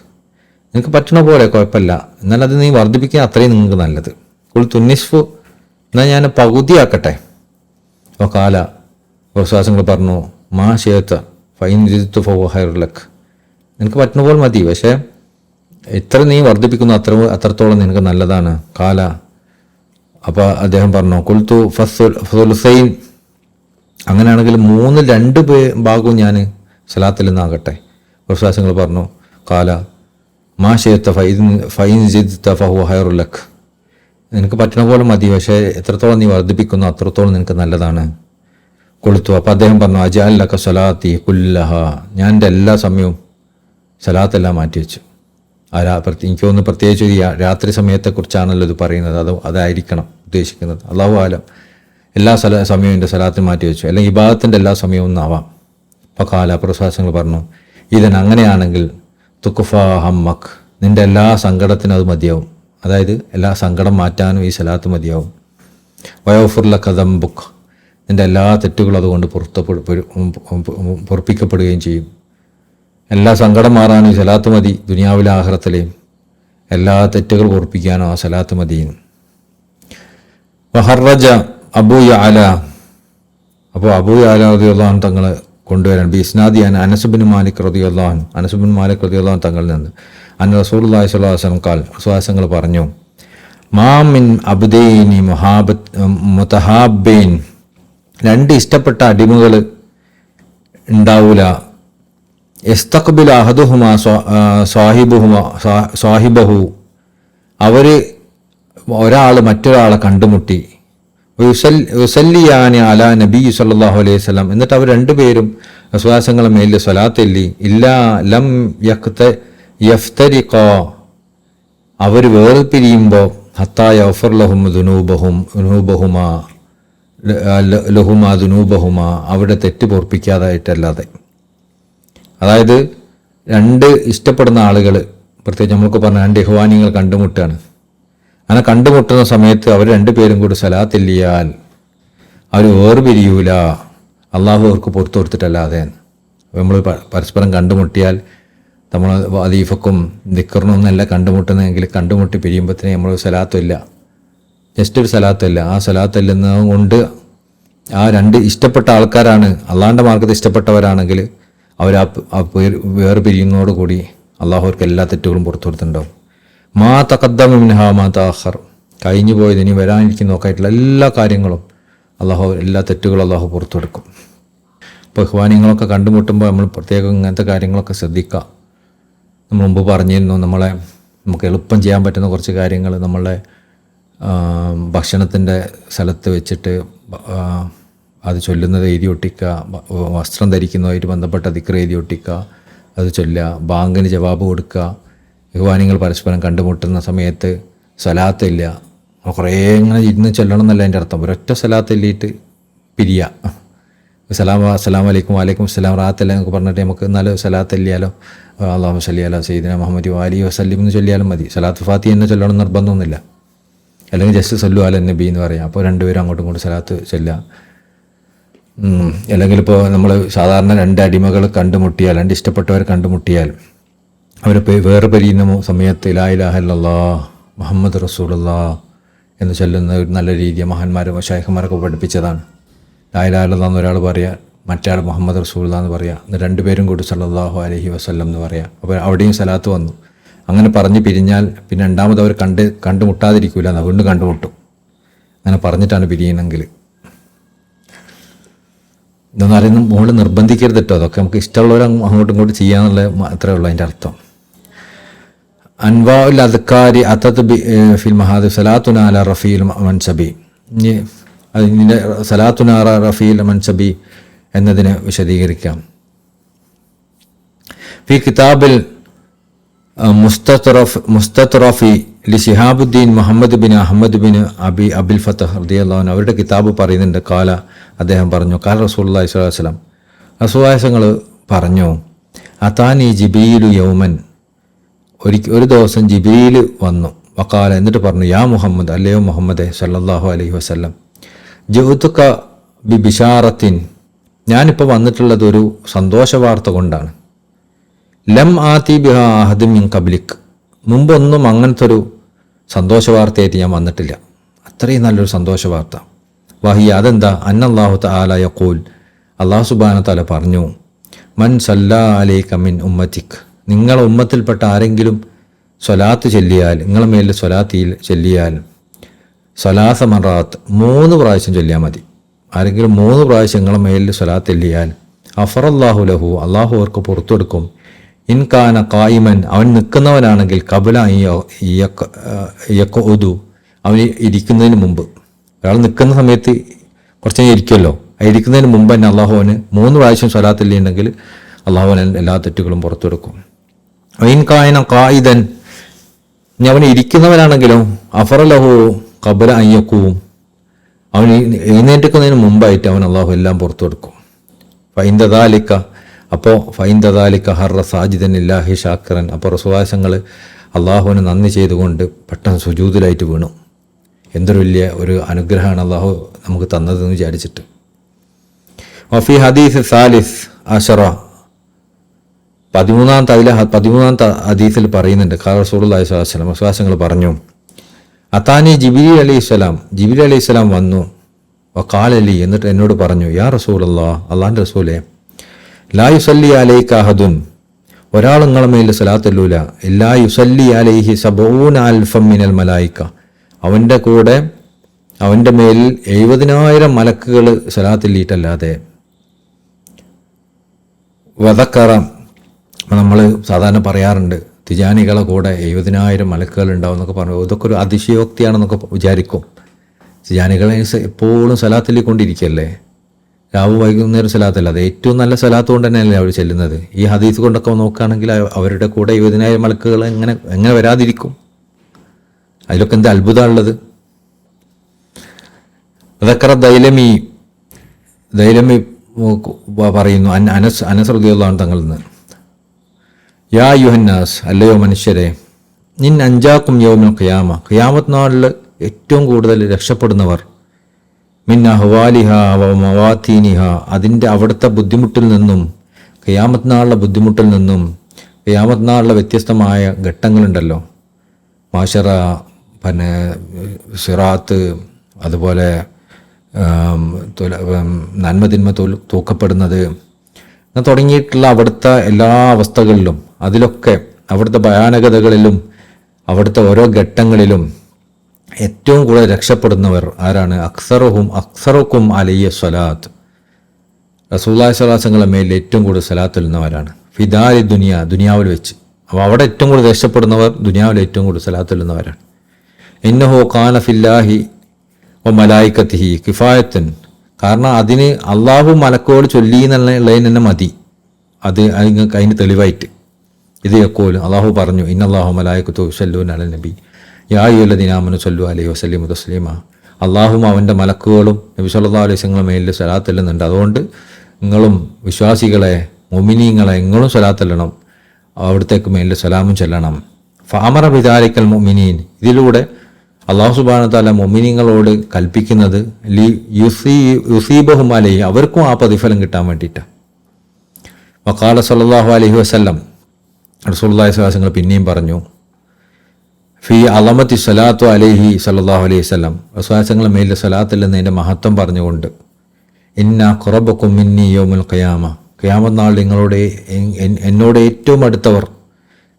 നിനക്ക് പറ്റണ പോലെ കുഴപ്പമില്ല, എന്നാൽ അത് നീ വർദ്ധിപ്പിക്കാൻ അത്രയും നിങ്ങൾക്ക് നല്ലത്. തുന്നിസ്ഫു, എന്നാൽ ഞാൻ പകുതിയാക്കട്ടെ. അപ്പോൾ കാല വിശ്വാസങ്ങൾ പറഞ്ഞു മാഷിയത്ത് ഫൈൻ ജീത്ത ഫഹുവ ഖൈറുൽ ലക്, നിനക്ക് പറ്റുന്ന പോലെ മതി, പക്ഷേ എത്ര നീ വർദ്ധിപ്പിക്കുന്നു അത്രത്തോളം നിനക്ക് നല്ലതാണ്. കാല അപ്പോൾ അദ്ദേഹം പറഞ്ഞു കുൽത്തു ഫസുൽസൈൻ, അങ്ങനെയാണെങ്കിൽ 2 ഭാഗവും ഞാൻ സലാത്തിൽ നിന്നാകട്ടെ. വിശ്വാസങ്ങൾ പറഞ്ഞു കാല മാ ഷിഅ്ത ഫൈൻ സിദ്ത ഫഹുവ ഖൈറുൽ ലക്, നിനക്ക് പറ്റുന്ന പോലെ മതി, പക്ഷേ എത്രത്തോളം നീ വർദ്ധിപ്പിക്കുന്നു അത്രത്തോളം നിനക്ക് നല്ലതാണ്. കൊളുത്തു അപ്പോൾ അദ്ദേഹം പറഞ്ഞു അജഅൽ ലക സ്വലാത്തി കുല്ലഹ, ഞാൻ എൻ്റെ എല്ലാ സമയവും സലാത്തെല്ലാം മാറ്റിവെച്ചു. എനിക്ക് തോന്നുന്നു പ്രത്യേകിച്ച് ഈ രാത്രി സമയത്തെക്കുറിച്ചാണല്ലോ ഇത് പറയുന്നത്, അതായിരിക്കണം ഉദ്ദേശിക്കുന്നത്. അല്ലാഹു ആലം. എല്ലാ സമയവും എൻ്റെ സലാത്തിന് മാറ്റി വെച്ചു, അല്ലെങ്കിൽ ഇബാദത്തിൻ്റെ എല്ലാ സമയവും ഒന്നാവാം. അപ്പോൾ കാല പ്രശ്വാസങ്ങൾ പറഞ്ഞു അങ്ങനെയാണെങ്കിൽ തുക്കുഫാ ഹമ്മക്, നിൻ്റെ എല്ലാ സങ്കടത്തിനും അത് മതിയാവും. അതായത് എല്ലാ സങ്കടം മാറ്റാനും ഈ സലാത്ത് മതിയാവും. വയോഫുർല കദംബുക്ക്, നിൻ്റെ എല്ലാ തെറ്റുകളും അതുകൊണ്ട് പൊറുപ്പിക്കപ്പെടുകയും ചെയ്യും. എല്ലാ സങ്കടം മാറാനും ഈ സലാത്ത് മതി, ദുനിയാവിലെ ആഖിറത്തിലെയും എല്ലാ തെറ്റുകൾ പൊറുപ്പിക്കാനോ ആ സലാത്ത് മതി. വഹറജ അബൂ യഅല, അപ്പോൾ അബൂ യഅല റളിയല്ലാഹു അൻഹു തങ്ങൾ കൊണ്ടുവരാൻ ബിസ്നാദി അനസ് ബിൻ മാലിക് റളിയല്ലാഹു അൻഹു, അനസ് ബിൻ മാലിക് റളിയല്ലാഹു അൻഹു തങ്ങളിൽ നിന്ന് അൻ റസൂലുള്ളാഹി സ്വല്ലല്ലാഹു അലൈഹി വസല്ലം ഖാൽ, റസൂലുള്ളാഹി പറഞ്ഞു മാ മിൻ അബ്ദൈനി മുതഹാബൈൻ, 2 ഇഷ്ടപ്പെട്ട അടിമകൾ ഉണ്ടാവൂല. യസ്തഖ്ബിൽ അഹദുഹുമാ സാഹിബഹു, അവർ ഒരാൾ മറ്റൊരാളെ കണ്ടുമുട്ടി. യുസല്ലിയാനി അലാ നബി സല്ലല്ലാഹു അലൈഹി വസല്ലം, എന്നിട്ട് അവർ 2 പേരും വിശ്വാസങ്ങളുടെ മേലിൽ സ്വലാത്ത് ചൊല്ലി. ഇല്ലാ ലം യഫ്തരിഖ അവർ വേർപിരിയുമ്പോൾ ഹത്താ യഗ്ഫിർ ലഹും ദുനൂബഹുമാ അവിടെ തെറ്റ് പൊറപ്പിക്കാതായിട്ടല്ലാതെ. അതായത് രണ്ട് ഇഷ്ടപ്പെടുന്ന ആളുകൾ, പ്രത്യേകിച്ച് നമ്മൾക്ക് പറഞ്ഞ രണ്ട് ഇഖ്വാനികൾ കണ്ടുമുട്ടുകയാണ്. അങ്ങനെ കണ്ടുമുട്ടുന്ന സമയത്ത് അവർ രണ്ടുപേരും കൂടി സലാത്തില്ലിയാൽ അവർ വേർപിരിയൂല, അള്ളാഹു അവർക്ക് പുറത്തു കൊടുത്തിട്ടല്ലാതെ. നമ്മൾ പരസ്പരം കണ്ടുമുട്ടിയാൽ നമ്മൾ വദീഫക്കും ദിക്റിനൊന്നല്ല കണ്ടുമുട്ടുന്നതെങ്കിൽ കണ്ടുമുട്ടി പിരിയുമ്പോഴത്തേന് നമ്മൾ സലാത്തില്ല, ജസ്റ്റ് ഒരു സലാത്തല്ല. ആ സലാത്തല്ലുന്നത് കൊണ്ട് ആ രണ്ട് ഇഷ്ടപ്പെട്ട ആൾക്കാരാണ്, അള്ളാഹിൻ്റെ മാർഗ്ഗത്തിൽ ഇഷ്ടപ്പെട്ടവരാണെങ്കിൽ അവർ വേറെ പിരിയുന്നതോടുകൂടി അള്ളാഹു അവർക്ക് എല്ലാ തെറ്റുകളും പുറത്തു കൊടുത്തിട്ടുണ്ടാവും. മാ തഖദ്ദമ മിൻഹാ മാ തഅഖർ, കഴിഞ്ഞു പോയത് ഇനി വരാനിരിക്കുന്നതൊക്കെ ആയിട്ടുള്ള എല്ലാ കാര്യങ്ങളും അള്ളാഹു, എല്ലാ തെറ്റുകളും അള്ളാഹു പുറത്തു കൊടുക്കും. ഇപ്പോൾ ഇഖ്വാനികളൊക്കെ കണ്ടുമുട്ടുമ്പോൾ നമ്മൾ പ്രത്യേകം ഇങ്ങനത്തെ കാര്യങ്ങളൊക്കെ ശ്രദ്ധിക്കുക. നമ്മൾ മുമ്പ് പറഞ്ഞിരുന്നു, നമുക്ക് എളുപ്പം ചെയ്യാൻ പറ്റുന്ന കുറച്ച് കാര്യങ്ങൾ നമ്മളുടെ ഭക്ഷണത്തിൻ്റെ സ്ഥലത്ത് വെച്ചിട്ട് അത് ചൊല്ലുന്നത് എഴുതി ഒട്ടിക്കുക, വസ്ത്രം ധരിക്കുന്നതുമായിട്ട് ബന്ധപ്പെട്ട ദിക്ർ എഴുതി ഒട്ടിക്കുക, അത് ചൊല്ലുക, ബാങ്കിന് ജവാബ് കൊടുക്കുക. ഇഖ്വാനികൾ പരസ്പരം കണ്ടുമുട്ടുന്ന സമയത്ത് സലാത്തില്ല, കുറേ ഇങ്ങനെ ഇരുന്ന് ചൊല്ലണം എന്നല്ല അതിൻ്റെ അർത്ഥം. ഒരൊറ്റ സലാത്തില്ലിട്ട് പിരിയുക. അസ്സലാമു അലൈക്കും വലൈക്കും അസ്സലാം റാത്തല്ല എന്നൊക്കെ പറഞ്ഞിട്ട് നമുക്ക് എന്നാലും സലാത്തല്ലിയാലോ, അല്ലാഹു സല്ലി അലാ സയ്യിദിനാ മുഹമ്മദ് അലൈഹി വസല്ലം എന്ന് ചൊല്ലിയാലും മതി. സലാത്ത് ഫാത്തിഹ തന്നെ ചൊല്ലണം നിർബന്ധമൊന്നുമില്ല. അല്ലെങ്കിൽ ജസ്റ്റ് സല്ലു അല നബി എന്ന് പറയാം. അപ്പോൾ രണ്ടുപേരും അങ്ങോട്ടും ഇങ്ങോട്ടും സലാത്ത് ചൊല്ലുക. അല്ലെങ്കിൽ ഇപ്പോൾ നമ്മൾ സാധാരണ രണ്ട് അടിമകൾ കണ്ടുമുട്ടിയാൽ, രണ്ട് ഇഷ്ടപ്പെട്ടവർ കണ്ടുമുട്ടിയാൽ അവർ വേറെ പിരിയുന്ന സമയത്ത് ലാ ഇലാഹ ഇല്ലല്ലാഹ് മുഹമ്മദ് റസൂലുള്ളാഹ് എന്ന് ചൊല്ലുന്ന ഒരു നല്ല രീതി മഹാന്മാരും ശൈഖന്മാരൊക്കെ പഠിപ്പിച്ചതാണ്. ലാ ഇലാഹ ഇല്ലല്ലാഹ് എന്ന് ഒരാൾ പറയുക, മറ്റേ ആൾ മുഹമ്മദ് റസൂലുള്ളാഹ് എന്ന് പറയുക, എന്നിട്ട് രണ്ടുപേരും കൂടി സല്ലല്ലാഹു അലൈഹി വസല്ലം എന്ന് പറയുക. അപ്പോൾ അവിടെയും സലാത്ത് വന്നു. അങ്ങനെ പറഞ്ഞ് പിരിഞ്ഞാൽ പിന്നെ രണ്ടാമത് അവർ കണ്ടുമുട്ടാതിരിക്കില്ല, വീണ്ടും കണ്ടുമുട്ടും. അങ്ങനെ പറഞ്ഞിട്ടാണ് പിരിയണമെങ്കിൽ. ഇതൊന്നും ആരെയും മുകളിൽ നിർബന്ധിക്കരുത് കേട്ടോ. അതൊക്കെ നമുക്ക് ഇഷ്ടമുള്ളവർ അങ്ങോട്ടും ഇങ്ങോട്ടും ചെയ്യാന്നുള്ള അത്രേ ഉള്ളൂ അതിൻ്റെ അർത്ഥം. അൻവാഉൽ അദ്കാരി അതത് ഫിൽ മഹാദ് സലാത്തുന അല റഫീൽ മൻസബി. അതിൻ്റെ സലാത്തുന അല റഫീൽ മൻസബി എന്നതിനെ വിശദീകരിക്കാം. ഫി കിതാബിൽ മുസ്തത്റഫി ലി ശിഹാബുദ്ദീൻ മുഹമ്മദ് ബിൻ അഹമ്മദ് ബിൻ അബിൽ ഫതഹ് റളിയല്ലാഹു അൻഹു അവരുടെ കിതാബ് പറയുന്നുണ്ട്. കാല അദ്ദേഹം പറഞ്ഞു, കാല റസൂലുള്ളാഹി സ്വല്ലല്ലാഹു അലൈഹി വസല്ലം റസൂലുള്ളാഹിങ്ങൾ പറഞ്ഞു, അതാനി ജിബീലു യൗമൻ, ഒരു ദിവസം ജിബീൽ വന്നു. വക്കാല എന്നിട്ട് പറഞ്ഞു, യാ മുഹമ്മദ്, അല്ലയോ മുഹമ്മദെ സല്ലല്ലാഹു അലൈഹി വസല്ലം, ജുഅ്തുക ബി ബിശാറത്തിൻ, ഞാനിപ്പോൾ വന്നിട്ടുള്ളത് ഒരു സന്തോഷ വാർത്ത കൊണ്ടാണ്. ലം ആതി ബിഹ അഹദ് മിൻ ഖബ്ലിക്, മുമ്പൊന്നും അങ്ങനത്തെ ഒരു സന്തോഷ വാർത്തയായിട്ട് ഞാൻ വന്നിട്ടില്ല. അത്രയും നല്ലൊരു സന്തോഷ വാർത്ത. വഹിയ, അതെന്താ? അന്നല്ലാഹു തആല യഖൂൽ, അല്ലാഹു സുബ്ഹാനഹു തആല പറഞ്ഞു, മൻ സല്ലാ അലൈക മിൻ ഉമ്മത്തിക്, നിങ്ങളെ ഉമ്മത്തിൽപ്പെട്ട ആരെങ്കിലും സ്വലാത്ത് ചൊല്ലിയാൽ, നിങ്ങളെ മേലിൽ സ്വലാത്തിൽ ചൊല്ലിയാൽ, സ്വലാസ മറാത്ത് 3 പ്രാവശ്യം ചൊല്ലിയാൽ മതി. ആരെങ്കിലും 3 പ്രാവശ്യം നിങ്ങളെ മേലിൽ സ്വലാത്ത് ചൊല്ലിയാൽ, അഫറല്ലാഹു ലഹു, അള്ളാഹു അവർക്ക് പുറത്തു കൊടുക്കും. ഇൻകാന ഖായിമൻ, അവൻ നിൽക്കുന്നവനാണെങ്കിൽ, കബല യഖഉദു, അവന് ഇരിക്കുന്നതിന് മുമ്പ്. ഒരാൾ നിൽക്കുന്ന സമയത്ത് കുറച്ച് ഇരിക്കുമല്ലോ, ഇരിക്കുന്നതിന് മുമ്പ് തന്നെ അള്ളാഹു അവന് 3 പ്രാവശ്യം സ്വലാത്തില്ലുണ്ടെങ്കിൽ അള്ളാഹു അവൻ എല്ലാ തെറ്റുകളും പുറത്തു കൊടുക്കും. ഇൻകാന ഖായിദൻ, ഇനി അവൻ ഇരിക്കുന്നവനാണെങ്കിലോ, അഫറലഹു കബല അയ്യക്കൂവും, അവൻ എഴുന്നേറ്റിക്കുന്നതിന് മുമ്പായിട്ട് അവൻ അള്ളാഹു എല്ലാം പുറത്തു കൊടുക്കും. ഫൈന്ദദാലിക്ക, അപ്പോൾ ഫൈന്ദദാലിക്ക ഹർറ സാജിദൻ ഇല്ലാഹി ഷാക്കിറൻ, അപ്പോൾ റസൂലുള്ളാഹിങ്ങൾ അള്ളാഹുവിന് നന്ദി ചെയ്തുകൊണ്ട് പെട്ടെന്ന് സുജൂദിലായിട്ട് വീണു. എന്തൊരു വലിയ ഒരു അനുഗ്രഹമാണ് അള്ളാഹു നമുക്ക് തന്നതെന്ന് വിചാരിച്ചിട്ട്. വഫി ഹദീസ് സാലിസ് അഷറ, 13ാമത്തെ ഹദീസിൽ പറയുന്നുണ്ട്, ഖാല റസൂലുള്ളാഹി സ്വല്ലല്ലാഹു അലൈഹി വസല്ലം, റസൂലുള്ളാഹിങ്ങൾ പറഞ്ഞു, അതാനി ജിബ്രീൽ അലൈഹിസ്സലാം, ജിബ്രീൽ അലൈഹിസ്സലാം വന്നു. വഖാല ലി, എന്നിട്ട് എന്നോട് പറഞ്ഞു, യാ റസൂലല്ലാഹ്, അള്ളാഹിൻ്റെ റസൂലേ, ലാ യുസല്ലി അലൈക അഹദുൻ, ഒരാൾ നിങ്ങളെ മേൽ സലാത്തല്ലൂല, ഇല്ലാ യുസല്ലി അലൈഹി 70 അൽഫം മിനൽ മലായിക, അവൻ്റെ കൂടെ അവൻ്റെ മേലിൽ 70,000 മലക്കുകൾ സലാത്തില്ലിട്ടല്ലാതെ. വദക്കറ, നമ്മൾ സാധാരണ പറയാറുണ്ട് തിജാനികളെ കൂടെ 70,000 മലക്കുകൾ ഉണ്ടാവും എന്നൊക്കെ പറഞ്ഞു. ഇതൊക്കെ ഒരു അതിശയോക്തിയാണെന്നൊക്കെ വിചാരിക്കും. തിജാനികളെ എപ്പോഴും സലാത്തില്ലിക്കൊണ്ടിരിക്കുകയല്ലേ, രാവും വൈകുന്നേരം സ്വലാത്തല്ല, അത് ഏറ്റവും നല്ല സ്വലാത്ത് കൊണ്ട് തന്നെയല്ലേ അവർ ചെല്ലുന്നത്. ഈ ഹദീസ് കൊണ്ടൊക്കെ നോക്കുകയാണെങ്കിൽ അവരുടെ കൂടെ 20,000 മലക്കുകൾ എങ്ങനെ വരാതിരിക്കും? അതിലൊക്കെ എന്ത് അത്ഭുതമുള്ളത്? അതൊക്കെ ദൈലമി പറയുന്നു, അനസ് റളിയല്ലാഹു അൻഹു തങ്ങളിൽ നിന്ന്, യാ യുഹന്നാസ്, അല്ലയോ മനുഷ്യരെ, നിൻ അഞ്ചാക്കും യൗമുൽ ഖിയാമ, ഖിയാമത്ത് നാളിൽ ഏറ്റവും കൂടുതൽ രക്ഷപ്പെടുന്നവർ, മിൻ അഹ്വാലിഹ വ മവാത്തീനിഹ, അതിൻ്റെ അവിടുത്തെ ബുദ്ധിമുട്ടിൽ നിന്നും, ഖിയാമത്ത് നാളിലെ ബുദ്ധിമുട്ടിൽ നിന്നും, ഖിയാമത്ത് നാളിലെ വ്യത്യസ്തമായ ഘട്ടങ്ങളുണ്ടല്ലോ, മാശറ, പിന്നെ സിറാത്ത്, അതുപോലെ നന്മതിന്മ തൂക്കപ്പെടുന്നത് തുടങ്ങിയിട്ടുള്ള അവിടുത്തെ എല്ലാ അവസ്ഥകളിലും, അതിലൊക്കെ അവിടുത്തെ ഭയാനകതകളിലും അവിടുത്തെ ഓരോ ഘട്ടങ്ങളിലും ഏറ്റവും കൂടുതൽ രക്ഷപ്പെടുന്നവർ ആരാണ്? അക്സറുക്കും അലയ്യ സ്വലാത്ത്, റസൂലുള്ളാഹി സ്വല്ലല്ലാഹു അലൈഹി വസല്ലം മേൽ ഏറ്റവും കൂടുതൽ സ്വലാത്ത് ചൊല്ലുന്നവരാണ്. ഫിദാരി ദുനിയാവിൽ വെച്ച്. അപ്പോൾ അവിടെ ഏറ്റവും കൂടുതൽ രക്ഷപ്പെടുന്നവർ ദുനിയാവിൽ ഏറ്റവും കൂടുതൽ സ്വലാത്ത് ചൊല്ലുന്നവരാണ്. ഇന്നഹു ഖാന ഫില്ലാഹി വ മലായികത്തിഹി കിഫായത്തുൻ, കാരണം അതിന് അള്ളാഹു മലക്കോട് ചൊല്ലി എന്നുള്ളതിന് തന്നെ മതി, അതിന് തെളിവായിട്ട്. ഇത് യഖൂൽ, അള്ളാഹു പറഞ്ഞു, ഇന്നല്ലാഹു മലായികത്തുഹു യുസല്ലൂന അലൻ നബി യാ അയ്യുഹല്ലദീന ആമനൂ സ്വല്ലു അലൈഹി വസല്ലിമു തസ്ലീമ. അള്ളാഹും അവൻ്റെ മലക്കുകളും നബി സല്ലല്ലാഹു അലൈഹി വസല്ലം മേലിൽ സ്വലാത്ത് ചെല്ലുന്നുണ്ട്. അതുകൊണ്ട് നിങ്ങളും വിശ്വാസികളെ, മുഅ്മിനീങ്ങളെ, നിങ്ങളും സ്വലാത്ത് ചെല്ലണം, അവിടത്തേക്ക് മേലിൽ സലാമും ചെല്ലണം. ഫഅമറ ബിദാലിക്കൽ മുഅ്മിനീൻ, ഇതിലൂടെ അള്ളാഹു സുബ്ഹാനഹു വ തആല മുഅ്മിനീങ്ങളോട് കൽപ്പിക്കുന്നത് യുസീബഹും അലൈഹി, അവർക്കും ആ പ്രതിഫലം കിട്ടാൻ വേണ്ടിയിട്ടാണ്. വഖാല സല്ലല്ലാഹു അലൈഹി വസല്ലം, റസൂലുള്ളാഹി സ്വല്ലല്ലാഹു അലൈഹി വസല്ലം പിന്നെയും പറഞ്ഞു, ഫി അളമത്തി സ്വലാത്തു അലൈഹി സല്ലല്ലാഹു അലൈഹി വസല്ലം, റസൂലുള്ളാഹിയുടെ മേലിൽ സ്വലാത്ത് എന്നതിൻ്റെ മഹത്വം പറഞ്ഞുകൊണ്ട്, ഇന്ന ഖുറബക്കും മിന്നി യൗമുൽ ഖിയാമ, ഖിയാമത്ത് നാൾ എന്നോട് ഏറ്റവും അടുത്തവർ,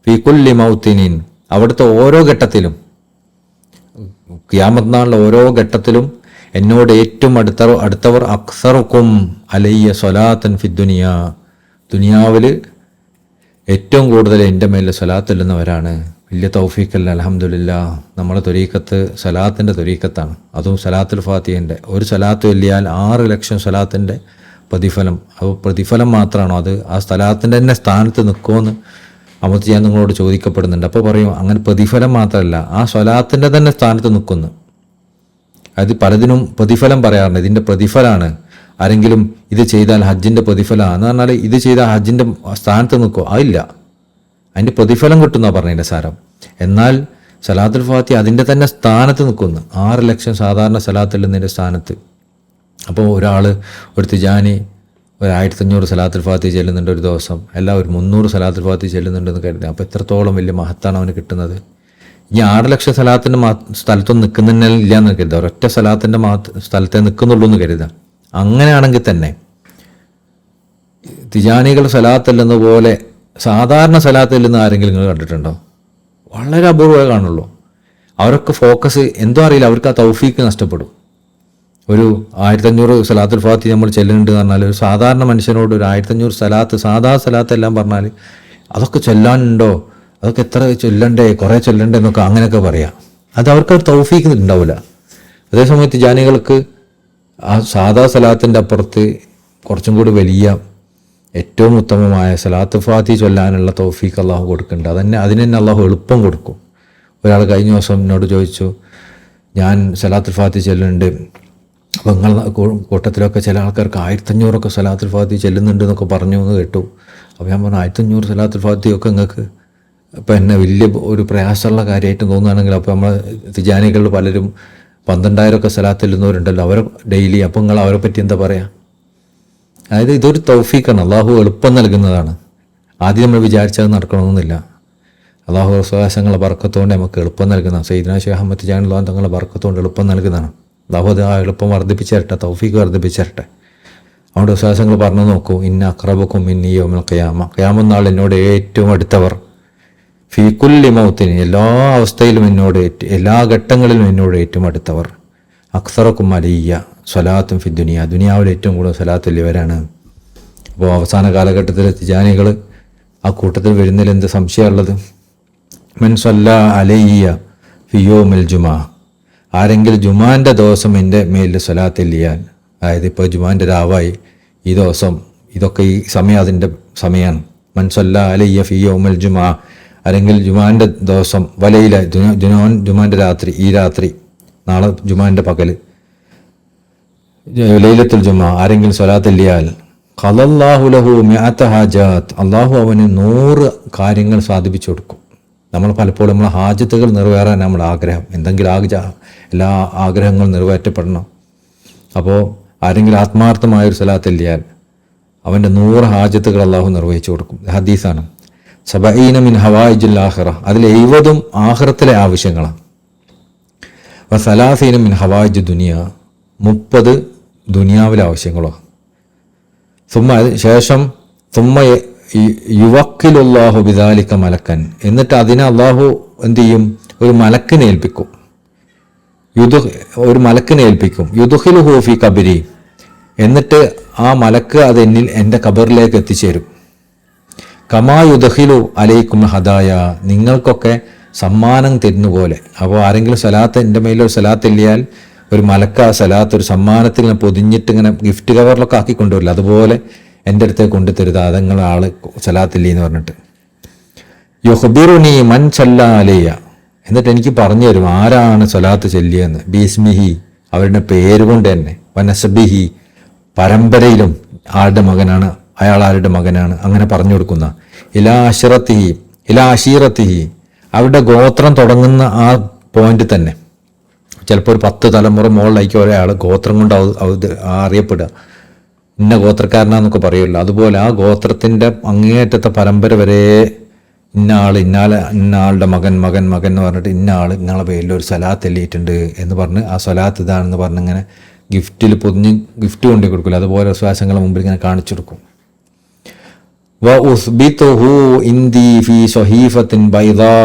ഫി കുല്ലി മൗത്തിനിൻ, അവിടുത്തെ ഓരോ ഘട്ടത്തിലും, ഖിയാമത്ത് നാളിലെ ഓരോ ഘട്ടത്തിലും എന്നോട് ഏറ്റവും അടുത്തവർ അക്സറുക്കും അലയ്യ സ്വലാത്തൻ ഫി ദുനിയാ, ദുനിയാവിൽ ഏറ്റവും കൂടുതൽ എൻ്റെ മേലിൽ സ്വലാത്ത് ചെല്ലുന്നവരാണ്. വലിയ തൗഫീഖല്ല, അൽഹംദുലില്ലാ. നമ്മളെ ത്വരീഖത്ത് സലാത്തിൻ്റെ ത്വരീഖത്താണ്, അതും സലാത്തുൽ ഫാത്തിഹൻ്റെ. ഒരു സലാത്ത് ചൊല്ലിയാൽ 6 ലക്ഷം സലാത്തിൻ്റെ പ്രതിഫലം. അത് പ്രതിഫലം മാത്രമാണോ? അത് ആ സലാത്തിൻ്റെ തന്നെ സ്ഥാനത്ത് നിൽക്കുമെന്ന് അമത്ത് ഞാൻ നിങ്ങളോട് ചോദിക്കപ്പെടുന്നുണ്ട്. അപ്പോൾ പറയും, അങ്ങനെ പ്രതിഫലം മാത്രമല്ല, ആ സ്വലാത്തിൻ്റെ തന്നെ സ്ഥാനത്ത് നിൽക്കുന്നു. അത് പലതിനും പ്രതിഫലം പറയാറുണ്ട്, ഇതിൻ്റെ പ്രതിഫലമാണ്. ആരെങ്കിലും ഇത് ചെയ്താൽ ഹജ്ജിൻ്റെ പ്രതിഫലമാണ് എന്ന് പറഞ്ഞാൽ ഇത് ചെയ്താൽ ഹജ്ജിൻ്റെ സ്ഥാനത്ത് നിൽക്കുമോ? അതില്ല, അതിൻ്റെ പ്രതിഫലം കിട്ടുന്നതാണ് പറഞ്ഞതിൻ്റെ സാരം. എന്നാൽ സലാത്തുൽ ഫാത്തിഹ അതിൻ്റെ തന്നെ സ്ഥാനത്ത് നിൽക്കുന്നു, 6 ലക്ഷം സാധാരണ സലാത്ത് ചെല്ലുന്നതിൻ്റെ സ്ഥാനത്ത്. അപ്പോൾ ഒരു തിജാനി 1500 സലാത്തുൽ ഫാത്തിഹ ചെല്ലുന്നുണ്ട് ഒരു ദിവസം, ഒരു 300 സലാത്തുൽ ഫാത്തിഹ ചെല്ലുന്നുണ്ടെന്ന് കരുതി. അപ്പോൾ എത്രത്തോളം വലിയ മഹത്താണ് അവന് കിട്ടുന്നത്. ഇനി 6 ലക്ഷം സലാത്തിൻ്റെ സ്ഥലത്തൊന്നും നിൽക്കുന്നില്ല എന്ന് കരുതാം, ഒരൊറ്റ സലാത്തിൻ്റെ സ്ഥലത്തേ നിൽക്കുന്നുള്ളൂ എന്ന് കരുതാം. അങ്ങനെയാണെങ്കിൽ തന്നെ തിജാനികൾ സലാത്തല്ലെന്ന പോലെ സാധാരണ സലാത്തില്ലെന്ന് ആരെങ്കിലും നിങ്ങൾ കണ്ടിട്ടുണ്ടോ? വളരെ അപൂർവമേ കാണുള്ളൂ. അവരൊക്കെ ഫോക്കസ് എന്തോ അറിയില്ല, അവർക്ക് ആ തൗഫീക്ക് നഷ്ടപ്പെടും. ഒരു 1500 സലാത്തുൽ ഫാത്തിഹ നമ്മൾ ചെല്ലുന്നുണ്ട് എന്ന് പറഞ്ഞാൽ, ഒരു സാധാരണ മനുഷ്യനോട് ഒരു 1500 സലാത്ത്, സാധാ സലാത്ത് എല്ലാം പറഞ്ഞാൽ അതൊക്കെ ചൊല്ലാനുണ്ടോ, അതൊക്കെ എത്ര ചൊല്ലണ്ടേ, കുറേ ചൊല്ലണ്ടേ എന്നൊക്കെ അങ്ങനെയൊക്കെ പറയാം. അത് അവർക്ക് ഒരു തൗഫീക്ക് ഉണ്ടാവില്ല. അതേസമയത്ത് ജാനികൾക്ക് ആ സാധാ സലാത്തിൻ്റെ അപ്പുറത്ത് കുറച്ചും കൂടി വലിയ ഏറ്റവും ഉത്തമമായ സലാത്തുൽ ഫാത്തിഹ ചൊല്ലാനുള്ള തൗഫീക്ക് അള്ളാഹു കൊടുക്കുന്നുണ്ട്. അതിന് തന്നെ അള്ളാഹു എളുപ്പം കൊടുക്കും. ഒരാൾ കഴിഞ്ഞ ദിവസം എന്നോട് ചോദിച്ചു, ഞാൻ സലാത്തുൽ ഫാത്തിഹ ചെല്ലുന്നുണ്ട്, അപ്പോൾ നിങ്ങൾ കൂട്ടത്തിലൊക്കെ ചില ആൾക്കാർക്ക് 1500 സലാത്തുൽ ഫാത്തിഹ ചെല്ലുന്നുണ്ട് എന്നൊക്കെ പറഞ്ഞു എന്ന് കേട്ടു. അപ്പോൾ ഞാൻ പറഞ്ഞു, 1500 സലാത്തുൽ ഫാത്തിഹയൊക്കെ നിങ്ങൾക്ക് ഇപ്പം എന്നെ വലിയ ഒരു പ്രയാസമുള്ള കാര്യമായിട്ട് തോന്നുകയാണെങ്കിൽ, അപ്പോൾ നമ്മൾ തിജാനികളിൽ പലരും 12,000 സലാത്ത് ചെല്ലുന്നവരുണ്ടല്ലോ, അവർ ഡെയിലി. അപ്പോൾ നിങ്ങൾ അവരെ പറ്റി എന്താ പറയുക? അതായത് ഇതൊരു തൗഫീഖാണ്, അള്ളാഹു എളുപ്പം നൽകുന്നതാണ്. ആദ്യം നമ്മൾ വിചാരിച്ചത് നടക്കണമെന്നില്ല. അള്ളാഹു സ്വകാശങ്ങളെ ബർക്കത്തുകൊണ്ട് നമുക്ക് എളുപ്പം നൽകുന്ന, സയ്യിദ്നാ ശൈഖ് അഹ്മദ് തിജാനി അള്ളാഹു തങ്ങളുടെ ബർക്കത്തുകൊണ്ട് എളുപ്പം നൽകുന്നതാണ്. അള്ളാഹു അത് ആ എളുപ്പം വർദ്ധിപ്പിച്ചേരട്ടെ, തൗഫീഖ് വർദ്ധിപ്പിച്ചേരട്ടെ. അതുകൊണ്ട് വിശ്വാസങ്ങൾ പറഞ്ഞു നോക്കൂ, ഇന്ന അഖ്റബക്കും മിന്നി യൗമുൽ ഖിയാമ, ഖിയാമത്ത് നാൾ എന്നോട് ഏറ്റവും അടുത്തവർ, ഫീ കുല്ലി മൗത്തിന്, എല്ലാ അവസ്ഥയിലും എന്നോട്, എല്ലാ ഘട്ടങ്ങളിലും എന്നോട് ഏറ്റവും അടുത്തവർ, അക്സറക്കും അലയ്യ സ്വലാത്തും ഫി ദുനിയ, ദുനിയാവിൽ ഏറ്റവും കൂടുതൽ സ്വലാത്ത് ചൊല്ലിയവരാണ്. അപ്പോൾ അവസാന കാലഘട്ടത്തിൽ തിജാനികൾ ആ കൂട്ടത്തിൽ വരുന്നതിൽ എന്ത് സംശയമുള്ളത്? മൻ സ്വല്ലാ അലയ്യ ഫി യൗമിൽ ജുമാ, ആരെങ്കിലും ജുമാൻ്റെ ദിവസം എൻ്റെ മേലിൽ സ്വലാത്ത് ചൊല്ലിയാൽ, അതായത് ഇപ്പോൾ ജുമാൻ്റെ രാവായി, ഈ ദിവസം ഇതൊക്കെ ഈ സമയം അതിൻ്റെ സമയമാണ്. മൻസല്ല അലയ്യ ഫി യൗമൽ ജുമാ, അല്ലെങ്കിൽ ജുമാൻ്റെ ദിവസം വലയില ജുമാൻ്റെ രാത്രി, ഈ രാത്രി, നാളെ ജുമാൻ്റെ പകൽ ലൈലത്തുൽ ജുമാ ആരെങ്കിലും സ്വലാത്തില്ലിയാൽ ഖലല്ലാഹു ലഹു മിഅത ഹാജാത്ത്, അള്ളാഹു അവന് 100 കാര്യങ്ങൾ സാധിപ്പിച്ചു കൊടുക്കും. നമ്മൾ പലപ്പോഴും നമ്മളെ ഹാജത്തുകൾ നിറവേറാൻ നമ്മുടെ ആഗ്രഹം, എന്തെങ്കിലും എല്ലാ ആഗ്രഹങ്ങളും നിറവേറ്റപ്പെടണം. അപ്പോൾ ആരെങ്കിലും ആത്മാർത്ഥമായൊരു സ്വലാത്തില്ലിയാൽ അവൻ്റെ 100 ഹാജത്തുകൾ അള്ളാഹു നിർവഹിച്ചു കൊടുക്കും. ഹദീസാണ്. സബഈന മിൻ ഹവായിജുൽ ആഖിറ, അതിൽ 70 ആഖിറത്തിലെ ആവശ്യങ്ങളാണ്. വസലാസീന മിൻ ഹവായിജ് ദുനിയ, 30 ദുനിയാവിലെ ആവശ്യങ്ങളോ. ശേഷം യുവക്കിലുല്ലാഹു ബിദാലിക മലക്കൻ, എന്നിട്ട് അതിനെ അള്ളാഹു എന്ത് ചെയ്യും? ഒരു മലക്കിനെ ഏൽപ്പിക്കും. ഒരു മലക്കിനെ ഏൽപ്പിക്കും. യുദ്ഖിലുഹു ഫി ഖബരി, എന്നിട്ട് ആ മലക്ക് അത് എൻ്റെ ഖബറിലേക്ക് എത്തിച്ചേരും. കമാ യുദ്ഖിലു അലൈക്കും ഹദായ, നിങ്ങൾക്കൊക്കെ സമ്മാനം തരുന്ന പോലെ. അപ്പോൾ ആരെങ്കിലും സലാത്ത്, എൻ്റെ മേലൊരു സലാത്ത് ഇല്ലാൽ ഒരു മലക്ക ആ സലാത്ത് ഒരു സമ്മാനത്തിൽ ഇങ്ങനെ പൊതിഞ്ഞിട്ട് ഇങ്ങനെ ഗിഫ്റ്റ് കവറിലൊക്കെ ആക്കി കൊണ്ടുവരില്ല, അതുപോലെ എൻ്റെ അടുത്തേക്ക് കൊണ്ടുതരുത് അതങ്ങൾ ആൾ സലാത്തില്ലേ എന്ന് പറഞ്ഞിട്ട്. യുഖ്ബിറുനി മൻ സല്ല അലയ്യ, എന്നിട്ട് എനിക്ക് പറഞ്ഞു തരും ആരാണ് സലാത്ത് ചൊല്ലിയെന്ന്. ബിസ്മിഹി, അവരുടെ പേര് കൊണ്ട് തന്നെ. വനസബിഹി, പരമ്പരയിലും ആരുടെ മകനാണ്, അയാൾ ആരുടെ മകനാണ്, അങ്ങനെ പറഞ്ഞു കൊടുക്കുന്ന. ഇലാ അഷീറത്തിഹി, അവരുടെ ഗോത്രം തുടങ്ങുന്ന ആ പോയിന്റ് തന്നെ. ചിലപ്പോൾ ഒരു 10 തലമുറ മുകളിലായിരിക്കും ഒരാൾ ഗോത്രം കൊണ്ട് അറിയപ്പെടുക, ഇന്ന ഗോത്രക്കാരനാന്നൊക്കെ പറയുമല്ലോ. അതുപോലെ ആ ഗോത്രത്തിൻ്റെ അങ്ങേയറ്റത്തെ പരമ്പര വരെ ഇന്ന ആളുടെ മകൻ എന്ന് പറഞ്ഞിട്ട് ഇന്ന ആൾ നിങ്ങളെ പേരിൽ ഒരു സലാത്ത് എല്ലിയിട്ടുണ്ട് എന്ന് പറഞ്ഞ് ആ സലാത്ത് ഇതാണെന്ന് പറഞ്ഞ് ഇങ്ങനെ ഗിഫ്റ്റിൽ പൊതിഞ്ഞ് ഗിഫ്റ്റ് കൊണ്ടു കൊടുക്കില്ല, അതുപോലെ വിശ്വാസങ്ങളുടെ മുമ്പിൽ ഇങ്ങനെ കാണിച്ചു കൊടുക്കും. ഇന്ദി ഫി സ്വഹീഫത്തിൻ ബൈദാ,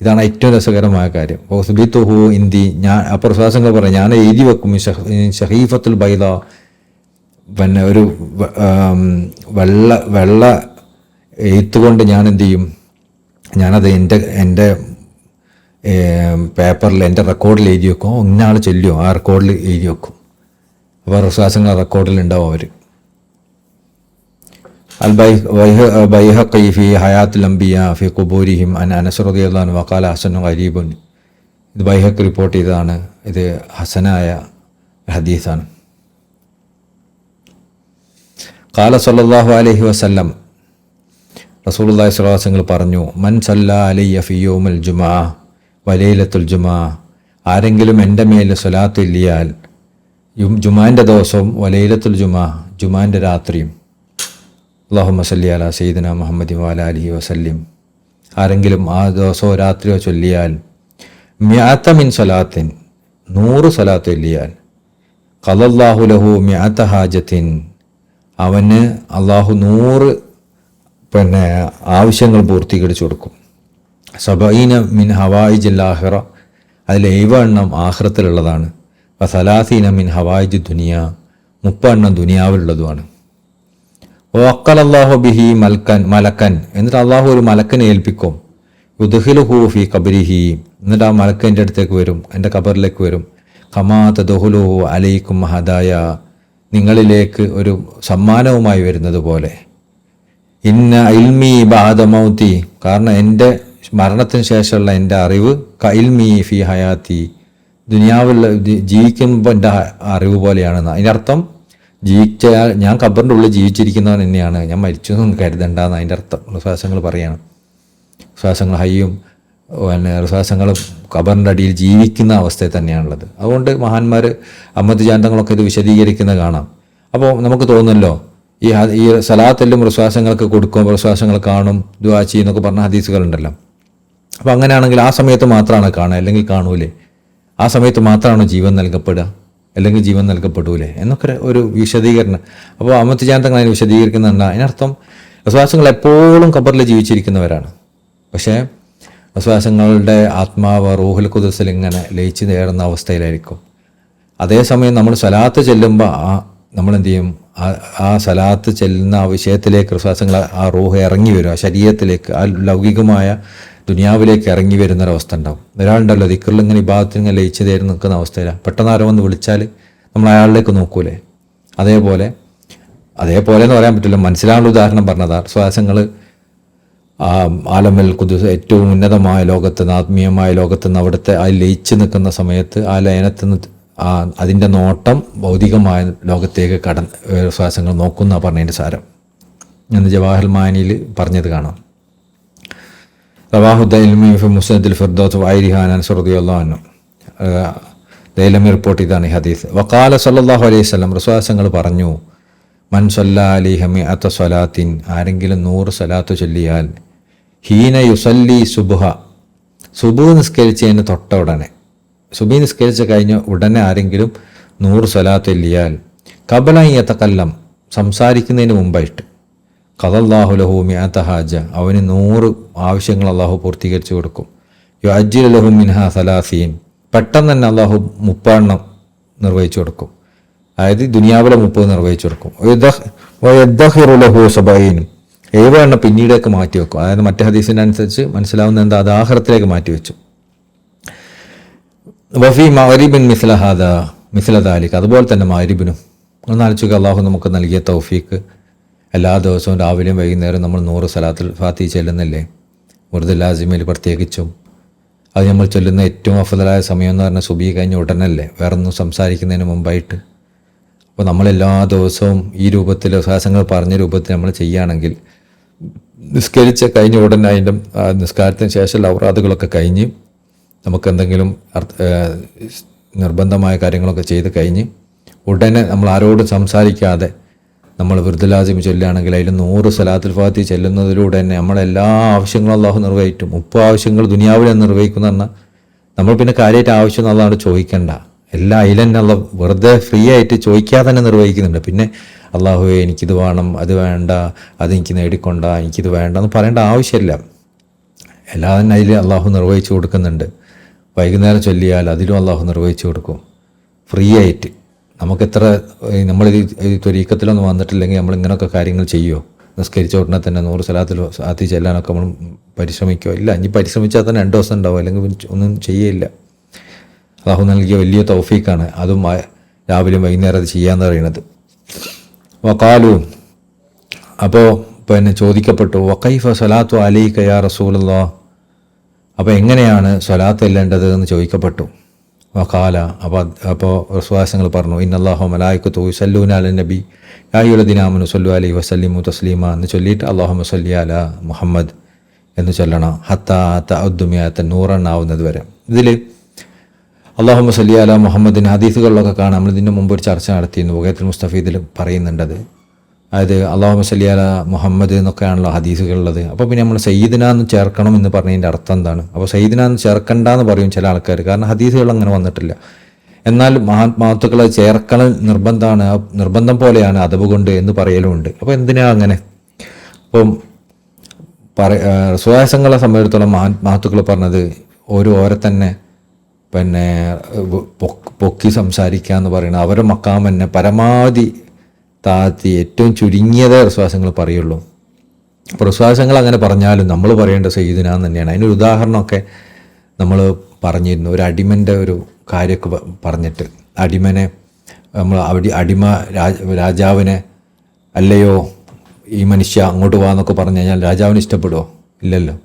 ഇതാണ് ഏറ്റവും രസകരമായ കാര്യം. വസ്ബിത്തുഹു ഇന്ദി, ഞാൻ അപ്പോൾ വിശ്വാസങ്ങൾ പറയാം, ഞാൻ എഴുതി വെക്കും ഷഹീഫത്തുൽ ബൈദ, പിന്നെ ഒരു വെള്ള എഴുത്തുകൊണ്ട് ഞാൻ എന്ത് ചെയ്യും, ഞാനത് എൻ്റെ പേപ്പറിൽ എൻ്റെ റെക്കോർഡിൽ എഴുതി വെക്കും. ഇന്നയാൾ ചൊല്ലിയോ ആ റെക്കോർഡിൽ എഴുതി വെക്കും. അപ്പോൾ വിശ്വാസങ്ങൾ റെക്കോർഡിൽ ഉണ്ടാവും അവർ. ബൈഹഖി ഫി ഹയാത്തുൽ അംബിയ ഫി ഖുബൂരിഹിം അൻ അനസ് റളിയല്ലാഹു അൻഹു വഖാല ഹസനുൻ ഗരീബുൻ, ഇത് ബൈഹഖി റിപ്പോർട്ട് ചെയ്തതാണ്, ഇത് ഹസനായ ഹദീസാണ്. ഖാല സല്ലല്ലാഹു അലൈഹി വസല്ലം, റസൂലുള്ളാഹി സ്വല്ലല്ലാഹു അലൈഹി വസല്ലം പറഞ്ഞു, മൻ സല്ലാ അലയ്യ ഫി യൗമിൽ ജുമുഅ വലൈലത്തുൽ ജുമുഅ, ആരെങ്കിലും എൻ്റെ മേൽ സ്വലാത്ത് ഇല്ലിയാൽ ജുമാൻ്റെ ദിവസവും വലൈലത്തുൽ ജുമുഅ, ജുമാൻ്റെ രാത്രിയും, അല്ലാഹുമ്മ സല്ലി അലാ സയ്യിദിന മുഹമ്മദിൻ വഅലാ ആലിഹി വസല്ലിം, ആരെങ്കിലും ആ ദിവസമോ രാത്രിയോ ചൊല്ലിയാൽ മിഅത മിൻ സ്വലാത്തിൻ, 100 സ്വലാത്ത് ചൊല്ലിയാൽ ഖലല്ലാഹു ലഹു മിഅത ഹാജത്തിൻ, അവന് അള്ളാഹു 100 ആവശ്യങ്ങൾ പൂർത്തീകരിച്ചു കൊടുക്കും. സബഈന മിൻ ഹവായിജിൽ ആഖിറ, അതിൽ 7 ആഖിറത്തിലുള്ളതാണ്. വസലാസീന മിൻ ഹവായിജ് ദുനിയ, 30 ദുനിയാവിലുള്ളതുമാണ്. വഖലല്ലാഹു ബിഹി മലക്കൻ, എന്നിട്ട് അള്ളാഹു ഒരു മലക്കനെ ഏൽപ്പിക്കും. യുദ്ഖിലുഹു ഫി ഖബരിഹി, എന്നിട്ട് ആ മലക്ക് എൻ്റെ അടുത്തേക്ക് വരും, എൻ്റെ ഖബറിലേക്ക് വരും. ഖമാ തദ്ഖുലുഹു അലൈക്കും ഹദായ, നിങ്ങളിലേക്ക് ഒരു സമ്മാനവുമായി വരുന്നത് പോലെ. ഇന്ന ഇൽമി ബഅദ മൗതി, കാരണം എൻ്റെ മരണത്തിന് ശേഷമുള്ള എൻ്റെ അറിവ് ക ഇൽമി ഫി ഹയാത്തി, ദുനിയാവിൽ ജീവിക്കുമ്പോൾ എൻ്റെ അറിവ് പോലെയാണെന്ന്. അതിനർത്ഥം ജീവിച്ചാൽ ഞാൻ ഖബറിൻ്റെ ഉള്ളിൽ ജീവിച്ചിരിക്കുന്നവൻ തന്നെയാണ്, ഞാൻ മരിച്ചു എന്ന് കരുതണ്ടെന്ന് അതിൻ്റെ അർത്ഥം. വിശ്വാസങ്ങൾ പറയാണ്, വിശ്വാസങ്ങൾ ഹയ്യും വിശ്വാസങ്ങൾ ഖബറിൻ്റെ അടിയിൽ ജീവിക്കുന്ന അവസ്ഥയിൽ തന്നെയാണുള്ളത്. അതുകൊണ്ട് മഹാന്മാർ അഹമ്മദ് ജാന്തങ്ങളൊക്കെ ഇത് വിശദീകരിക്കുന്നത് കാണാം. അപ്പോൾ നമുക്ക് തോന്നുമല്ലോ ഈ സലാത്തെല്ലാം വിശ്വാസങ്ങൾക്ക് കൊടുക്കുമ്പോൾ വിശ്വാസങ്ങൾ കാണും, ദുആ ചെയ്യുന്നൊക്കെ പറഞ്ഞ ഹദീസുകളുണ്ടല്ലോ. അപ്പോൾ അങ്ങനെയാണെങ്കിൽ ആ സമയത്ത് മാത്രമാണ് കാണുക, അല്ലെങ്കിൽ കാണൂലേ? ആ സമയത്ത് മാത്രമാണ് ജീവൻ നൽകപ്പെടുക, അല്ലെങ്കിൽ ജീവൻ നൽകപ്പെടൂലേ എന്നൊക്കെ ഒരു വിശദീകരണം. അപ്പോൾ അഹമ്മദ് ജാന്തങ്ങൾ അതിന് വിശദീകരിക്കുന്നുണ്ട്. അതിനർത്ഥം വിശ്വാസങ്ങൾ എപ്പോഴും ഖബറിൽ ജീവിച്ചിരിക്കുന്നവരാണ്. പക്ഷേ വിശ്വാസങ്ങളുടെ ആത്മാവ് റൂഹുൽ ഖുദ്സിൽ ഇങ്ങനെ ലയിച്ച് നേടുന്ന അവസ്ഥയിലായിരിക്കും. അതേസമയം നമ്മൾ സലാത്ത് ചെല്ലുമ്പോൾ നമ്മളെന്ത് ചെയ്യും, ആ സലാത്ത് ചെല്ലുന്ന ആ വിഷയത്തിലേക്ക് വിശ്വാസങ്ങൾ ആ റൂഹ് ഇറങ്ങി വരും, ആ ശരീരത്തിലേക്ക്, ആ ലൗകികമായ ദുനിയാവിലേക്ക് ഇറങ്ങി വരുന്നൊരവസ്ഥ ഉണ്ടാവും. ഒരാളുണ്ടല്ലോ ദിക്റിൽ ഇങ്ങനെ ഇബാദത്തിൽ ഇങ്ങനെ ലയിച്ച് തേരി നിൽക്കുന്ന അവസ്ഥയിലാണ്. പെട്ടെന്ന് ആരോ വന്ന് വിളിച്ചാൽ നമ്മൾ അയാളിലേക്ക് നോക്കൂലേ, അതേപോലെ എന്ന് പറയാൻ പറ്റില്ല, മനസ്സിലാവുന്ന ഉദാഹരണം പറഞ്ഞതാണ്. ശ്വാസങ്ങൾ ആലമൽ ഖുദ്സ്, ഏറ്റവും ഉന്നതമായ ലോകത്ത് നിന്ന്, ആത്മീയമായ ലോകത്ത് നിന്ന്, അവിടുത്തെ ആ ലയിച്ച് നിൽക്കുന്ന സമയത്ത് ആ ലയനത്തിൽ നിന്ന് അതിൻ്റെ നോട്ടം ഭൗതികമായ ലോകത്തേക്ക് ശ്വാസങ്ങൾ നോക്കുന്ന പറഞ്ഞതിൻ്റെ സാരം എന്ന് ജവാഹർ മാനിയിൽ പറഞ്ഞത് കാണാം. റവാഹു ദൈലമി ഫി മുസ്നദിൽ ഫിർദൗസ് വൈരിഹാൻ അൻസ് റളിയല്ലാഹു അൻഹു, ദൈലമി റിപ്പോർട്ട് ചെയ്താണ് ഈ ഹദീസ്. വഖാല സല്ലല്ലാഹു അലൈഹി വസല്ലം, റസൂലുള്ളാഹി പറഞ്ഞു, മൻ സല്ലാ അലൈഹി മിഅത സ്വലാത്തിൻ, ആരെങ്കിലും 100 സ്വലാത്ത് ചൊല്ലിയാൽ, ഹീന യുസല്ലി സുബ്ഹ് നിസ്കരിച്ചതിന് തൊട്ട ഉടനെ, സുബഹി നിസ്കരിച്ച് കഴിഞ്ഞ ഉടനെ ആരെങ്കിലും 100 സ്വലാത്ത് ചൊല്ലിയാൽ, ഖബല യതകല്ലം, സംസാരിക്കുന്നതിന് മുമ്പായിട്ട്, ഖദല്ലാഹു ലഹു മിഅത ഹാജ, അവന് 100 ആവശ്യങ്ങൾ അള്ളാഹു പൂർത്തീകരിച്ചു കൊടുക്കും. യുഅജ്ജിലു ലഹു മിൻഹാ 30, പെട്ടെന്ന് തന്നെ അള്ളാഹു 30 നിർവഹിച്ചു കൊടുക്കും. അതായത് ദുനിയാവിലെ 30 നിർവഹിച്ചു കൊടുക്കും. വയദ്ദഖിറു ലഹു 70, 7 പിന്നീടേക്ക് മാറ്റി വെക്കും. അതായത് മറ്റേ ഹദീസിനനുസരിച്ച് മനസ്സിലാവുന്ന എന്താ, അത് ആഖിറത്തിലേക്ക് മാറ്റി വെച്ചു. വഫി മഗ്രിബിൻ മിസ്ല ദാലിക, അതുപോലെ തന്നെ മഗ്രിബിനും ഒന്നാലോചിക്കുക, അള്ളാഹു നമുക്ക് നൽകിയ തൗഫീക്ക്. എല്ലാ ദിവസവും രാവിലെയും വൈകുന്നേരം നമ്മൾ 100 സ്വലാത്തുൽ ഫാത്തിഹ ചൊല്ലുന്നില്ലേ, വെറുതെ ലാസിമിൽ പ്രത്യേകിച്ചും. അത് നമ്മൾ ചൊല്ലുന്ന ഏറ്റവും അഫ്ളലായ സമയം എന്ന് പറഞ്ഞാൽ സുബഹി കഴിഞ്ഞ ഉടനല്ലേ, വേറൊന്നും സംസാരിക്കുന്നതിന് മുമ്പായിട്ട്. അപ്പോൾ നമ്മളെല്ലാ ദിവസവും ഈ രൂപത്തിൽ ശ്വാസങ്ങൾ പറഞ്ഞ രൂപത്തിൽ നമ്മൾ ചെയ്യുകയാണെങ്കിൽ, നിസ്കരിച്ച് കഴിഞ്ഞ ഉടനെ അതിൻ്റെ നിസ്കാരത്തിന് ശേഷം ഔറാദുകളൊക്കെ കഴിഞ്ഞ് നമുക്ക് എന്തെങ്കിലും നിർബന്ധമായ കാര്യങ്ങളൊക്കെ ചെയ്ത് കഴിഞ്ഞ് ഉടനെ നമ്മൾ ആരോടും സംസാരിക്കാതെ നമ്മൾ വിർദുലാസിം ചൊല്ലുകയാണെങ്കിൽ അതിൽ 100 സ്വലാത്തുൽ ഫാത്തിഹ ചെല്ലുന്നതിലൂടെ തന്നെ നമ്മളെല്ലാ ആവശ്യങ്ങളും അള്ളാഹു നിർവഹിക്കും. 30 ആവശ്യങ്ങൾ ദുനിയാവിൽ നിർവഹിക്കുന്ന പറഞ്ഞാൽ നമ്മൾ പിന്നെ കാര്യമായിട്ട് ആവശ്യം അള്ളാഹോട് ചോദിക്കണ്ട, എല്ലാം അതിൽ തന്നെ അള്ളാഹ് വെറുതെ ഫ്രീ ആയിട്ട് ചോദിക്കാതെ തന്നെ നിർവഹിക്കുന്നുണ്ട്. പിന്നെ അള്ളാഹുവേ എനിക്കിത് വേണം, അത് വേണ്ട, അതെനിക്ക് നേടിക്കൊണ്ട, എനിക്കിത് വേണ്ട എന്ന് പറയേണ്ട ആവശ്യമില്ല. എല്ലാം തന്നെ അതിൽ അള്ളാഹു നിർവഹിച്ചു കൊടുക്കുന്നുണ്ട്. വൈകുന്നേരം ചൊല്ലിയാൽ അതിലും അള്ളാഹു നിർവഹിച്ചു കൊടുക്കും ഫ്രീ ആയിട്ട്. നമുക്കെത്ര നമ്മളിത് ത്വരീക്കത്തിലൊന്നും വന്നിട്ടില്ലെങ്കിൽ നമ്മൾ ഇങ്ങനെയൊക്കെ കാര്യങ്ങൾ ചെയ്യുമോ? നിസ്കരിച്ച ഉടനെ തന്നെ 100 സ്വലാത്തുൽ ഫാത്തിഹ ചെല്ലാനൊക്കെ നമ്മൾ പരിശ്രമിക്കുമോ? ഇല്ല. ഇനി പരിശ്രമിച്ചാൽ തന്നെ 2 ദിവസം ഉണ്ടാവും, അല്ലെങ്കിൽ ഒന്നും ചെയ്യില്ല. അള്ളാഹു നൽകിയ വലിയ തൗഫീഖാണ്. അതും രാവിലെയും വൈകുന്നേരം അത് ചെയ്യാന്ന് പറയുന്നത്. വഖാലു, അപ്പോൾ പിന്നെ ചോദിക്കപ്പെട്ടു, വഖൈഫ സ്വലാത്തു അലൈക യാ റസൂലല്ലാഹ്, അപ്പോൾ എങ്ങനെയാണ് സ്വലാത്ത് ചെല്ലേണ്ടത് എന്ന് ചോദിക്കപ്പെട്ടു. വഖാല, അപ്പോൾ റസൂലുള്ളാഹി പറഞ്ഞു, ഇന്നല്ലാഹു മലായികത്തുഹു യുസല്ലൂന അലൻ നബി യാ അയ്യുഹല്ലദീന ആമനൂ സ്വല്ലു അലൈഹി വസല്ലിമു തസ്ലീമ എന്ന് ചൊല്ലിയിട്ട് അല്ലാഹുമ്മ സ്വല്ലി അലാ മുഹമ്മദ് എന്ന് ചൊല്ലണം. ഹത്താ തഅദ്ദു മിഅത 100 ആവുന്നത് വരെ. ഇതിൽ അല്ലാഹുമ്മ സ്വല്ലി അലാ മുഹമ്മദിന് ഹദീസുകളിലൊക്കെ കാണാം. നമ്മൾ ഇതിൻ്റെ മുമ്പ് ഒരു ചർച്ച നടത്തിയിരുന്നു, ബുഗയത്തുൽ മുസ്തഫീദിൽ പറയുന്നുണ്ടത്. അതായത് അല്ലാഹുമ്മ സ്വല്ലി അലാ മുഹമ്മദ് എന്നൊക്കെയാണല്ലോ ഹദീസുകളുള്ളത്. അപ്പോൾ പിന്നെ നമ്മൾ സയ്യിദിന എന്ന് ചേർക്കണം എന്ന് പറഞ്ഞതിൻ്റെ അർത്ഥം എന്താണ്? അപ്പോൾ സയ്യിദിന എന്ന് ചേർക്കണ്ട എന്ന് പറയും ചില ആൾക്കാർ, കാരണം ഹദീസുകൾ അങ്ങനെ വന്നിട്ടില്ല. എന്നാൽ മഹത്തുക്കളെ ചേർക്കൽ നിർബന്ധമാണ്, നിർബന്ധം പോലെയാണ് അദബ് കൊണ്ട് എന്ന് പറയലുമുണ്ട്. അപ്പോൾ എന്തിനാ അങ്ങനെ? അപ്പം സുവാസങ്ങളെ സംബന്ധിച്ചിടത്തോളം മഹത്തുക്കൾ പറഞ്ഞത് ഓരെ തന്നെ പിന്നെ പൊക്കി സംസാരിക്കുക എന്ന് പറയുന്നത് അവരുടെ മക്കാം തന്നെ പരമാവധി താഴ്ത്തി ഏറ്റവും ചുരുങ്ങിയതേ വിശ്വാസങ്ങൾ പറയുള്ളൂ. അപ്പോൾ വിശ്വാസങ്ങൾ അങ്ങനെ പറഞ്ഞാലും നമ്മൾ പറയേണ്ട സയ്യിദിന തന്നെയാണ്. അതിനൊരു ഉദാഹരണമൊക്കെ നമ്മൾ പറഞ്ഞിരുന്നു. ഒരു അടിമൻ്റെ ഒരു കാര്യമൊക്കെ പറഞ്ഞിട്ട്, അടിമനെ നമ്മൾ അടിമ രാജാവിനെ അല്ലയോ ഈ മനുഷ്യ അങ്ങോട്ട് പോകാമെന്നൊക്കെ പറഞ്ഞു കഴിഞ്ഞാൽ രാജാവിന് ഇഷ്ടപ്പെടുമോ? ഇല്ലല്ലോ.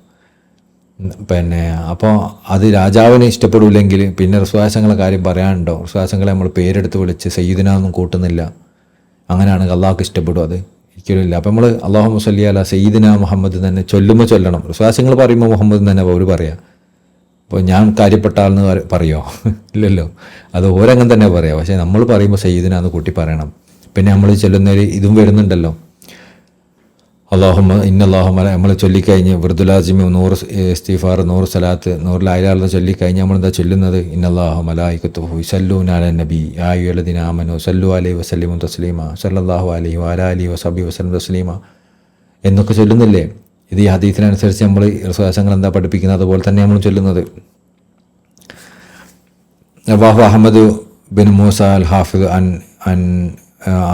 പിന്നെ അപ്പോൾ അത് രാജാവിന് ഇഷ്ടപ്പെടില്ലെങ്കിൽ പിന്നെ വിശ്വാസങ്ങളെ കാര്യം പറയാനുണ്ടോ? വിശ്വാസങ്ങളെ നമ്മൾ പേരെടുത്ത് വിളിച്ച് സയ്യിദിന ഒന്നും കൂട്ടുന്നില്ല, അങ്ങനെയാണെങ്കിൽ അള്ളാഹ്ക്ക് ഇഷ്ടപ്പെടും? അത് ഒരിക്കലുമില്ല. അപ്പോൾ നമ്മൾ അല്ലാഹുമ്മ സ്വല്ലി അലാ സയ്യിദിന മുഹമ്മദ് തന്നെ ചൊല്ലുമ്പോൾ ചൊല്ലണം. വിശ്വാസങ്ങൾ പറയുമ്പോൾ മുഹമ്മദ് തന്നെ അവർ പറയാം. അപ്പോൾ ഞാൻ കാര്യപ്പെട്ട ആളെന്ന് പറയുമോ? ഇല്ലല്ലോ. അത് ഓരങ്ങനെ തന്നെ പറയാം. പക്ഷേ നമ്മൾ പറയുമ്പോൾ സയ്യിദിന എന്ന് കൂട്ടി പറയണം. പിന്നെ നമ്മൾ ചൊല്ലുന്നതിൽ ഇതും വരുന്നുണ്ടല്ലോ, അല്ലാഹുമ്മ ഇന്നല്ലാഹുമ്മ നമ്മൾ ചൊല്ലിക്കഴിഞ്ഞ് വിർദുലാസിമി 100 ഇസ്തിഗ്ഫാർ 100 സ്വലാത്ത് 100 ലാ ഇലാഹ ഇല്ലല്ലാഹ് ചൊല്ലിക്കഴിഞ്ഞ് നമ്മളെന്താ ചൊല്ലുന്നത്? ഇന്നല്ലാഹു മലായികത്തുഹു യുസല്ലൂന അലൻ നബി യാ അയ്യുഹല്ലദീന ആമനൂ സ്വല്ലു അലൈഹി വസല്ലിമു തസ്ലീമ സ്വല്ലല്ലാഹു അലൈഹി വഅലാ ആലിഹി വസഹ്ബിഹി വസല്ലം തസ്ലീമ എന്നൊക്കെ ചൊല്ലുന്നില്ലേ? ഇത് ഈ ഹദീസിനനുസരിച്ച് നമ്മൾ വിശ്വാസങ്ങൾ എന്താ പഠിപ്പിക്കുന്നത് അതുപോലെ തന്നെ നമ്മൾ ചൊല്ലുന്നത്. റവാഹു അഹ്മദ് ബിൻ മൂസ അൽ ഹാഫിദ്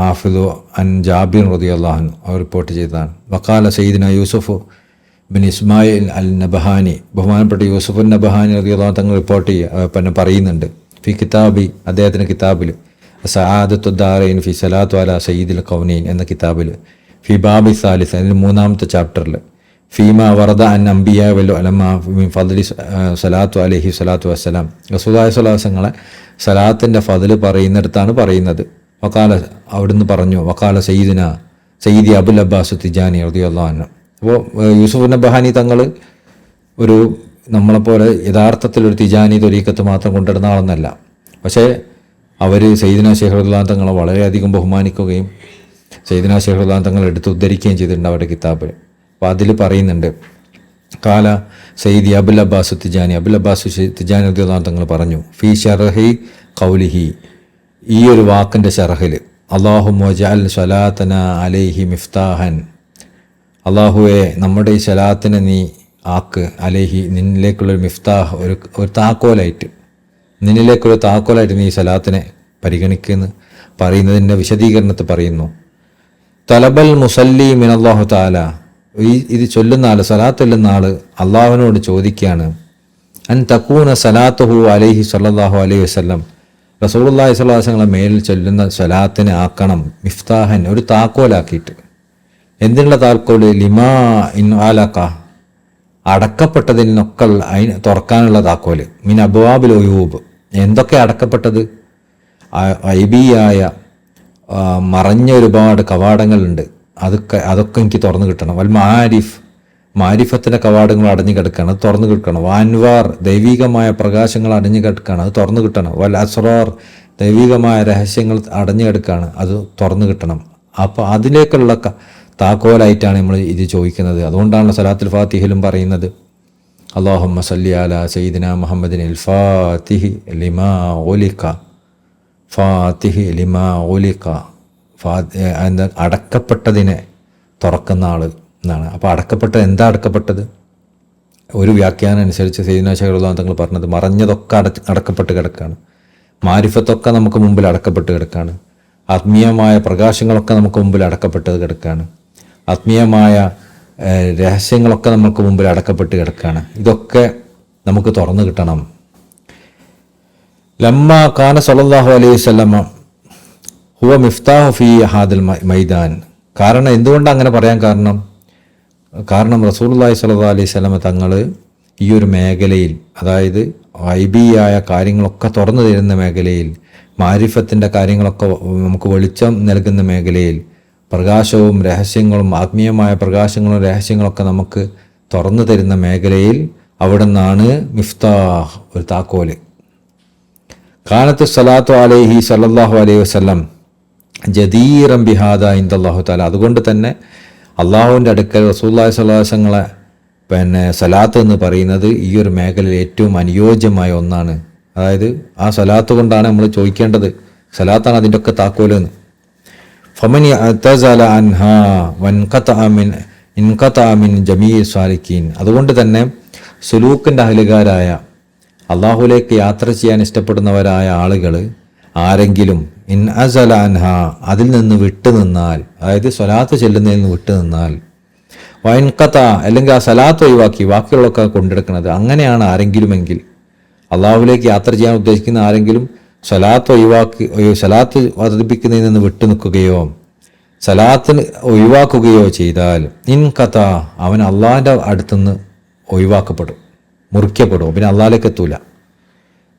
ഹാഫിദു അൻ ജാബിർ റളിയല്ലാഹു അൻഹു അവർ റിപ്പോർട്ട് ചെയ്തതാണ്. വഖാല സയ്യിദുന യൂസുഫ് ബിൻ ഇസ്മായിൽ അൽ നബഹാനി, ബഹുമാനപ്പെട്ട യൂസുഫ് നബഹാനി റളിയല്ലാഹു തങ്ങൾ റിപ്പോർട്ട് പിന്നെ പറയുന്നുണ്ട്, ഫി കിതാബി അദ്ദേഹത്തിൻ്റെ കിതാബിൽ, സആദത്തുദ്ദാറൈൻ ഫി സലാത്തു അല സയ്യിദുൽ കൗനൈൻ എന്ന കിതാബിൽ ഫി ബാബി സാലിസ് അതിൽ 3-ാമത്തെ ചാപ്റ്ററിൽ ഫീമ വറദ അൻ അംബിയ വൽ ഉലമ മിൻ ഫദ്ലി സലാത്തു അലൈഹി സ്വലാത്തു വസ്സലാം റസൂലുള്ളാഹി സ്വല്ലല്ലാഹു അലൈഹി വസല്ലമയുടെ സലാത്തിൻ്റെ ഫദ്ല് പറയുന്നിടത്താണ് പറയുന്നത്. വക്കാല അവിടുന്ന് പറഞ്ഞു, വക്കാല സയ്യിദി അബുൽ അബ്ബാസ് തിജാനി റളിയല്ലാഹു അൻഹു. അപ്പോൾ യൂസുഫ് നബ്ഹാനി തങ്ങൾ ഒരു നമ്മളെപ്പോലെ യഥാർത്ഥത്തിലൊരു തിജാനി ത്വരീഖത്ത് മാത്രം കൊണ്ടിടുന്ന ആളെന്നല്ല. പക്ഷേ അവർ സയ്യിദിന ശൈഖ് റളിയല്ലാഹു അൻഹു തങ്ങളെ വളരെയധികം ബഹുമാനിക്കുകയും സയ്യിദിന ശൈഖ് റളിയല്ലാഹു അൻഹു തങ്ങൾ എടുത്ത് ഉദ്ധരിക്കുകയും ചെയ്തിട്ടുണ്ട് അവരുടെ കിതാബിൽ. അപ്പോൾ അതിൽ പറയുന്നുണ്ട്, കാല സയ്യിദി അബുൽ അബ്ബാസ് തിജാനി തിജാനി റളിയല്ലാഹു അൻഹു തങ്ങൾ പറഞ്ഞു, ഫി ശർഹി ഖൗലിഹി, ഈ ഒരു വാക്കിൻ്റെ ഷർഹിൽ, അല്ലാഹുമ്മ വജഅൽ സ്വലാത്തന അലൈഹി മിഫ്താഹൻ, അള്ളാഹുവെ നമ്മുടെ ഈ സ്വലാത്തിനെ നീ ആക്ക്, അലൈഹി നിന്നിലേക്കുള്ളൊരു മിഫ്താഹ്, ഒരു താക്കോലായിട്ട്, നിന്നിലേക്കുള്ള താക്കോലായിട്ട് നീ സ്വലാത്തിനെ പരിഗണിക്കുന്നു പറയുന്നതിൻ്റെ വിശദീകരണത്തിൽ പറയുന്നു. തലബൽ മുസല്ലി മിനല്ലാഹു തആല, ഇത് ചൊല്ലുന്ന ആൾ, സ്വലാത്ത് ചൊല്ലുന്ന ആൾ അള്ളാഹുവിനോട് ചോദിക്കുകയാണ്, അൻ തകൂന സലാത്തുഹു അലൈഹി സ്വല്ലല്ലാഹു അലൈഹി വസല്ലം, റസൂലുള്ളാഹി സ്വല്ലല്ലാഹു അലൈഹി വസല്ലം മേൽ ചൊല്ലുന്ന സ്വലാത്തിനെ ആക്കണം മിഫ്താഹൻ, ഒരു താക്കോലാക്കിയിട്ട്. എന്തിനുള്ള താക്കോൽ? ലിമാ ഇൻ ആലക, അടക്കപ്പെട്ടതിനൊക്കെ അതിന് തുറക്കാനുള്ള താക്കോൽ. മിൻ അബ്വാബിൽ ഒയൂബ്, എന്തൊക്കെ അടക്കപ്പെട്ടത്? ഐബിയായ മറഞ്ഞ ഒരുപാട് കവാടങ്ങളുണ്ട്, അതൊക്കെ എനിക്ക് തുറന്നു കിട്ടണം. വൽ മാരിഫത്തിൻ്റെ കവാടങ്ങൾ അടഞ്ഞു കിടക്കണം, അത് തുറന്നു കിട്ടണം. വാൻവാർ, ദൈവികമായ പ്രകാശങ്ങൾ അടഞ്ഞു കിടക്കുകയാണ്, അത് തുറന്നു കിട്ടണം. വൽ അസ്റാർ, ദൈവികമായ രഹസ്യങ്ങൾ അടഞ്ഞു കിടക്കുകയാണ്, അത് തുറന്നു കിട്ടണം. അപ്പോൾ അതിലേക്കുള്ള താക്കോലായിട്ടാണ് നമ്മൾ ഇത് ചോദിക്കുന്നത്. അതുകൊണ്ടാണ് സലാത്തുൽ ഫാത്തിഹിലും പറയുന്നത്, അല്ലാഹുമ്മ സല്ലി അലാ സയ്യിദിന മുഹമ്മദിനിൽ ഫാത്തിഹി ലിമാ ഉലിക, ഫാത്തിഹി ലിമാ ഉലിക, അടക്കപ്പെട്ടതിനെ തുറക്കുന്ന ആൾ എന്നാണ്. അപ്പോൾ അടക്കപ്പെട്ടത് എന്താ അടക്കപ്പെട്ടത്? ഒരു വ്യാഖ്യാനം അനുസരിച്ച് സയ്യിദുനാ ശൈഖ് റളിയല്ലാഹു അൻഹു തങ്ങൾ പറഞ്ഞത്, മറഞ്ഞതൊക്കെ അടക്കപ്പെട്ട് കിടക്കുകയാണ്, മാരിഫത്തൊക്കെ നമുക്ക് മുമ്പിൽ അടക്കപ്പെട്ട് കിടക്കുകയാണ്, ആത്മീയമായ പ്രകാശങ്ങളൊക്കെ നമുക്ക് മുമ്പിൽ അടക്കപ്പെട്ട് കിടക്കുകയാണ്, ആത്മീയമായ രഹസ്യങ്ങളൊക്കെ നമുക്ക് മുമ്പിൽ അടക്കപ്പെട്ട് കിടക്കുകയാണ്. ഇതൊക്കെ നമുക്ക് തുറന്നു കിട്ടണം. ലമ്മ കാന സല്ലല്ലാഹു അലൈഹി വസല്ലമ ഹുവ മിഫ്താഹു ഫീ ഹാദൽ മൈദാൻ. കാരണം എന്തുകൊണ്ടാണ് അങ്ങനെ പറയാൻ കാരണം റസൂലുള്ളാഹി സ്വല്ലല്ലാഹു അലൈഹി വസല്ലമ തങ്ങൾ ഈ ഒരു മേഖലയിൽ, അതായത് ഐബിയായ കാര്യങ്ങളൊക്കെ തുറന്നു തരുന്ന മേഖലയിൽ, മാരിഫത്തിൻ്റെ കാര്യങ്ങളൊക്കെ നമുക്ക് വെളിച്ചം നൽകുന്ന മേഖലയിൽ, പ്രകാശവും രഹസ്യങ്ങളും ആത്മീയമായ പ്രകാശങ്ങളും രഹസ്യങ്ങളൊക്കെ നമുക്ക് തുറന്നു തരുന്ന മേഖലയിൽ അവിടെ നിന്നാണ് മിഫ്താഹ്, ഒരു താക്കോല്. കാനത്ത് സ്വലാത്തു അലൈഹി സല്ലല്ലാഹു അലൈഹി വസല്ലം ജദീറൻ ബിഹാദ ഇൻദല്ലാഹു തആല. അതുകൊണ്ട് തന്നെ അള്ളാഹുവിൻ്റെ അടുക്കൽ റസൂലുള്ളാഹി സ്വല്ലല്ലാഹു അലൈഹി വസല്ലങ്ങളെ സലാത്ത് എന്ന് പറയുന്നത് ഈ ഒരു മേഖലയിൽ ഏറ്റവും അനുയോജ്യമായ ഒന്നാണ്. അതായത് ആ സലാത്ത് കൊണ്ടാണ് നമ്മൾ ചോദിക്കേണ്ടത്, സലാത്താണ് അതിൻ്റെ ഒക്കെ താക്കോലെന്ന്. ഫമൻ യഅ്തസല അൻഹാ വൻഖതഅ മിൻ ജമീഇ സാലിക്കീൻ. അതുകൊണ്ട് തന്നെ സുലൂക്കിൻ്റെ അഹ്ലുകാരായ, അള്ളാഹുലേക്ക് യാത്ര ചെയ്യാൻ ഇഷ്ടപ്പെടുന്നവരായ ആളുകൾ ആരെങ്കിലും ഇൻ അസല അൻഹ, അതിൽ നിന്ന് വിട്ടുനിന്നാൽ, അതായത് സ്വലാത്ത് ചെല്ലുന്നതിൽ നിന്ന് വിട്ടുനിന്നാൽ, വൻഖത, അല്ലെങ്കിൽ ആ സലാത്ത് ഒഴിവാക്കി ബാക്കിയുള്ളതൊക്കെ കൊണ്ടെടുക്കുന്നത്, അങ്ങനെയാണ് ആരെങ്കിലുമെങ്കിൽ, അള്ളാഹുലേക്ക് യാത്ര ചെയ്യാൻ ഉദ്ദേശിക്കുന്ന ആരെങ്കിലും സലാത്ത് വർദ്ധിപ്പിക്കുന്നതിൽ നിന്ന് വിട്ടുനിൽക്കുകയോ സലാത്തിന് ഒഴിവാക്കുകയോ ചെയ്താൽ ഇൻഖത, അവൻ അള്ളാഹിൻ്റെ അടുത്തുനിന്ന് ഒഴിവാക്കപ്പെടും, മുറിക്കപ്പെടും, പിന്നെ അള്ളാഹിലേക്ക് എത്തൂല.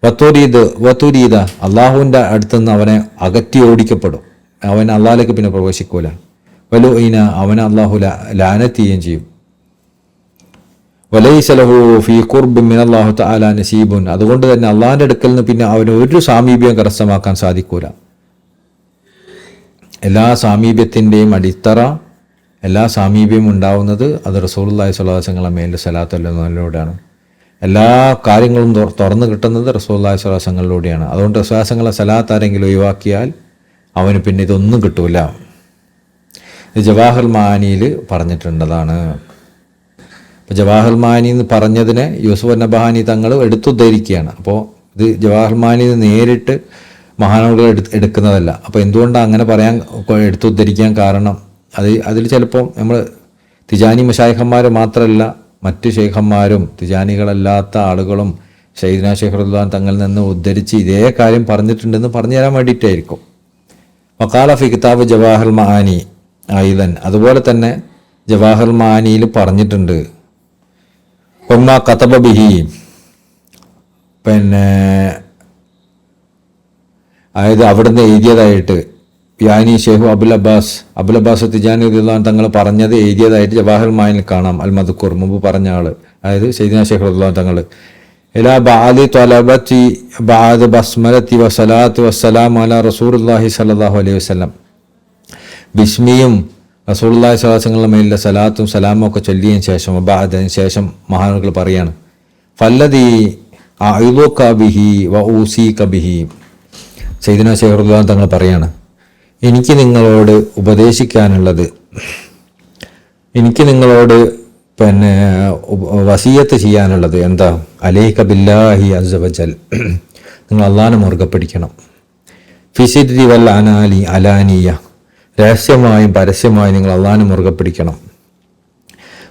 വത്തൂരീദ, അള്ളാഹുവിൻ്റെ അടുത്തുനിന്ന് അവനെ അകറ്റി ഓടിക്കപ്പെടും, അവൻ അള്ളാഹിലേക്ക് പിന്നെ പ്രവേശിക്കൂല. വലുഇന, അവനെ അള്ളാഹു ലാനത്ത് ചെയ്യുകയും ചെയ്യും. വലൈസ ലഹു ഫീ ഖുർബിൻ മിനല്ലാഹി തആല നസീബുൻ. അതുകൊണ്ട് തന്നെ അള്ളാഹിൻ്റെ അടുക്കൽ നിന്ന് പിന്നെ അവന് ഒരു സാമീപ്യം കരസ്ഥമാക്കാൻ സാധിക്കൂല. എല്ലാ സാമീപ്യത്തിൻ്റെയും അടിത്തറ, എല്ലാ സാമീപ്യവും ഉണ്ടാവുന്നത് അത് റസൂലുള്ളാഹി സ്വല്ലല്ലാഹു അലൈഹി വസല്ലം മേൽ സലാത്ത് ചൊല്ലുന്നതിലൂടെയാണ്. എല്ലാ കാര്യങ്ങളും തുറന്നു കിട്ടുന്നത് റസൂലുള്ളാഹി സ്വല്ലല്ലാഹു അലൈഹി വസല്ലമിലൂടെയാണ്. അതുകൊണ്ട് റസൂലുള്ളാഹി സലാത്ത് ആരെങ്കിലും ഒഴിവാക്കിയാൽ അവന് പിന്നെ ഇതൊന്നും കിട്ടൂല. ഇത് ജവാഹിറുൽ മആനിയിൽ പറഞ്ഞിട്ടുണ്ടതാണ്. അപ്പോൾ ജവാഹിറുൽ മആനി എന്ന് പറഞ്ഞതിനെ യൂസുഫ് നബ്ഹാനി തങ്ങൾ എടുത്തുദ്ധരിക്കുകയാണ്. അപ്പോൾ ഇത് ജവാഹിറുൽ മആനിയിൽ നിന്ന് നേരിട്ട് മഹാനവറുകൾ എടുക്കുന്നതല്ല. അപ്പോൾ എന്തുകൊണ്ടാണ് അങ്ങനെ പറയാൻ എടുത്തുദ്ധരിക്കാൻ കാരണം? അതിൽ ചിലപ്പോൾ നമ്മൾ തിജാനി മശായിഖന്മാർ മാത്രമല്ല, മറ്റ് ശൈഖന്മാരും തിജാനികളല്ലാത്ത ആളുകളും സയ്യിദ്നാ ശൈഖ് റളിയല്ലാഹു അൻഹു തങ്ങളിൽ നിന്ന് ഉദ്ധരിച്ച് ഇതേ കാര്യം പറഞ്ഞിട്ടുണ്ടെന്ന് പറഞ്ഞു തരാൻ വേണ്ടിയിട്ടായിരിക്കും. വഖാല ഫി കിതാബ് ജവാഹിർ മആനി ആയിദൻ, അതുപോലെ തന്നെ ജവാഹിർ മആനിയിൽ പറഞ്ഞിട്ടുണ്ട് ഉമ്മ കതബ ബിഹി, പിന്നെ അതായത് അവിടുന്ന് എഴുതിയതായിട്ട് യാനി ഷെയ്ഖ് അബുൽ അബ്ബാസ് തിജാനി റളിയല്ലാഹു അൻഹു തങ്ങൾ പറഞ്ഞത് എഴുതിയതായിട്ട് ജവാഹിർ മആനിയിൽ കാണാം. അൽ മദ്കൂർ മുമ്പ് പറഞ്ഞ ആള്, അതായത് സയ്യിദ്നാ ഷെയ്ഖ് റളിയല്ലാഹു അൻഹു തങ്ങൾ ഇലാ ബഅദി ത്വലബതി ബഅദ ബസ്മലതി വസലാത്തു വസ്സലാമു അലാ റസൂലുള്ളാഹി സ്വല്ലല്ലാഹു അലൈഹി വസല്ലം, ബിസ്മിയും റസൂലുള്ളാഹി സ്വല്ലല്ലാഹു അലൈഹി വസല്ലം മേലുള്ള സലാത്തും സലാമും ഒക്കെ ചൊല്ലിയതിന് ശേഷം ബഅദന് ശേഷം മഹാനുകൾ പറയാണ് ഫല്ലദി അഅ്ദുക ബിഹി വഊസിക ബിഹി, സയ്യിദ്നാ ഷെയ്ഖ് റളിയല്ലാഹു അൻഹു തങ്ങൾ പറയാണ്, എനിക്ക് നിങ്ങളോട് ഉപദേശിക്കാനുള്ളത്, എനിക്ക് നിങ്ങളോട് പിന്നെ വസിയത്ത് ചെയ്യാനുള്ളത് എന്താ, അലൈക ബില്ലാഹി അസ്സ വജൽ, നിങ്ങൾ അല്ലാഹുവിനെ മുറുകെ പിടിക്കണം. ഫിസിദ്രി വൽ അലാനിയ, രഹസ്യമായും പരസ്യമായും നിങ്ങൾ അല്ലാഹുവിനെ മുറുകെ പിടിക്കണം.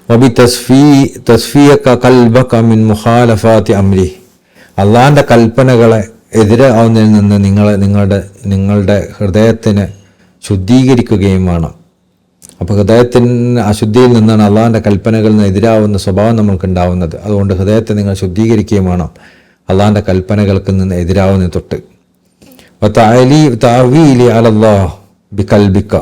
വബി തസ്ഫിയക ഖൽബക മിൻ മുഖാലഫാത്തി അംരി, അല്ലാഹുവിൻ്റെ കൽപ്പനകളെ എതിരാവുന്നതിൽ നിന്ന് നിങ്ങളുടെ ഹൃദയത്തിന് ശുദ്ധീകരിക്കുകയും വേണം. അപ്പോൾ ഹൃദയത്തിന് അശുദ്ധിയിൽ നിന്നാണ് അള്ളാഹിൻ്റെ കൽപ്പനകളിൽ നിന്ന് എതിരാവുന്ന സ്വഭാവം നമ്മൾക്ക് ഉണ്ടാവുന്നത്. അതുകൊണ്ട് ഹൃദയത്തെ നിങ്ങൾ ശുദ്ധീകരിക്കുകയും വേണം അള്ളാഹിൻ്റെ കൽപ്പനകൾക്ക് നിന്ന് എതിരാവുന്ന തൊട്ട്. തഅവീലി അലല്ലാഹ് ബിഖൽബിക,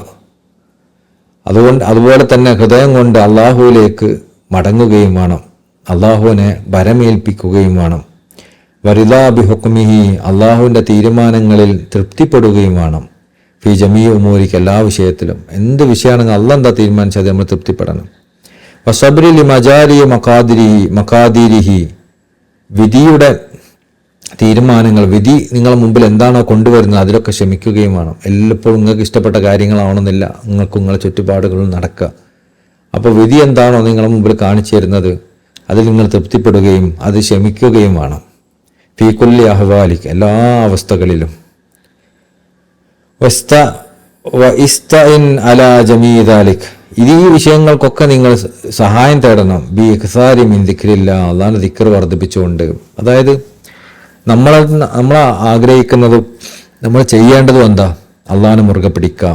അതുപോലെ തന്നെ ഹൃദയം കൊണ്ട് അള്ളാഹുവിലേക്ക് മടങ്ങുകയും വേണം, അള്ളാഹുവിനെ ഭരമേൽപ്പിക്കുകയും വേണം. വറിദാ ബിഹുക്മിഹി, അള്ളാഹുവിൻ്റെ തീരുമാനങ്ങളിൽ തൃപ്തിപ്പെടുകയും വേണം. ഫി ജമീ ഉമൂരിക്ക്, എല്ലാ വിഷയത്തിലും എന്ത് വിഷയമാണെങ്കിൽ അള്ളാഹ് എന്താ തീരുമാനിച്ചത് നമ്മൾ തൃപ്തിപ്പെടണം. വസബ്രി ലി മജാരി മഖാദിരിഹി, വിധിയുടെ തീരുമാനങ്ങൾ, വിധി നിങ്ങളുടെ മുമ്പിൽ എന്താണോ കൊണ്ടുവരുന്നത് അതിലൊക്കെ ക്ഷമിക്കുകയും വേണം. എല്ലപ്പോഴും നിങ്ങൾക്ക് ഇഷ്ടപ്പെട്ട കാര്യങ്ങളാവണമെന്നില്ല നിങ്ങൾക്ക് നിങ്ങളുടെ ചുറ്റുപാടുകളിൽ നടക്കുക. അപ്പോൾ വിധി എന്താണോ നിങ്ങളുടെ മുമ്പിൽ കാണിച്ചു തരുന്നത് അതിൽ നിങ്ങൾ തൃപ്തിപ്പെടുകയും അത് ക്ഷമിക്കുകയും വേണം. ഫീ കുല്ലി അഹ്വാലിക്, എല്ലാ അവസ്ഥകളിലും. വഇസ്തഇൻ അലാ ജമീ ദാലിക്, ഈ വിഷയങ്ങൾക്കൊക്കെ നിങ്ങൾ സഹായം തേടണം. ബി ഇഖ്സാരി മിൻ ദിക്രില്ലാഹ്, അല്ലാഹുവിന്റെ ദിക്ർ വർദ്ധിപ്പിച്ചുകൊണ്ട്. അതായത് നമ്മൾ ആഗ്രഹിക്കുന്നതും നമ്മൾ ചെയ്യേണ്ടതും എന്താ, അള്ളാഹിനെ മുറുകെ പിടിക്കുക,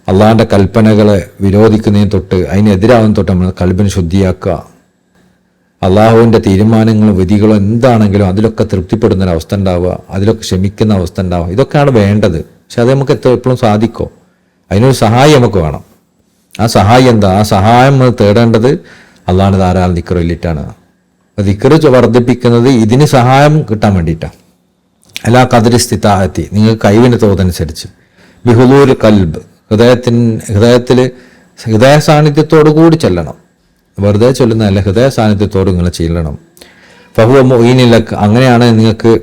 അള്ളാഹിൻ്റെ കൽപ്പനകളെ വിരോധിക്കുന്നതിന് തൊട്ട് അതിനെതിരാവുന്ന തൊട്ട് നമ്മൾ കൽബിനെ ശുദ്ധിയാക്കുക, അള്ളാഹുവിൻ്റെ തീരുമാനങ്ങളും വിധികളും എന്താണെങ്കിലും അതിലൊക്കെ തൃപ്തിപ്പെടുന്നൊരവസ്ഥ ഉണ്ടാവുക, അതിലൊക്കെ ക്ഷമിക്കുന്ന അവസ്ഥ ഉണ്ടാവുക. ഇതൊക്കെയാണ് വേണ്ടത്. പക്ഷെ അത് നമുക്ക് എപ്പോഴും സാധിക്കോ? അതിനൊരു സഹായം നമുക്ക് വേണം. ആ സഹായം എന്താ? ആ സഹായം നമ്മൾ തേടേണ്ടത് അള്ളാഹിന് ധാരാളം ദിക്ർ ചൊല്ലിയിട്ടാണ്. അപ്പോൾ ദിക്ർ വർദ്ധിപ്പിക്കുന്നത് ഇതിന് സഹായം കിട്ടാൻ വേണ്ടിയിട്ടാണ്. അല്ലാ ഖദ്രി ഇസ്തിതാഅത്തി, നിങ്ങൾക്ക് കഴിവിന് തോതനുസരിച്ച്. ബിഹുദൂർ കൽബ്, ഹൃദയ സാന്നിധ്യത്തോടു കൂടി ചെല്ലണം. വെറുതെ ചൊല്ലുന്നതല്ല, ഹൃദയ സാന്നിധ്യത്തോട് നിങ്ങൾ ചെല്ലണം. ഫഹുവ മുഈനിലക്, അങ്ങനെയാണ് നിങ്ങൾക്ക്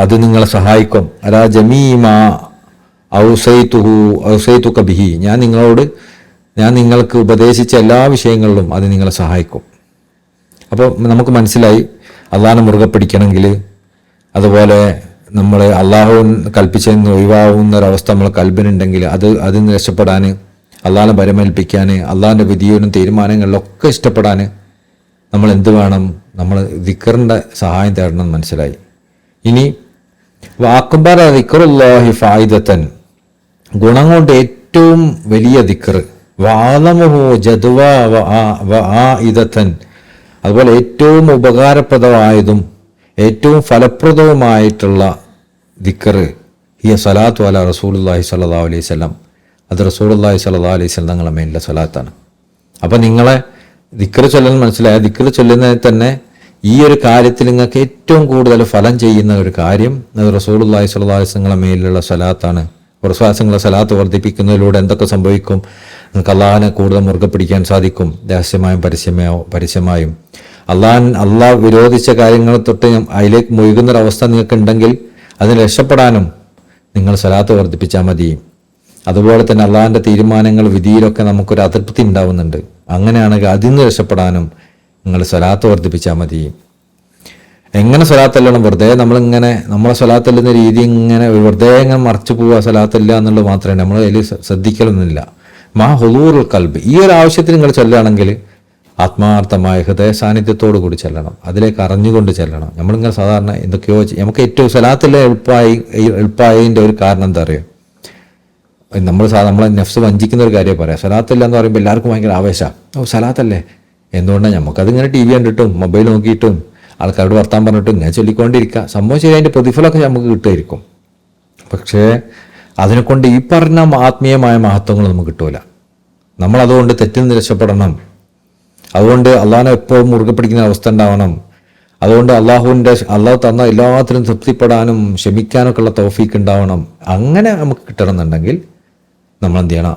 അത് നിങ്ങളെ സഹായിക്കും. അലാ ജമീമ ഔസൈതുക ബിഹി, ഞാൻ നിങ്ങൾക്ക് ഉപദേശിച്ച എല്ലാ വിഷയങ്ങളിലും അത് നിങ്ങളെ സഹായിക്കും. അപ്പോൾ നമുക്ക് മനസ്സിലായി അള്ളാഹിനെ മുറുകെ പിടിക്കണമെങ്കിൽ, അതുപോലെ നമ്മൾ അള്ളാഹു കൽപ്പിച്ചെന്ന് ഒഴിവാകുന്ന ഒരവസ്ഥ നമ്മൾ കൽബിനുണ്ടെങ്കിൽ അതിൽ നിന്ന് രക്ഷപ്പെടാൻ, അള്ളാഹിനെ ഭരമേൽപ്പിക്കാൻ, അള്ളാഹിൻ്റെ വിധിയോടും തീരുമാനങ്ങളിലൊക്കെ ഇഷ്ടപ്പെടാൻ നമ്മൾ എന്ത് വേണം? നമ്മൾ ദിക്റിൻ്റെ സഹായം തേടണം എന്ന് മനസ്സിലായി. ഇനി അക്ബറ ദിക്റുല്ലാഹി ഫായിദത്തൻ, ഗുണം കൊണ്ട് ഏറ്റവും വലിയ ദിക്ർ, വഅലമുഹു ജദ്വാ വആഇദത്തൻ, അതുപോലെ ഏറ്റവും ഉപകാരപ്രദമായതും ഏറ്റവും ഫലപ്രദവുമായിട്ടുള്ള ദിക്ർ ഹിയ സലാത്തു അലാ റസൂലുള്ളാഹി സ്വല്ലല്ലാഹു അലൈഹി വസല്ലം, അത് റസൂലുള്ളാഹി സ്വല്ലല്ലാഹു അലൈഹി വസല്ലം തങ്ങളുടെ മേലുള്ള സ്വലാത്താണ്. അപ്പം നിങ്ങളെ ദിക്ർ ചൊല്ലാൻ മനസ്സിലായ, ദിക്ർ ചൊല്ലുന്നതിൽ തന്നെ ഈ ഒരു കാര്യത്തിൽ നിങ്ങൾക്ക് ഏറ്റവും കൂടുതൽ ഫലം ചെയ്യുന്ന ഒരു കാര്യം അത് റസൂലുള്ളാഹി സ്വല്ലല്ലാഹു അലൈഹി വസല്ലം മേലുള്ള സ്വലാത്താണ്. റസൂലുള്ളാഹിയുടെ സ്വലാത്ത് വർദ്ധിപ്പിക്കുന്നതിലൂടെ എന്തൊക്കെ സംഭവിക്കും? നിങ്ങൾക്ക് അള്ളാഹിനെ കൂടുതൽ മുറുകെ പിടിക്കാൻ സാധിക്കും, രഹസ്യമായും പരസ്യമായും. അള്ളാഹ് വിരോധിച്ച കാര്യങ്ങൾ തൊട്ട് അതിലേക്ക് മുഴുകുന്നൊരവസ്ഥ നിങ്ങൾക്ക് ഉണ്ടെങ്കിൽ അതിന് രക്ഷപ്പെടാനും നിങ്ങൾ സ്വലാത്ത് വർദ്ധിപ്പിച്ചാൽ മതി. അതുപോലെ തന്നെ അള്ളാഹിൻ്റെ തീരുമാനങ്ങൾ വിധിയിലൊക്കെ നമുക്കൊരു അതൃപ്തി ഉണ്ടാവുന്നുണ്ട്. അങ്ങനെയാണെങ്കിൽ അതിൽ നിന്ന് രക്ഷപ്പെടാനും നിങ്ങൾ സ്വലാത്ത് വർദ്ധിപ്പിച്ചാൽ മതി. എങ്ങനെ സ്വലാത്തല്ലണം? വെറുതെ നമ്മളെ സ്വലാത്തല്ലുന്ന രീതി ഇങ്ങനെ വെറുതെ ഇങ്ങനെ മറച്ചു പോവുക, സ്വലാത്തല്ല എന്നുള്ളത് മാത്രമേ നമ്മൾ അതിൽ ശ്രദ്ധിക്കലൊന്നുമില്ല. മാ ഹുദൂറുൽ കൽബ്, ഈ ഒരു ആവശ്യത്തിന് നിങ്ങൾ ചെല്ലുകയാണെങ്കിൽ ആത്മാർത്ഥമായ ഹൃദയ സാന്നിധ്യത്തോടു കൂടി ചെല്ലണം, അതിലേക്ക് അറിഞ്ഞുകൊണ്ട് ചെല്ലണം. നമ്മളിങ്ങനെ സാധാരണ എന്തൊക്കെയോ നമുക്ക് ഏറ്റവും സ്വലാത്തിൽ എളുപ്പമായതിൻ്റെ ഒരു കാരണം എന്താ അറിയോ? നമ്മളെ നെഫ്സ് വഞ്ചിക്കുന്ന ഒരു കാര്യം പറയാം. സലാത്തില്ല എന്ന് പറയുമ്പോൾ എല്ലാവർക്കും ഭയങ്കര ആവേശമാണ്. സലാത്തല്ലേ, എന്തുകൊണ്ടാണ് നമുക്കതിങ്ങനെ ടി വി കണ്ടിട്ടും മൊബൈൽ നോക്കിയിട്ടും ആൾക്കാരോട് വർത്താൻ പറഞ്ഞിട്ടും ഇങ്ങനെ ചൊല്ലിക്കൊണ്ടിരിക്കുക. സംഭവം ശരി, അതിൻ്റെ പ്രതിഫലമൊക്കെ നമുക്ക് കിട്ടുമായിരിക്കും. പക്ഷേ അതിനെക്കൊണ്ട് ഈ പറഞ്ഞ ആത്മീയമായ മഹത്വങ്ങൾ നമുക്ക് കിട്ടൂല. നമ്മളതുകൊണ്ട് തെറ്റിൽ നിന്ന് രക്ഷപ്പെടണം. അതുകൊണ്ട് അള്ളാഹിനെ എപ്പോഴും മുറുകെ പിടിക്കുന്ന അവസ്ഥ ഉണ്ടാവണം. അതുകൊണ്ട് അള്ളാഹു തന്ന എല്ലാത്തിനും തൃപ്തിപ്പെടാനും ക്ഷമിക്കാനൊക്കെ ഉള്ള തൗഫീക്ക് ഉണ്ടാവണം. അങ്ങനെ നമുക്ക് കിട്ടണമെന്നുണ്ടെങ്കിൽ നമ്മൾ എന്ത് ചെയ്യണം?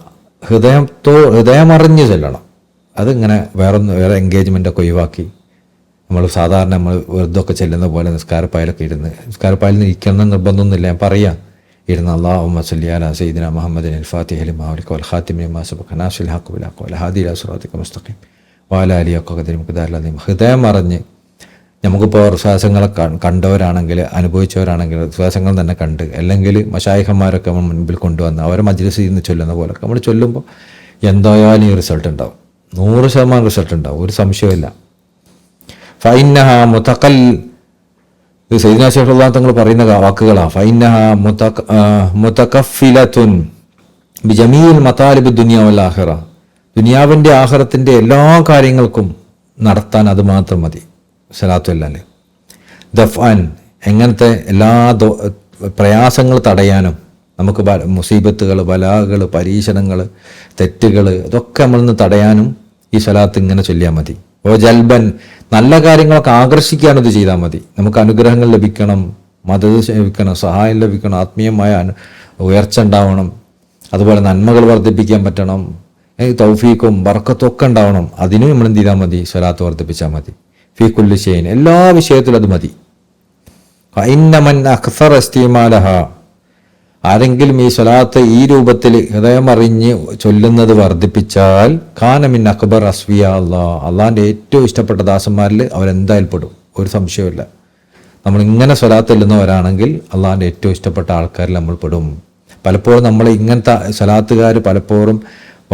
ഹൃദയമറിഞ്ഞ് ചെല്ലണം. അതിങ്ങനെ വേറെ എൻഗേജ്മെൻ്റൊക്കെ ഒഴിവാക്കി നമ്മൾ സാധാരണ വെറുതെ ഒക്കെ ചെല്ലുന്ന പോലെ നിസ്കാരപ്പായലൊക്കെ ഇരുന്ന്, നിസ്കാരപ്പായലിൽ ഇരിക്കണം നിർബന്ധമൊന്നുമില്ല, ഞാൻ പറയാം, ഇരുന്ന് അല്ലാഹുമ്മ സല്ലി അലാ സയ്യിദിനാ മുഹമ്മദിൻ അൽ ഫാത്തിഹി ലിമാ ഉഗ്ലിഖ വൽ ഖാതിമി ലിമാ സബഖ നാസിറിൽ ഹഖ് ബിൽ ഹഖ് വൽ ഹാദി ഇലാ സിറാത്തിക മുസ്തഖീം വഅലാ ആലിഹി ഹഖ്ക ഖദ്രിഹിൽ മിഖ്ദാരിൽ അദീം. ഹൃദയം അറിഞ്ഞ് നമുക്കിപ്പോൾ വിശ്വാസങ്ങളെ കണ്ടവരാണെങ്കിൽ, അനുഭവിച്ചവരാണെങ്കിൽ, വിശ്വാസങ്ങൾ തന്നെ കണ്ട്, അല്ലെങ്കിൽ മശായിഖന്മാരൊക്കെ നമ്മൾ മുൻപിൽ കൊണ്ടുവന്ന് അവരെ മജ്ലിസിൽ നിന്ന് ചൊല്ലുന്ന പോലെ നമ്മൾ ചൊല്ലുമ്പോൾ എന്തായാലും ഈ റിസൾട്ട് ഉണ്ടാവും. 100% റിസൾട്ട് ഉണ്ടാവും, ഒരു സംശയമില്ല. ഫൈനഹ മുതഖൽ, ഇത് സയ്യിദ്നാ ശൈഖുല്ലാഹ് തങ്ങൾ പറയുന്ന വാക്കുകളാണ്. ഫൈനഹ മുതകഫിലത്തുൻ ബിജമീൽ മതാലിബ് ദുനിയ വൽ ആഖിറ, ദുനിയാവിൻ്റെ ആഖിറത്തിൻ്റെ എല്ലാ കാര്യങ്ങൾക്കും നടത്താൻ അത് മാത്രം മതി സലാത്തു അല്ലാല്. ദഫ്ആൻ, എങ്ങനത്തെ എല്ലാ പ്രയാസങ്ങൾ തടയാനും, നമുക്ക് മുസീബത്തുകൾ, ബലാകൾ, പരീക്ഷണങ്ങൾ, തെറ്റുകൾ, ഇതൊക്കെ നമ്മളിൽ നിന്ന് തടയാനും ഈ സലാത്ത് ഇങ്ങനെ ചൊല്ലിയാൽ മതി. ജൽബൻ, നല്ല കാര്യങ്ങളൊക്കെ ആകർഷിക്കാനും ഇത് ചെയ്താൽ മതി. നമുക്ക് അനുഗ്രഹങ്ങൾ ലഭിക്കണം, മദത് ലഭിക്കണം, സഹായം ലഭിക്കണം, ആത്മീയമായ ഉയർച്ച ഉണ്ടാവണം, അതുപോലെ നന്മകൾ വർദ്ധിപ്പിക്കാൻ പറ്റണം, തൗഫീഖും ബർക്കത്തും ഒക്കെ ഉണ്ടാവണം. അതിനും നമ്മൾ എന്ത് ചെയ്താൽ മതി? സ്വലാത്ത് വർദ്ധിപ്പിച്ചാൽ മതി. ഫീ കുല്ലി ഷൈഇൻ, എല്ലാ വിഷയത്തിലും അത് മതി. ഫഇന്നമൻ അക്സറ ഇസ്തിമാലഹ, ആരെങ്കിലും ഈ സ്വലാത്ത് ഈ രൂപത്തിൽ ഹൃദയമറിഞ്ഞ് ചൊല്ലുന്നത് വർദ്ധിപ്പിച്ചാൽ കാന മിൻ അക്ബർ അസ്വിയ അല്ലാഹ്, അള്ളാഹിൻ്റെ ഏറ്റവും ഇഷ്ടപ്പെട്ട ദാസന്മാരിൽ അവരെന്തായാലും പെടും, ഒരു സംശയമില്ല. നമ്മളിങ്ങനെ സ്വലാത്ത് ചെല്ലുന്നവരാണെങ്കിൽ അള്ളാഹിൻ്റെ ഏറ്റവും ഇഷ്ടപ്പെട്ട ആൾക്കാരിൽ നമ്മൾ പെടും. പലപ്പോഴും നമ്മൾ ഇങ്ങനത്തെ സ്വലാത്തുകാർ പലപ്പോഴും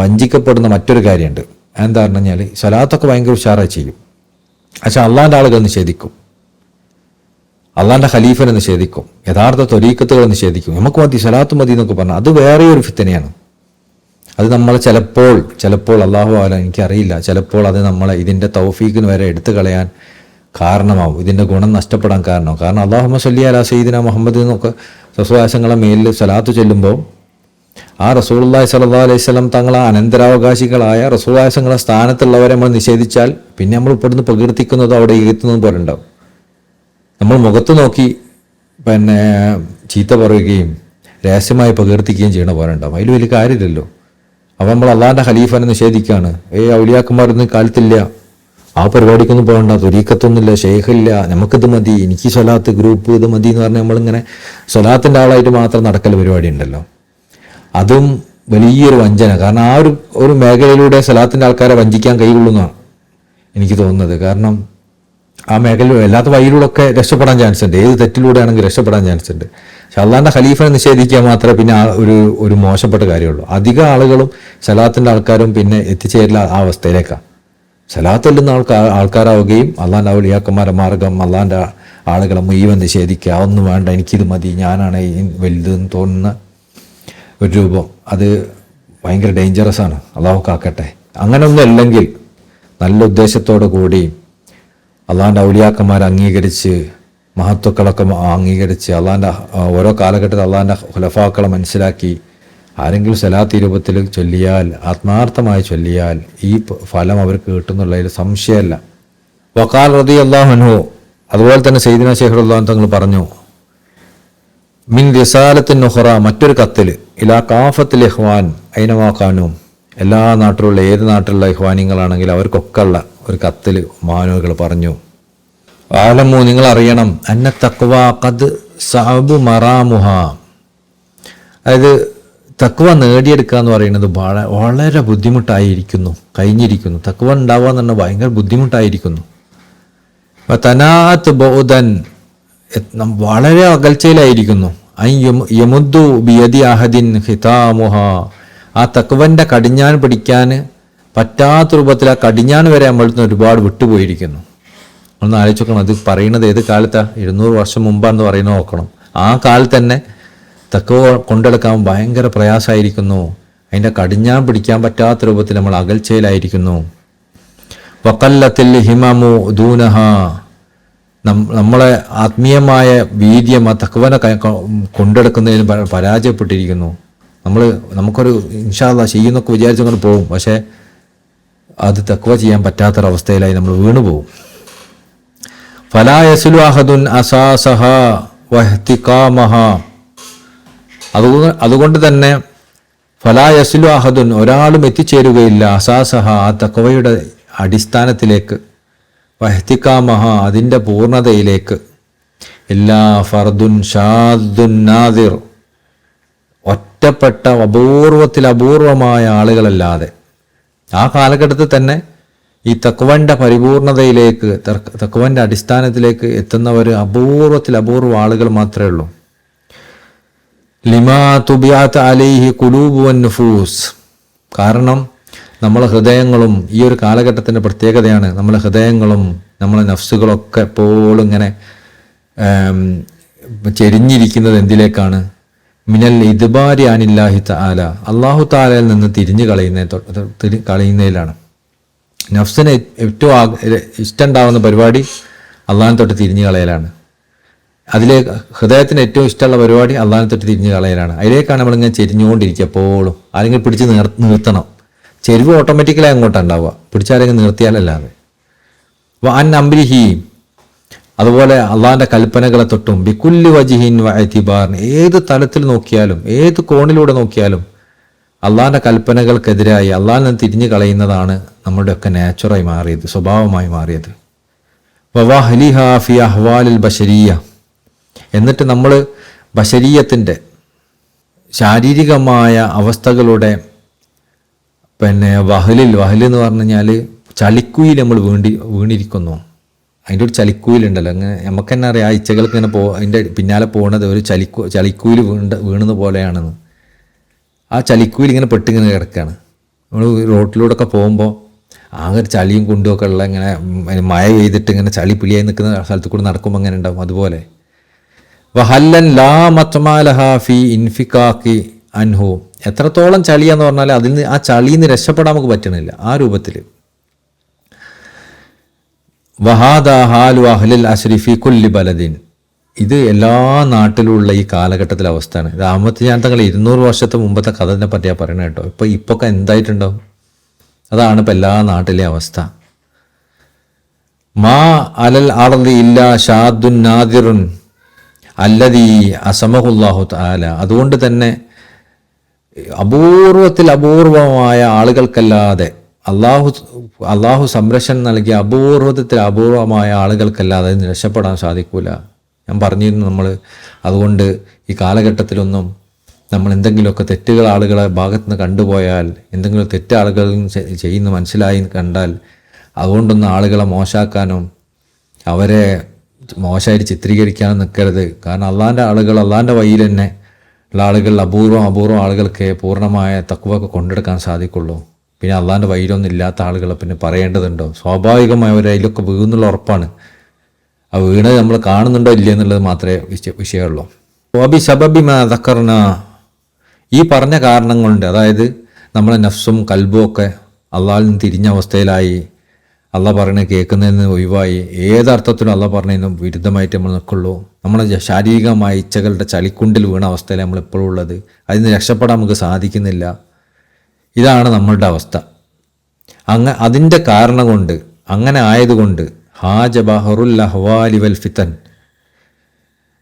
വഞ്ചിക്കപ്പെടുന്ന മറ്റൊരു കാര്യമുണ്ട്. എന്താ പറഞ്ഞു കഴിഞ്ഞാൽ സ്വലാത്തൊക്കെ ഭയങ്കര ഉഷാറായി ചെയ്യും, പക്ഷെ അള്ളാഹിൻ്റെ ആളുകൾ നിഷേധിക്കും, അള്ളാഹിൻ്റെ ഖലീഫനെ നിഷേധിക്കും, യഥാർത്ഥ ത്വരീഖത്തുകൾ നിഷേധിക്കും. നമുക്ക് മതി, സ്വലാത്ത് മതി എന്നൊക്കെ പറഞ്ഞാൽ അത് വേറെ ഒരു ഫിത്തനയാണ്. അത് നമ്മൾ ചിലപ്പോൾ അള്ളാഹു ആല എനിക്കറിയില്ല, ചിലപ്പോൾ അത് നമ്മളെ ഇതിൻ്റെ തൗഫീഖിന് വരെ എടുത്തു കളയാൻ കാരണമാവും, ഇതിൻ്റെ ഗുണം നഷ്ടപ്പെടാൻ കാരണമാവും. കാരണം അല്ലാഹുമ്മ സ്വല്ലി അലാ സയ്യിദിനാ മുഹമ്മദ് എന്നൊക്കെ റസൂലുള്ളാഹിയുടെ മേലിൽ സ്വലാത്ത് ചൊല്ലുമ്പോൾ ആ റസൂലുള്ളാഹി സ്വല്ലല്ലാഹു അലൈഹി വസല്ലം തങ്ങളെ അനന്തരാവകാശികളായ റസൂലുള്ളാഹി തങ്ങളുടെ സ്ഥാനത്തുള്ളവരെ നമ്മൾ നിഷേധിച്ചാൽ പിന്നെ നമ്മൾ ഇവിടുന്ന് പ്രകീർത്തിക്കുന്നതോ അവിടെ എത്തുന്നതും പോലെ ഉണ്ടാവും. നമ്മൾ മുഖത്ത് നോക്കി ചീത്ത പറയുകയും രഹസ്യമായി പ്രകീർത്തിക്കുകയും ചെയ്യണ പോലെ ഉണ്ടാവും. അതിൽ വലിയ കാര്യമില്ലല്ലോ. അപ്പോൾ നമ്മൾ അള്ളാഹിൻ്റെ ഖലീഫനെ നിഷേധിക്കുകയാണ്. ഔലിയാക്കന്മാരൊന്നും കാലത്തില്ല, ആ പരിപാടിക്കൊന്നും പോകണ്ട, ത്വരീഖത്തൊന്നുമില്ല, ഷെയ്ഖില്ല, നമുക്കിത് മതി, എനിക്ക് സ്വലാത്ത് ഗ്രൂപ്പ് ഇത് മതി എന്ന് പറഞ്ഞാൽ നമ്മളിങ്ങനെ സ്വലാത്തിൻ്റെ ആളായിട്ട് മാത്രം നടക്കൽ പരിപാടി ഉണ്ടല്ലോ. അതും വലിയൊരു വഞ്ചന. കാരണം ആ ഒരു മേഖലയിലൂടെ സ്വലാത്തിൻ്റെ ആൾക്കാരെ വഞ്ചിക്കാൻ കഴിയുള്ളൂന്നാണ് എനിക്ക് തോന്നുന്നത്. കാരണം ആ മേഖല അല്ലാത്ത വഴിയിലൂടെയൊക്കെ രക്ഷപ്പെടാൻ ചാൻസ് ഉണ്ട്, ഏത് തെറ്റിലൂടെ ആണെങ്കിൽ രക്ഷപ്പെടാൻ ചാൻസ് ഉണ്ട്. പക്ഷെ അള്ളാഹിൻ്റെ ഖലീഫനെ നിഷേധിക്കാൻ മാത്രമേ പിന്നെ ഒരു മോശപ്പെട്ട കാര്യമുള്ളൂ. അധികം ആളുകളും സലാത്തിൻ്റെ ആൾക്കാരും പിന്നെ എത്തിച്ചേരില്ല ആ അവസ്ഥയിലേക്കാണ്. സലാത്ത് ചെല്ലുന്ന ആൾക്കാരാവുകയും അള്ളാഹിൻ്റെ ഔലിയാക്കന്മാരുടെ മാർഗം, അള്ളാഹിൻ്റെ ആളുകളെ മുഴുവൻ നിഷേധിക്കുക, ഒന്നും വേണ്ട, എനിക്കിത് മതി, ഞാനാണ് വലുതെന്ന് തോന്നുന്ന ഒരു രൂപം. അത് ഭയങ്കര ഡേഞ്ചറസ് ആണ്. അള്ളാഹു കാക്കട്ടെ. അങ്ങനെയൊന്നും അല്ലെങ്കിൽ നല്ല ഉദ്ദേശത്തോടു കൂടി അള്ളാഹിൻ്റെ ഔലിയാക്കന്മാരെ അംഗീകരിച്ച്, മഹത്വക്കളൊക്കെ അംഗീകരിച്ച്, അള്ളാഹിൻ്റെ ഓരോ കാലഘട്ടത്തിൽ അള്ളാഹിൻ്റെ ഖുലഫാക്കളെ മനസ്സിലാക്കി ആരെങ്കിലും സലാത്ത് രൂപത്തിൽ ചൊല്ലിയാൽ, ആത്മാർത്ഥമായി ചൊല്ലിയാൽ ഈ ഫലം അവർക്ക് കിട്ടുന്നുള്ളതിൽ സംശയമല്ല. വഖാൽ റളിയല്ലാഹു അൻഹു, അതുപോലെ തന്നെ സയ്യിദുനാ ശൈഖുല്ലാഹ് തങ്ങൾ പറഞ്ഞു, മിൻ റിസാലത്തിൻ ഉഖറ, മറ്റൊരു കത്തിൽ, ഇലാ കാഫത്തിൽ ഇഖ്വാൻ ഐനമാ ഖാനു, എല്ലാ നാട്ടിലുള്ള ഏത് നാട്ടിലുള്ള ഇഖ്വാനിങ്ങളാണെങ്കിൽ അവർക്കൊക്കെ ഉള്ള ഒരു കത്തിൽ മഹാനുകൾ പറഞ്ഞു, ആലമു, നിങ്ങൾ അറിയണം, അന്ന തഖ്വ ഖദ് സഅബു മറാമുഹ, അതായത് തഖ്വ നേടിയെടുക്കുക എന്ന് പറയുന്നത് വളരെ കഴിഞ്ഞിരിക്കുന്നു. തഖ്വ ഉണ്ടാവുക എന്ന് പറഞ്ഞാൽ ഭയങ്കര ബുദ്ധിമുട്ടായിരിക്കുന്നു. തനാഅത്ത് ബൗദൻ, വളരെ അകൽച്ചയിലായിരിക്കുന്നു. യമുദ്ദു ബിയദി അഹദിൻ ഖിതാമുഹ, ആ തഖ്വന്റെ കടിഞ്ഞാൻ പിടിക്കാൻ പറ്റാത്ത രൂപത്തിൽ ആ കടിഞ്ഞാൻ വരെ നമ്മളിൽ നിന്ന് ഒരുപാട് വിട്ടുപോയിരിക്കുന്നു. ഒന്ന് ആലോചിച്ച് നോക്കണം. അത് പറയുന്നത് ഏത് കാലത്താണ്? 200 വർഷം മുമ്പാണെന്ന് പറയുന്നത് നോക്കണം. ആ കാലത്ത് തന്നെ തഖ്വ കൊണ്ടെടുക്കാൻ ഭയങ്കര പ്രയാസമായിരിക്കുന്നു. അതിൻ്റെ കടിഞ്ഞാൻ പിടിക്കാൻ പറ്റാത്ത രൂപത്തിൽ നമ്മൾ അകൽച്ചയിലായിരിക്കുന്നു. വഖല്ലത്തിൽ ഹിമമു ദൂനഹ, നമ്മളെ ആത്മീയമായ വീര്യം ആ തഖ്വനെ കൊണ്ടെടുക്കുന്നതിന് പരാജയപ്പെട്ടിരിക്കുന്നു. നമുക്കൊരു ഇൻഷാ അല്ലാഹ് ചെയ്യുന്നൊക്കെ വിചാരിച്ചങ്ങനെ പോകും, പക്ഷേ അത് തഖ്വ ചെയ്യാൻ പറ്റാത്തൊരവസ്ഥയിലായി നമ്മൾ വീണുപോകും. ഫലാ യസ്ലു അഹദുൻ അസാസഹ വഹ്തിഖാമഹ, അതുകൊണ്ട് തന്നെ ഫലാ യസ്ലു അഹദുൻ, ഒരാളും എത്തിച്ചേരുകയില്ല, അസാസഹ, ആ തഖ്വയുടെ അടിസ്ഥാനത്തിലേക്ക്, വഹ്തിഖാമഹ, അതിൻ്റെ പൂർണ്ണതയിലേക്ക്, ഇല്ലാ ഫർദുൻ ഷാദുൻ നാദിർ, ഒറ്റപ്പെട്ട അപൂർവമായ ആളുകളല്ലാതെ. ആ കാലഘട്ടത്തിൽ തന്നെ ഈ തഖ്വന്റെ പരിപൂർണതയിലേക്ക്, തഖ്വന്റെ അടിസ്ഥാനത്തിലേക്ക് എത്തുന്നവർ അപൂർവ ആളുകൾ മാത്രമേ ഉള്ളൂ. ലിമാ തുബിയാത്ത് അലൈഹി ഖുലൂബു വൻ നുഫൂസ്, കാരണം നമ്മളെ ഹൃദയങ്ങളും, ഈ ഒരു കാലഘട്ടത്തിൻ്റെ പ്രത്യേകതയാണ്, നമ്മളെ ഹൃദയങ്ങളും നമ്മളെ നഫ്സുകളൊക്കെ എപ്പോഴും ഇങ്ങനെ ചെരിഞ്ഞിരിക്കുന്നത് എന്തിലേക്കാണ്? മിനൽ ഇദ്ബാരി അനില്ലാഹി തആല, അല്ലാഹു തആലയിൽ നിന്ന് തിരിഞ്ഞു കളയുന്നതിലാണ്. നഫ്സിന് ഏറ്റവും ഇഷ്ടമുണ്ടാവുന്ന പരിപാടി അള്ളാഹിനെ തൊട്ട് തിരിഞ്ഞു കളയലാണ്. ഹൃദയത്തിന് ഏറ്റവും ഇഷ്ടമുള്ള പരിപാടി അള്ളാഹിനെ തൊട്ട് തിരിഞ്ഞു കളയലാണ്. അതിലേക്കാണ് നമ്മളിങ്ങനെ ചെരിഞ്ഞുകൊണ്ടിരിക്കുക എപ്പോഴും. ആരെങ്കിലും പിടിച്ച് നിർത്തണം. ചെരിവ് ഓട്ടോമാറ്റിക്കലി അങ്ങോട്ടാണ് ഉണ്ടാവുക, പിടിച്ചാരെങ്കിലും നിർത്തിയാലല്ലാതെ. വഅൻ അംരിഹി, അതുപോലെ അള്ളാഹിൻ്റെ കൽപ്പനകളെ തൊട്ടും, ബിക്കുല്ലി വജിഹിൻ വഅതിബാറിൻ, ഏത് തലത്തിൽ നോക്കിയാലും ഏത് കോണിലൂടെ നോക്കിയാലും അള്ളാഹിൻ്റെ കൽപ്പനകൾക്കെതിരായി അള്ളാഹിൽ നിന്ന് തിരിഞ്ഞു കളയുന്നതാണ് നമ്മുടെയൊക്കെ നാച്ചുറായി മാറിയത്, സ്വഭാവമായി മാറിയത്. വവഹ്ലിഹ ഫി അഹ്വാലിൽ ബശരിയ, എന്നിട്ട് നമ്മൾ ബശരീയത്തിൻ്റെ ശാരീരികമായ അവസ്ഥകളുടെ വഹൽ എന്ന് പറഞ്ഞു കഴിഞ്ഞാൽ ചളിക്കുയിൽ നമ്മൾ വീണിരിക്കുന്നു. അതിൻ്റെ ഒരു ചളിക്കുയിലുണ്ടല്ലോ, അങ്ങനെ നമുക്ക് തന്നെ അറിയാം, ആ ഇച്ചകൾക്ക് ഇങ്ങനെ അതിൻ്റെ പിന്നാലെ പോകുന്നത് ഒരു ചളിക്കുയിൽ വീണുന്ന പോലെയാണെന്ന്. ആ ചളിക്കുയിൽ ഇങ്ങനെ പെട്ടിങ്ങനെ കിടക്കുകയാണ്. നമ്മൾ റോട്ടിലൂടെ ഒക്കെ പോകുമ്പോൾ ആകെ ചളിയും കുണ്ടുമൊക്കെ ഉള്ള, ഇങ്ങനെ മഴ പെയ്തിട്ട് ഇങ്ങനെ ചളി പിളിയായി നിൽക്കുന്ന സ്ഥലത്ത് കൂടെ നടക്കുമ്പോൾ അങ്ങനെ ഉണ്ടാവും. അതുപോലെ വഹല്ലൻ ലാ മത്മാലഹ ഫി ഇൻഫിക്കാക്കി അൻഹു, എത്രത്തോളം ചളിയാന്ന് പറഞ്ഞാൽ ആ ചളിയിൽ നിന്ന് രക്ഷപ്പെടാൻ നമുക്ക് പറ്റണില്ല, ആ രൂപത്തിൽ. വഹാദ ഹാലു അഹ്ലിൽ അശ്രിഫി കുല്ലി ബലദിൻ, ഇത് എല്ലാ നാട്ടിലുള്ള ഈ കാലഘട്ടത്തിലെ അവസ്ഥയാണ്. ഇത് അഹമ്മദ് ഞാൻ തങ്ങൾ 200 വർഷത്തെ മുമ്പത്തെ കഥനെ പറ്റിയാ പറയണത് കേട്ടോ. ഇപ്പൊക്കെ എന്തായിട്ടുണ്ടാവും? അതാണ് ഇപ്പം എല്ലാ നാട്ടിലെ അവസ്ഥ. മാ അലൽ അർദി ഇല്ലാ ഷാദുൻ നാദിറുൻ അല്ലദീ അസമഹുല്ലാഹു തആല, അതുകൊണ്ട് തന്നെ അപൂർവമായ ആളുകൾക്കല്ലാതെ, അള്ളാഹു സംരക്ഷണം നൽകിയ അപൂർവമായ ആളുകൾക്കല്ലാതെ അതിന് രക്ഷപ്പെടാൻ സാധിക്കൂല. ഞാൻ പറഞ്ഞിരുന്നു അതുകൊണ്ട് ഈ കാലഘട്ടത്തിലൊന്നും നമ്മൾ എന്തെങ്കിലുമൊക്കെ തെറ്റുകൾ ആളുകളെ ഭാഗത്ത് നിന്ന് കണ്ടുപോയാൽ, എന്തെങ്കിലും തെറ്റ് ആളുകൾ ചെയ്യുന്ന മനസ്സിലായി കണ്ടാൽ, അതുകൊണ്ടൊന്നും ആളുകളെ മോശമാക്കാനും അവരെ മോശമായിട്ട് ചിത്രീകരിക്കാനും നിൽക്കരുത്. കാരണം അള്ളാഹിൻ്റെ വഴിയിൽ തന്നെ ഉള്ള ആളുകൾ അപൂർവം ആളുകൾക്ക് പൂർണ്ണമായ തഖ്വയൊക്കെ കൊണ്ടെടുക്കാൻ സാധിക്കുള്ളൂ. പിന്നെ അള്ളാഹിൻ്റെ വഴിയിലൊന്നും ഇല്ലാത്ത ആളുകളെ പിന്നെ പറയേണ്ടതുണ്ടോ? സ്വാഭാവികമായി അവർ അതിലൊക്കെ വീഴുന്നുള്ള ഉറപ്പാണ്. ആ വീണത് നമ്മൾ കാണുന്നുണ്ടോ ഇല്ല എന്നുള്ളത് മാത്രമേ വിഷയമുള്ളൂ. വബി സബബി മാ ദക്കർന, ഈ പറഞ്ഞ കാരണം കൊണ്ട്, അതായത് നമ്മളെ നഫ്സും കൽബും ഒക്കെ അള്ളാഹിൽ നിന്ന് തിരിഞ്ഞ അവസ്ഥയിലായി, അള്ളാഹ് പറയുന്നത് കേൾക്കുന്നതിൽ നിന്ന് ഒഴിവായി, ഏതർത്ഥത്തിലും അള്ളാഹ് പറഞ്ഞതിന് വിരുദ്ധമായിട്ട് നമ്മൾ നിൽക്കുള്ളൂ. നമ്മളെ ശാരീരികമായ ഇച്ഛകളുടെ ചളിക്കുണ്ടിൽ വീണ അവസ്ഥയിൽ നമ്മളെപ്പോഴും ഉള്ളത്. അതിന് രക്ഷപ്പെടാൻ നമുക്ക് സാധിക്കുന്നില്ല. ഇതാണ് നമ്മളുടെ അവസ്ഥ. അതിൻ്റെ കാരണം കൊണ്ട്, അങ്ങനെ ആയതുകൊണ്ട് ഹാജ ബഹറുൽ അഹ്വാലി വൽ ഫിതൻ,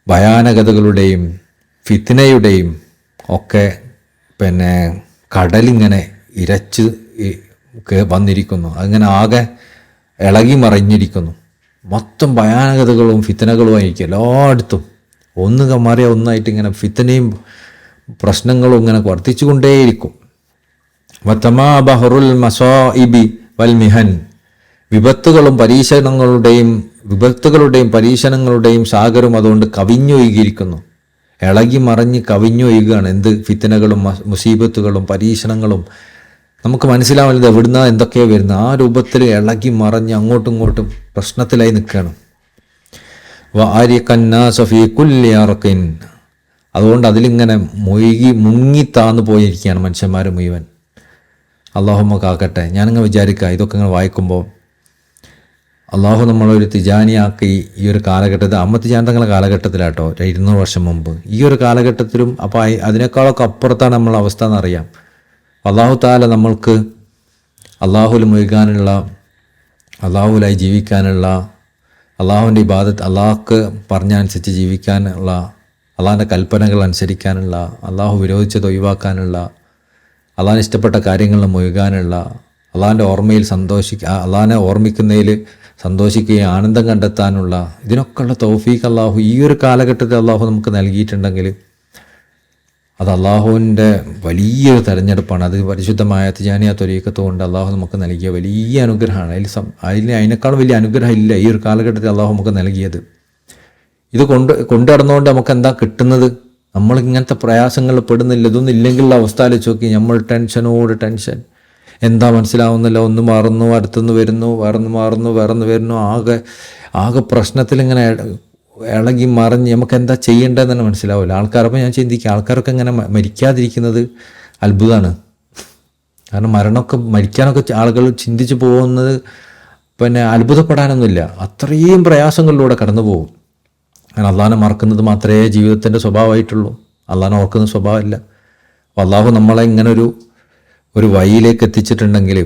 ഭയാനകതകളുടെയും ഫിത്നയുടെയും ഒക്കെ കടലിങ്ങനെ ഇരച്ച് വന്നിരിക്കുന്നു. അതിങ്ങനെ ആകെ ഇളകി മറിഞ്ഞിരിക്കുന്നു. മൊത്തം ഭയാനകതകളും ഫിത്തനകളുമായിരിക്കും എല്ലായിടത്തും. മാറിയ ഒന്നായിട്ട് ഇങ്ങനെ ഫിത്തനയും പ്രശ്നങ്ങളും ഇങ്ങനെ വർദ്ധിച്ചുകൊണ്ടേയിരിക്കും. വതമാ ബഹറുൽ മസാഇബി വൽ മിഹൻ, വിപത്തുകളുടെയും പരീക്ഷണങ്ങളുടെയും സാഗരം അതുകൊണ്ട് കവിഞ്ഞൊഴുകിയിരിക്കുന്നു. ഇളകി മറിഞ്ഞ് കവിഞ്ഞൊഴുകുകയാണ്. എന്ത് ഫിത്തനകളും മുസീബത്തുകളും പരീക്ഷണങ്ങളും നമുക്ക് മനസ്സിലാവില്ല എവിടുന്ന എന്തൊക്കെയോ വരുന്നത്. ആ രൂപത്തിൽ ഇളകി മറിഞ്ഞ് അങ്ങോട്ടും ഇങ്ങോട്ടും പ്രശ്നത്തിലായി നിൽക്കുകയാണ്. വഅരിഖന്നാസ ഫീ കുല്ലി അർഖിൻ, അതുകൊണ്ട് അതിലിങ്ങനെ മുങ്ങിത്താന്ന് പോയിരിക്കുകയാണ് മനുഷ്യന്മാർ മുഴുവൻ. അള്ളാഹുമ്മ കാക്കട്ടെ. ഞാനിങ്ങനെ വിചാരിക്കുക, ഇതൊക്കെ ഇങ്ങനെ വായിക്കുമ്പോൾ അള്ളാഹു നമ്മളൊരു തിജാനിയാക്കി ഈ ഒരു കാലഘട്ടത്തിൽ, തിജാൻ തങ്ങളുടെ കാലഘട്ടത്തിലാട്ടോ, 200 വർഷം മുമ്പ്, ഈ ഒരു കാലഘട്ടത്തിലും അപ്പോൾ അതിനേക്കാളൊക്കെ അപ്പുറത്താണ് നമ്മളെ അവസ്ഥ എന്നറിയാം. അള്ളാഹു താല നമ്മൾക്ക് അള്ളാഹുൽ മുഴുകാനുള്ള, അള്ളാഹുലായി ജീവിക്കാനുള്ള, അള്ളാഹുവിൻ്റെ ഇബാദത്ത്, അള്ളാഹ്ക്ക് പറഞ്ഞനുസരിച്ച് ജീവിക്കാനുള്ള, അള്ളാഹിൻ്റെ കൽപ്പനകൾ അനുസരിക്കാനുള്ള, അള്ളാഹു വിരോധിച്ചത് ഒഴിവാക്കാനുള്ള, അള്ളാഹിന് ഇഷ്ടപ്പെട്ട കാര്യങ്ങളിൽ മുഴുകാനുള്ള, അള്ളാഹിൻ്റെ ഓർമ്മയിൽ അള്ളാഹിനെ ഓർമ്മിക്കുന്നതിൽ സന്തോഷിക്കുകയും ആനന്ദം കണ്ടെത്താനുള്ള, ഇതിനൊക്കെയുള്ള തൗഫീഖ് അള്ളാഹു ഈ ഒരു കാലഘട്ടത്തിൽ അള്ളാഹു നമുക്ക് നൽകിയിട്ടുണ്ടെങ്കിൽ അത് അള്ളാഹുവിൻ്റെ വലിയൊരു തെരഞ്ഞെടുപ്പാണ്. അത് പരിശുദ്ധമായ തിജാനിയ ത്വരീഖത്ത് കൊണ്ട് അള്ളാഹു നമുക്ക് നൽകിയ വലിയ അനുഗ്രഹമാണ്. അതിനേക്കാളും വലിയ അനുഗ്രഹം ഇല്ല ഈ ഒരു കാലഘട്ടത്തിൽ അള്ളാഹു നമുക്ക് നൽകിയത്. ഇത് കൊണ്ടുനടന്നുകൊണ്ട് നമുക്ക് എന്താ കിട്ടുന്നത്? നമ്മൾ ഇങ്ങനത്തെ പ്രയാസങ്ങൾ പെടുന്നില്ല. ഇതൊന്നും ഇല്ലെങ്കിലുള്ള അവസ്ഥ ആലോചിച്ച് നോക്കി. നമ്മൾ ടെൻഷൻ, എന്താ മനസ്സിലാവുന്നില്ല, ഒന്ന് മാറുന്നു, അടുത്തുനിന്ന് വരുന്നു, വേറൊന്ന് വരുന്നു, ആകെ പ്രശ്നത്തിലിങ്ങനെ ഇളകി മറിഞ്ഞ് നമുക്ക് എന്താ ചെയ്യേണ്ടതെന്ന് തന്നെ മനസ്സിലാവില്ല. ആൾക്കാരപ്പോൾ ഞാൻ ചിന്തിക്കുക, ആൾക്കാരൊക്കെ ഇങ്ങനെ മരിക്കാതിരിക്കുന്നത് അത്ഭുതമാണ്. കാരണം മരിക്കാനൊക്കെ ആളുകൾ ചിന്തിച്ച് പോകുന്നത് പിന്നെ അത്ഭുതപ്പെടാനൊന്നുമില്ല. അത്രയും പ്രയാസങ്ങളിലൂടെ കടന്നു പോകും. കാരണം അള്ളാഹിനെ മറക്കുന്നത് മാത്രമേ ജീവിതത്തിൻ്റെ സ്വഭാവമായിട്ടുള്ളൂ. അള്ളാഹിനെ ഓർക്കുന്ന സ്വഭാവമില്ല. അപ്പോൾ അള്ളാഹു നമ്മളെ ഇങ്ങനെ ഒരു വഴിയിലേക്ക് എത്തിച്ചിട്ടുണ്ടെങ്കിൽ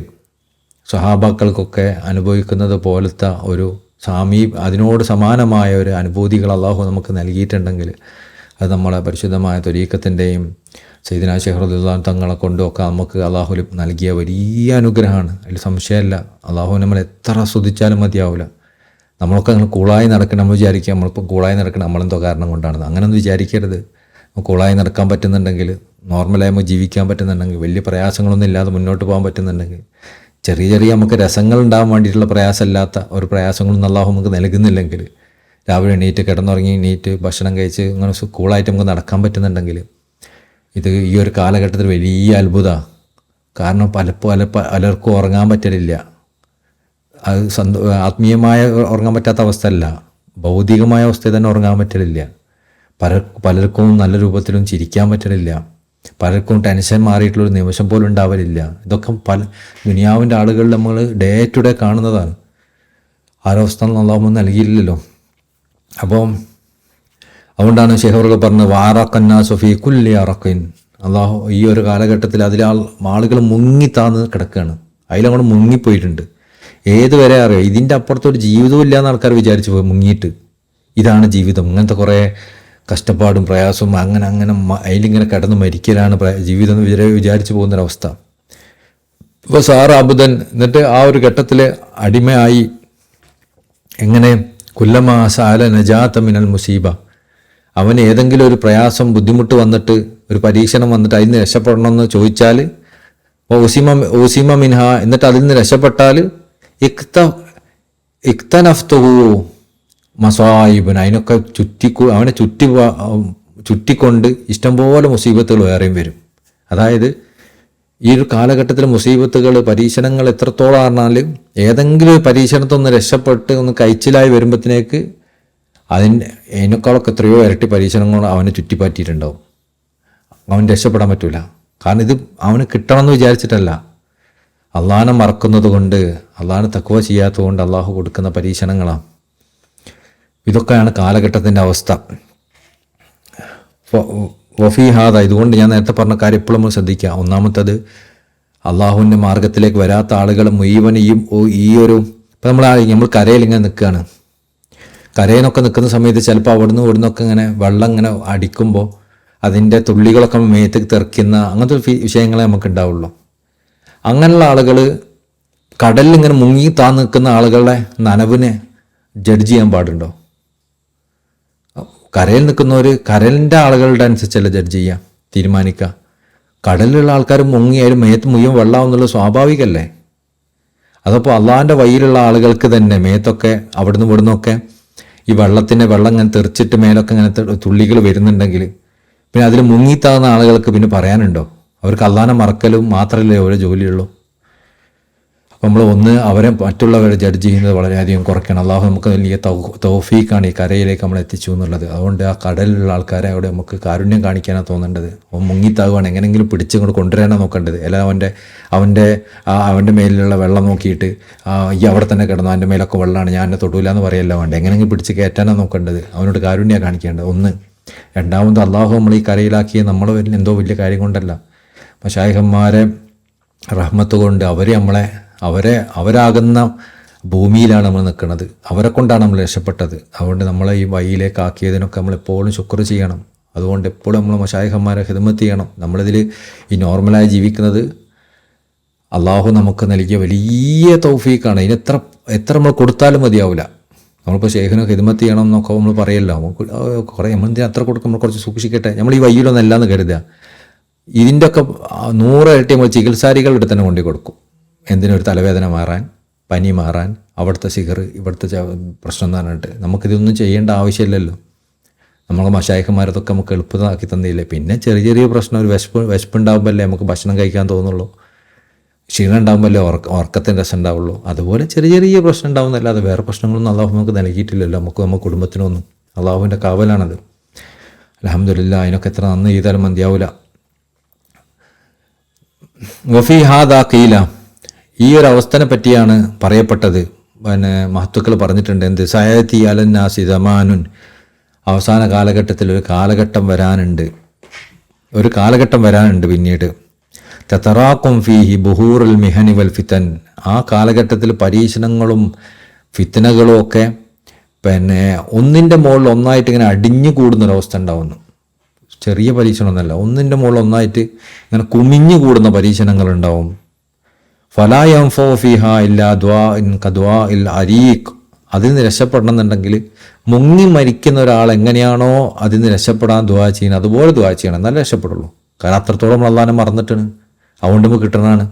സ്വഹാബാക്കൾക്കൊക്കെ അനുഭവിക്കുന്നത് പോലത്തെ ഒരു അതിനോട് സമാനമായ ഒരു അനുഭൂതികൾ അള്ളാഹു നമുക്ക് നൽകിയിട്ടുണ്ടെങ്കിൽ അത് നമ്മളെ പരിശുദ്ധമായ ത്വരീഖത്തിൻ്റെയും സയ്യിദുനാ ശൈഖ് റളിയല്ലാഹു അൻഹു തങ്ങളെ കൊണ്ടുമൊക്കെ നമുക്ക് അള്ളാഹു നൽകിയ വലിയ അനുഗ്രഹമാണ്. അതിൽ സംശയമല്ല. അള്ളാഹു നമ്മൾ എത്ര സ്തുതിച്ചാലും മതിയാവില്ല. നമ്മളൊക്കെ അങ്ങനെ കൂളായി നടക്കണം. നമ്മൾ വിചാരിക്കുക നമ്മളിപ്പോൾ കൂളായി നടക്കണം നമ്മളെന്തോ കാരണം കൊണ്ടാണ്. അങ്ങനെയൊന്നും വിചാരിക്കരുത്. കൂളായി നടക്കാൻ പറ്റുന്നുണ്ടെങ്കിൽ, നോർമലായി നമുക്ക് ജീവിക്കാൻ പറ്റുന്നുണ്ടെങ്കിൽ, വലിയ പ്രയാസങ്ങളൊന്നും ഇല്ലാതെ മുന്നോട്ട് പോകാൻ പറ്റുന്നുണ്ടെങ്കിൽ, ചെറിയ നമുക്ക് രസങ്ങൾ ഉണ്ടാകാൻ വേണ്ടിയിട്ടുള്ള പ്രയാസമില്ലാത്ത ഒരു പ്രയാസങ്ങളൊന്നും അള്ളാഹു നമുക്ക് നൽകുന്നില്ലെങ്കിൽ, രാവിലെ എണീറ്റ് കിടന്നുറങ്ങി ഭക്ഷണം കഴിച്ച് ഇങ്ങനെ കൂളായിട്ട് നമുക്ക് നടക്കാൻ പറ്റുന്നുണ്ടെങ്കിൽ, ഇത് ഈ ഒരു കാലഘട്ടത്തിൽ വലിയ അത്ഭുതമാണ്. കാരണം പലർക്കും ഉറങ്ങാൻ പറ്റലില്ല. അത് ആത്മീയമായ ഉറങ്ങാൻ പറ്റാത്ത അവസ്ഥയല്ല, ഭൗതികമായ അവസ്ഥയിൽ തന്നെ ഉറങ്ങാൻ പറ്റലില്ല. പലർക്കും നല്ല രൂപത്തിലും ചിരിക്കാൻ പറ്റലില്ല. പലർക്കും ടെൻഷൻ മാറിയിട്ടുള്ളൊരു നിമിഷം പോലും ഉണ്ടാവലില്ല. ഇതൊക്കെ ദുനിയാവിൻ്റെ ആളുകൾ നമ്മൾ ഡേ ടു ഡേ കാണുന്നതാണ്. ആരവസ്ഥ അള്ളാഹു നൽകിയില്ലല്ലോ. അപ്പോൾ അതുകൊണ്ടാണ് ശൈഖുകൾ പറഞ്ഞത്, വാറക്കന്നാ സൊഫി കുല്ലി അറക്കിൻ. അള്ളാഹു ഈ ഒരു കാലഘട്ടത്തിൽ ആളുകൾ മുങ്ങിത്താന്ന് കിടക്കുകയാണ്. അതിലങ്ങോട്ട് മുങ്ങിപ്പോയിട്ടുണ്ട്. ഏതുവരെ അറിയാം, ഇതിൻ്റെ അപ്പുറത്തൊരു ജീവിതവും ഇല്ല എന്ന് ആൾക്കാർ വിചാരിച്ചു പോയി മുങ്ങിയിട്ട്. ഇതാണ് ജീവിതം, ഇങ്ങനത്തെ കുറേ കഷ്ടപ്പാടും പ്രയാസവും അങ്ങനെ അതിലിങ്ങനെ കിടന്ന് മരിക്കലാണ് ജീവിതം എന്ന് വിചാരിച്ചു പോകുന്നൊരവസ്ഥ. ഇപ്പോൾ സാറാബുദൻ എന്നിട്ട് ആ ഒരു ഘട്ടത്തിൽ അടിമയായി. എങ്ങനെ? കുല്ലമാ സാല നജാത മിനൽ മുസീബ. അവന് ഏതെങ്കിലും ഒരു പ്രയാസം, ബുദ്ധിമുട്ട് വന്നിട്ട്, ഒരു പരീക്ഷണം വന്നിട്ട് അതിൽ നിന്ന് രക്ഷപ്പെടണമെന്ന് ചോദിച്ചാൽ, ഊസിമ മിൻഹ, എന്നിട്ട് അതിൽ നിന്ന് രക്ഷപ്പെട്ടാൽ ഇക്തനഫ്തുഹു മസായിബൻ, അതിനൊക്കെ അവനെ ചുറ്റിക്കൊണ്ട് ഇഷ്ടംപോലെ മുസീബത്തുകൾ വേറെയും വരും. അതായത് ഈ ഒരു കാലഘട്ടത്തിൽ മുസീബത്തുകൾ, പരീക്ഷണങ്ങൾ എത്രത്തോളം പറഞ്ഞാൽ, ഏതെങ്കിലും ഒരു പരീക്ഷണത്തൊന്ന് രക്ഷപ്പെട്ട് ഒന്ന് കഴിച്ചിലായി വരുമ്പോഴത്തേക്ക് അതിനേക്കാളൊക്കെ എത്രയോ ഇരട്ടി പരീക്ഷണങ്ങൾ അവനെ ചുറ്റിപ്പറ്റിയിട്ടുണ്ടാവും. അവൻ രക്ഷപ്പെടാൻ പറ്റൂല. കാരണം ഇത് അവന് കിട്ടണമെന്ന് വിചാരിച്ചിട്ടല്ല, അള്ളാഹിനെ മറക്കുന്നത് കൊണ്ട്, അള്ളാഹിനെ തഖ്വ ചെയ്യാത്തത് കൊണ്ട് അള്ളാഹു കൊടുക്കുന്ന പരീക്ഷണങ്ങളാണ്. ഇതൊക്കെയാണ് കാലഘട്ടത്തിൻ്റെ അവസ്ഥ. വഫീഹാദ, ഇതുകൊണ്ട് ഞാൻ നേരത്തെ പറഞ്ഞ കാര്യം എപ്പോഴും നമ്മൾ ശ്രദ്ധിക്കുക. ഒന്നാമത്തത്, അള്ളാഹുവിൻ്റെ മാർഗത്തിലേക്ക് വരാത്ത ആളുകൾ മുഴുവൻ ഈ ഒരു ഇപ്പം നമ്മൾ കരയിൽ ഇങ്ങനെ നിൽക്കുകയാണ്. കരയിലൊക്കെ നിൽക്കുന്ന സമയത്ത് ചിലപ്പോൾ ഇവിടുന്നൊക്കെ ഇങ്ങനെ വെള്ളം ഇങ്ങനെ അടിക്കുമ്പോൾ അതിൻ്റെ തുള്ളികളൊക്കെ മേത്തേക്ക് തെറിക്കുന്ന അങ്ങനത്തെ വിഷയങ്ങളെ നമുക്ക് ഉണ്ടാവുള്ളൂ. അങ്ങനെയുള്ള ആളുകൾ കടലിൽ ഇങ്ങനെ മുങ്ങി താന്ന് നിൽക്കുന്ന ആളുകളുടെ നനവിനെ ജഡ്ജ് ചെയ്യാൻ പാടുണ്ടോ? കരയിൽ നിൽക്കുന്നവർ കരലിൻ്റെ ആളുകളുടെ അനുസരിച്ചല്ല ജഡ്ജ് ചെയ്യുക, തീരുമാനിക്കുക. കടലിലുള്ള ആൾക്കാർ മുങ്ങിയാലും മേത്ത് മുഴുവൻ വെള്ളമാവുന്നുള്ളത് സ്വാഭാവികമല്ലേ? അതപ്പോൾ അള്ളാഹിൻ്റെ വഴിയിലുള്ള ആളുകൾക്ക് തന്നെ മേത്തൊക്കെ അവിടുന്ന് ഇവിടുന്നൊക്കെ ഈ വെള്ളം ഇങ്ങനെ തെറിച്ചിട്ട് മേലൊക്കെ ഇങ്ങനെ തുള്ളികൾ വരുന്നുണ്ടെങ്കിൽ പിന്നെ അതിൽ മുങ്ങിത്താകുന്ന ആളുകൾക്ക് പിന്നെ പറയാനുണ്ടോ? അവർക്ക് അള്ളാഹിനെ മറക്കലും മാത്രമല്ലേ ഓരോ ജോലിയുള്ളൂ. നമ്മൾ അവരെ മറ്റുള്ളവരെ ജഡ്ജ് ചെയ്യുന്നത് വളരെയധികം കുറയ്ക്കണം. അള്ളാഹു നമുക്ക് വലിയ തൗഫീഖാണ് ഈ കരയിലേക്ക് നമ്മൾ എത്തിച്ചു എന്നുള്ളത്. അതുകൊണ്ട് ആ കടലിലുള്ള ആൾക്കാരെ അവിടെ നമുക്ക് കാരുണ്യം കാണിക്കാനാണ് തോന്നേണ്ടത്. അവൻ മുങ്ങിത്താകുവാണ്, എങ്ങനെയെങ്കിലും പിടിച്ചിങ്ങോട്ട് കൊണ്ടുവരാനാണ് നോക്കേണ്ടത്. അല്ല അവൻ്റെ മേലിലുള്ള വെള്ളം നോക്കിയിട്ട് ഈ അവിടെ തന്നെ കിടന്നു, എൻ്റെ മേലൊക്കെ വെള്ളമാണ്, ഞാൻ എന്നെ തൊടൂല എന്ന് പറയല്ല വേണ്ട. എങ്ങനെയെങ്കിലും പിടിച്ച് കയറ്റാനാണ് നോക്കേണ്ടത്. അവനോട് കാരുണ്യം കാണിക്കേണ്ടത് ഒന്ന്. രണ്ടാമത് അള്ളാഹു നമ്മൾ ഈ കരയിലാക്കിയ നമ്മൾ എന്തോ വലിയ കാര്യം കൊണ്ടല്ല, മശായിഖന്മാരെ റഹ്മത്ത് കൊണ്ട് അവരാകുന്ന ഭൂമിയിലാണ് നമ്മൾ നിൽക്കുന്നത്. അവരെ കൊണ്ടാണ് നമ്മൾ രക്ഷപ്പെട്ടത്. അതുകൊണ്ട് നമ്മളെ ഈ വഴിയിലേക്ക് ആക്കിയതിനൊക്കെ നമ്മളെപ്പോഴും ശുക്ർ ചെയ്യണം. അതുകൊണ്ട് എപ്പോഴും നമ്മൾ മശായിഖന്മാരെ ഖിദ്മത്ത് ചെയ്യണം. നമ്മളിതിൽ ഈ നോർമലായി ജീവിക്കുന്നത് അള്ളാഹു നമുക്ക് നൽകിയ വലിയ തൗഫീഖാണ്. ഇതിന് എത്ര നമ്മൾ കൊടുത്താലും മതിയാവില്ല. നമ്മളിപ്പോൾ ഷെയ്ഖിന് ഖിദ്മത്ത് ചെയ്യണം എന്നൊക്കെ നമ്മൾ പറയല്ലോ, കുറേ നമ്മളെന്തിനാ അത്ര കൊടുക്കും, നമ്മൾ കുറച്ച് സൂക്ഷിക്കട്ടെ. നമ്മൾ ഈ വയ്യിലൊന്നല്ല എന്ന് കരുതുക. ഇതിൻ്റെ ഒക്കെ 100 ഇരട്ടി നമ്മൾ ചികിത്സാരികളുടെ തന്നെ കൊണ്ടു കൊടുക്കും. എന്തിനൊരു തലവേദന മാറാൻ, പനി മാറാൻ, അവിടുത്തെ സിഗർ, ഇവിടുത്തെ പ്രശ്നം എന്ന് പറഞ്ഞിട്ട് നമുക്കിതൊന്നും ചെയ്യേണ്ട ആവശ്യമില്ലല്ലോ. നമ്മളെ മശായിഖന്മാരതൊക്കെ നമുക്ക് എളുപ്പമാക്കി തന്നില്ലേ. പിന്നെ ചെറിയ പ്രശ്നം, ഒരു വിശപ്പുണ്ടാകുമ്പോഴല്ലേ നമുക്ക് ഭക്ഷണം കഴിക്കാൻ തോന്നുള്ളൂ, ക്ഷീണം ഉണ്ടാകുമ്പോഴല്ലേ ഉറക്കത്തിൻ്റെ രസം ഉണ്ടാവുള്ളൂ. അതുപോലെ ചെറിയ പ്രശ്നം ഉണ്ടാവുന്നല്ലാതെ വേറെ പ്രശ്നങ്ങളൊന്നും അള്ളാഹു നമുക്ക് നൽകിയിട്ടില്ലല്ലോ. നമ്മുടെ കുടുംബത്തിനൊന്നും. അള്ളാഹുവിൻ്റെ കാവലാണത്. അൽഹംദുലില്ലാ. അതിനൊക്കെ എത്ര നന്ദി ചെയ്താലും മതിയാവില്ല. വഫീ ഹാദാ ഖീല, ഈ ഒരു അവസ്ഥനെ പറ്റിയാണ് പറയപ്പെട്ടത്. മഹത്തുക്കൾ പറഞ്ഞിട്ടുണ്ട്, എന്ത് സയഅതി അലന്നാസി സമാനുൻ, അവസാന കാലഘട്ടത്തിൽ ഒരു കാലഘട്ടം വരാനുണ്ട് പിന്നീട്. തതറാഖും ഫീഹി ബുഹൂറുൽ മിഹനി വൽ ഫിതൻ, ആ കാലഘട്ടത്തിൽ പരീക്ഷണങ്ങളും ഫിത്നകളും ഒക്കെ ഒന്നിൻ്റെ മുകളിൽ ഒന്നായിട്ട് ഇങ്ങനെ അടിഞ്ഞു കൂടുന്നൊരവസ്ഥ ഉണ്ടാവുന്നു. ചെറിയ പരീക്ഷണമൊന്നുമല്ല, ഒന്നിൻ്റെ മുകളിൽ ഒന്നായിട്ട് ഇങ്ങനെ കുമിഞ്ഞു കൂടുന്ന പരീക്ഷണങ്ങളുണ്ടാവും. ഫലാ യൻഫഉ ഫീഹാ ഇല്ലാ ദുആഇൻ കദുആഇൽ അരീഖ്, അതിൽ നിന്ന് രക്ഷപ്പെടണമെന്നുണ്ടെങ്കിൽ മുങ്ങി മരിക്കുന്ന ഒരാൾ എങ്ങനെയാണോ അതിൽ നിന്ന് രക്ഷപ്പെടാൻ ദുആ ചെയ്യണം, അതുപോലെ ദുആ ചെയ്യണം, എന്നാലേ രക്ഷപ്പെടുള്ളൂ. കാരണം അത്രത്തോളം നമ്മൾ അള്ളാഹനെ മറന്നിട്ടാണ്. അതുകൊണ്ട് നമുക്ക് കിട്ടണതാണ്.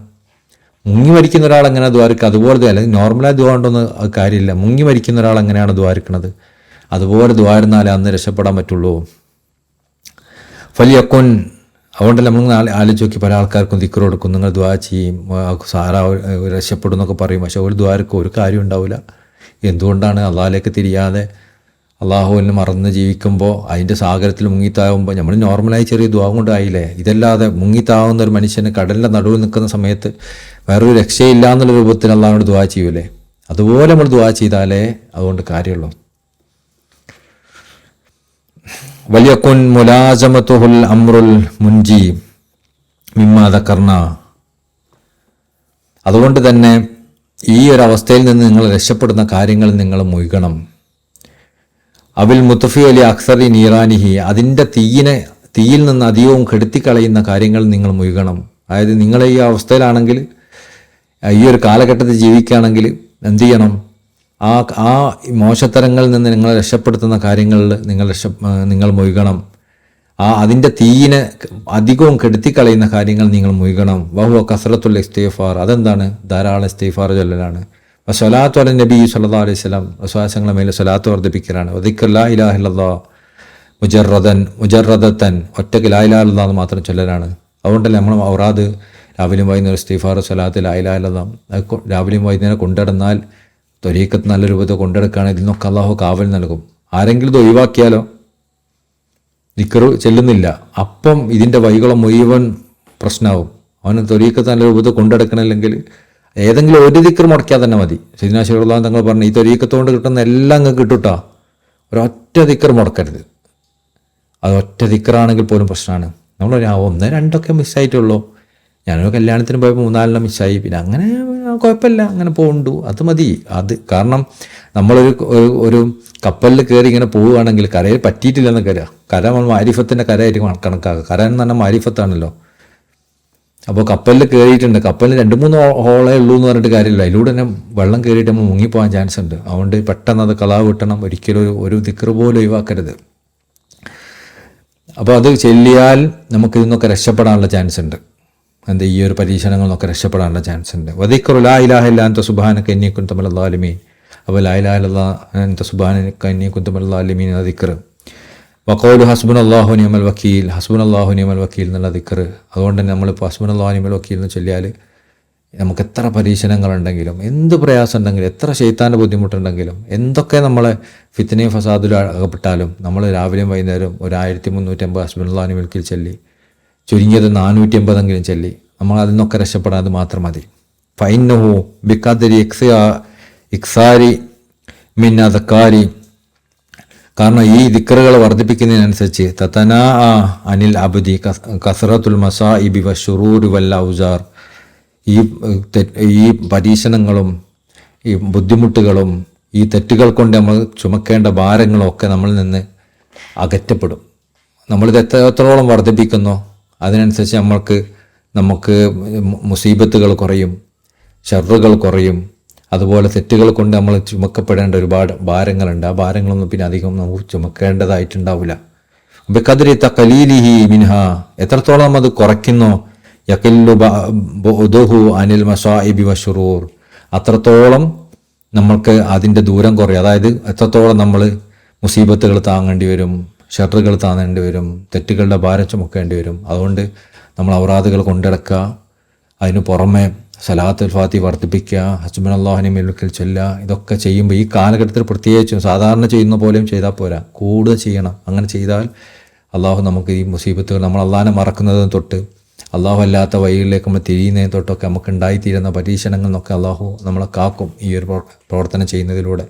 മുങ്ങി മരിക്കുന്ന ഒരാൾ എങ്ങനെ ദ്വാരിക്കുക, അതുപോലെ അല്ലെങ്കിൽ നോർമലായി ദ്വാ ഉണ്ടോന്ന് കാര്യമില്ല. മുങ്ങി മരിക്കുന്ന ഒരാൾ എങ്ങനെയാണ് ദ്വാരിക്കണത്, അതുപോലെ ദ്വാരുന്നാലേ അന്ന് രക്ഷപ്പെടാൻ പറ്റുള്ളൂ. ഫലിയക്കുൻ, അതുകൊണ്ടല്ല നമ്മൾ ആലോചിച്ച് നോക്കി, പല ആൾക്കാർക്കും ദിക്ർ കൊടുക്കും, നിങ്ങൾ ദ്വാ ചെയ്യും, സാറാ രക്ഷപ്പെടും എന്നൊക്കെ പറയും. പക്ഷെ ഒരു ദ്വാരക്കും ഒരു കാര്യം ഉണ്ടാവില്ല. എന്തുകൊണ്ടാണ്? അള്ളാഹിലേക്ക് തിരിയാതെ അള്ളാഹുവിനെ മറന്ന് ജീവിക്കുമ്പോൾ അതിൻ്റെ സാഗരത്തിൽ മുങ്ങിത്താവുമ്പോൾ നമ്മൾ നോർമലായി ചെറിയ ദ്വാ കൊണ്ടായില്ലേ. ഇതല്ലാതെ മുങ്ങിത്താവുന്ന ഒരു മനുഷ്യന് കടലിൻ്റെ നടുവിൽ നിൽക്കുന്ന സമയത്ത് വേറൊരു രക്ഷയില്ല എന്നുള്ള രൂപത്തിൽ അള്ളാഹിനോട് ദ്വാ ചെയ്യൂലേ, അതുപോലെ നമ്മൾ ദ്വാ ചെയ്താലേ അതുകൊണ്ട് കാര്യമുള്ളൂ. വലിയക്കുൻ മുലാസമത്തുഹുൽ അമ്രുൽ മുൻജി മിമ്മാ ദക്കർന, അതുകൊണ്ട് തന്നെ ഈ ഒരു അവസ്ഥയിൽ നിന്ന് നിങ്ങൾ രക്ഷപ്പെടുന്ന കാര്യങ്ങൾ നിങ്ങൾ മുഴുകണം. അവിൽ മുത്തഫി അലി അക്സറി നീറാനിഹി, അതിൻ്റെ തീയിൽ നിന്ന് അധികവും കെടുത്തിക്കളയുന്ന കാര്യങ്ങൾ നിങ്ങൾ മുഴുകണം. അതായത് നിങ്ങൾ ഈ അവസ്ഥയിലാണെങ്കിൽ, ഈ ഒരു കാലഘട്ടത്തിൽ ജീവിക്കുകയാണെങ്കിൽ എന്ത് ചെയ്യണം? ആ മോശത്തരങ്ങളിൽ നിന്ന് നിങ്ങളെ രക്ഷപ്പെടുത്തുന്ന കാര്യങ്ങളിൽ നിങ്ങൾ മുഴുകണം. അതിൻ്റെ തീയിനെ അധികവും കെടുത്തിക്കളയുന്ന കാര്യങ്ങൾ നിങ്ങൾ മുഴുകണം. വഹുവ കസ്റത്തുൽ ഇസ്തിഗ്ഫാർ, അതെന്താണ്? ധാരാളം ഇസ്തിഗ്ഫാർ ചൊല്ലലാണ്. സ്വലാത്തു അല നബി സല്ലല്ലാഹു അലൈഹി വസല്ലം, വിശ്വാസങ്ങളുടെ മേലെ സ്വലാത്ത് വർദ്ധിപ്പിക്കലാണ്. ദിക്ർ ലാ ഇലാഹ ഇല്ലല്ലാഹ് മുജറദതൻ, ഒറ്റയ്ക്ക് ലാ ഇലാഹ ഇല്ലല്ലാഹ് എന്ന് മാത്രം ചൊല്ലലാണ്. അതുകൊണ്ടല്ലേ നമ്മൾ ഔറാദ് രാവിലെയും വൈകുന്നേരം ഇസ്തിഗ്ഫാർ സ്വലാത്ത് ലാ ഇലാഹ ഇല്ലല്ലാഹ് രാവിലെയും വൈകുന്നേരം കൊണ്ടിടന്നാൽ, ത്വരീഖത്ത് നല്ല രൂപത്തിൽ കൊണ്ടെടുക്കുകയാണെങ്കിൽ ഇതിൽ നിന്നൊക്കെ അള്ളാഹു കാവൽ നൽകും. ആരെങ്കിലും ഇത് ഒഴിവാക്കിയാലോ, ദിക്ർ ചെല്ലുന്നില്ല, അപ്പം ഇതിൻ്റെ വഴികളും മുഴുവൻ പ്രശ്നമാവും. അവന് ത്വരീഖത്ത് നല്ല രൂപത്തിൽ കൊണ്ടെടുക്കണമെങ്കിൽ ഏതെങ്കിലും ഒരു ദിക്ർ മുടക്കിയാൽ തന്നെ മതി. സയ്യിദ്നാ ശൈഖുൽ തങ്ങൾ പറഞ്ഞു, ഈ ത്വരീഖത്ത് കൊണ്ട് കിട്ടുന്ന എല്ലാം അങ്ങ് കിട്ടൂട്ടാ, ഒരൊറ്റ ദിക്ർ മുടക്കരുത്. അത് ഒറ്റ ദിക്റാണെങ്കിൽ പോലും പ്രശ്നമാണ്. നമ്മൾ 1-2 മിസ്സായിട്ടുള്ളൂ. ഞാനൊരു കല്യാണത്തിന് പോയപ്പോൾ 3-4 മിസ്സായി. പിന്നെ അങ്ങനെ കുഴപ്പമില്ല, അങ്ങനെ പോകുന്നുണ്ടു, അത് മതി. അത് കാരണം നമ്മളൊരു കപ്പലിൽ കയറി ഇങ്ങനെ പോവുകയാണെങ്കിൽ കരയിൽ പറ്റിയിട്ടില്ലെന്ന് കര നമ്മൾ മാരിഫത്തിൻ്റെ കരയായിട്ട് കണക്കാക്കുക. കര എന്ന് പറഞ്ഞാൽ മാരിഫത്താണല്ലോ. അപ്പോൾ കപ്പലിൽ കയറിയിട്ടുണ്ട്, കപ്പലിൽ 2-3 ഹോളേ ഉള്ളൂ എന്ന് പറഞ്ഞിട്ട് കാര്യമില്ല. അതിലൂടെ തന്നെ വെള്ളം കയറിയിട്ട് നമ്മൾ മുങ്ങിപ്പോകാൻ ചാൻസ് ഉണ്ട്. അതുകൊണ്ട് പെട്ടെന്ന് അത് കളാവ് കിട്ടണം. ഒരിക്കലും ഒരു ദിക്ർ പോലും ഒഴിവാക്കരുത്. അപ്പോൾ അത് ചെല്ലിയാൽ നമുക്കിതിൽ നിന്നൊക്കെ രക്ഷപ്പെടാനുള്ള ചാൻസ് ഉണ്ട്. ഈ ഒരു പരീക്ഷണങ്ങളിൽ നിന്നൊക്കെ രക്ഷപ്പെടാനുള്ള ചാൻസ് ഉണ്ട്. വദിക്റു ലാ ഇലാഹ ഇല്ലാ അൻത സുബ്ഹാനക ഇന്നി കുന്തു മിനൽ ളാലിമീൻ. അപ്പോൾ ലാ ഇലാഹ ഇല്ലല്ലാ അൻത സുബ്ഹാനക ഇന്നി കുന്തു മിനൽ ളാലിമീൻ എന്ന ദിക്ർ. വഖൗലു ഹസ്ബുനല്ലാഹു നിഅമൽ വക്കീൽ, ഹസ്ബുനല്ലാഹു നിഅമൽ വക്കീൽ എന്നുള്ള ദിക്ർ. അതുകൊണ്ട് തന്നെ നമ്മളിപ്പോൾ ഹസ്ബുനല്ലാഹു നിഅമൽ വക്കീൽ എന്ന് ചൊല്ലിയാൽ നമുക്ക് എത്ര പരീക്ഷണങ്ങളുണ്ടെങ്കിലും, എന്ത് പ്രയാസം ഉണ്ടെങ്കിലും, എത്ര ശൈത്താൻ്റെ ബുദ്ധിമുട്ടുണ്ടെങ്കിലും, എന്തൊക്കെ നമ്മളെ ഫിത്നയും ഫസാദിലും അകപ്പെട്ടാലും നമ്മൾ രാവിലെയും വൈകുന്നേരം 1350 ഹസ്ബുനല്ലാഹി വനിഅൽ ചൊല്ലി, ചുരുങ്ങിയത് 450 ചൊല്ലി നമ്മൾ അതിൽ നിന്നൊക്കെ രക്ഷപ്പെടാൻ അത് മാത്രം മതി. ഫൈന്നഹു ബിഖദരി ഇക്സാരി മിൻ അദ്കാരി, കാരണം ഈ ദിക്റുകൾ വർദ്ധിപ്പിക്കുന്നതിനനുസരിച്ച് തതനാ അനിൽ അബ്ദി കസ്റത്തുൽ മസാഇബി വശുറൂരി വൽ ഔസാർ, ഈ പരീക്ഷണങ്ങളും ഈ ബുദ്ധിമുട്ടുകളും ഈ തെറ്റുകൾ കൊണ്ട് നമ്മൾ ചുമക്കേണ്ട ഭാരങ്ങളും ഒക്കെ നമ്മളിൽ നിന്ന് അകറ്റപ്പെടും. നമ്മളിത് എത്രത്തോളം വർദ്ധിപ്പിക്കുന്നോ അതിനനുസരിച്ച് നമുക്ക് മുസീബത്തുകൾ കുറയും, ഷർറുകൾ കുറയും. അതുപോലെ തെറ്റുകൾ കൊണ്ട് നമ്മൾ ചുമക്കപ്പെടേണ്ട ഒരുപാട് ഭാരങ്ങളുണ്ട്. ആ ഭാരങ്ങളൊന്നും പിന്നെ അധികം നമുക്ക് ചുമക്കേണ്ടതായിട്ടുണ്ടാവില്ല. ബിഖദ്രി തഖലീലിഹി മിൻഹ, എത്രത്തോളം നമ്മൾ അത് കുറയ്ക്കുന്നോ യഖില്ലു ബുദുഹു അനിൽ മസാഇബി വശുറൂർ, അത്രത്തോളം നമ്മൾക്ക് അതിൻ്റെ ദൂരം കുറയും. അതായത് എത്രത്തോളം നമ്മൾ മുസീബത്തുകൾ താങ്ങേണ്ടി വരും, ഷർറുകൾ താങ്ങേണ്ടി വരും, തെറ്റുകളുടെ ഭാരം ചുമക്കേണ്ടി വരും. അതുകൊണ്ട് നമ്മൾ ഔറാദുകൾ കൊണ്ടിടക്കുക, അതിന് പുറമെ സലാത്തുൽ ഫാത്തി വർദ്ധിപ്പിക്കുക, ഹസ്ബുനല്ലാഹി വനിഅൽ വക്കീൽ ചൊല്ലുക. ഇതൊക്കെ ചെയ്യുമ്പോൾ ഈ കാലഘട്ടത്തിൽ പ്രത്യേകിച്ചും സാധാരണ ചെയ്യുന്ന പോലെയും ചെയ്താൽ പോരാ, കൂടുതൽ ചെയ്യണം. അങ്ങനെ ചെയ്താൽ അള്ളാഹു നമുക്ക് ഈ മുസീബത്തുകൾ, നമ്മൾ അള്ളാഹിനെ മറക്കുന്നതും തൊട്ട് അള്ളാഹു അല്ലാത്ത വഴികളിലേക്ക് നമ്മൾ തിരിയുന്നതിന് തൊട്ടൊക്കെ നമുക്ക് ഉണ്ടായിത്തീരുന്ന പരീക്ഷണങ്ങളിൽ നിന്നൊക്കെ അള്ളാഹു നമ്മളെ കാക്കും ഈ ഒരു പ്രവർത്തനം ചെയ്യുന്നതിലൂടെ.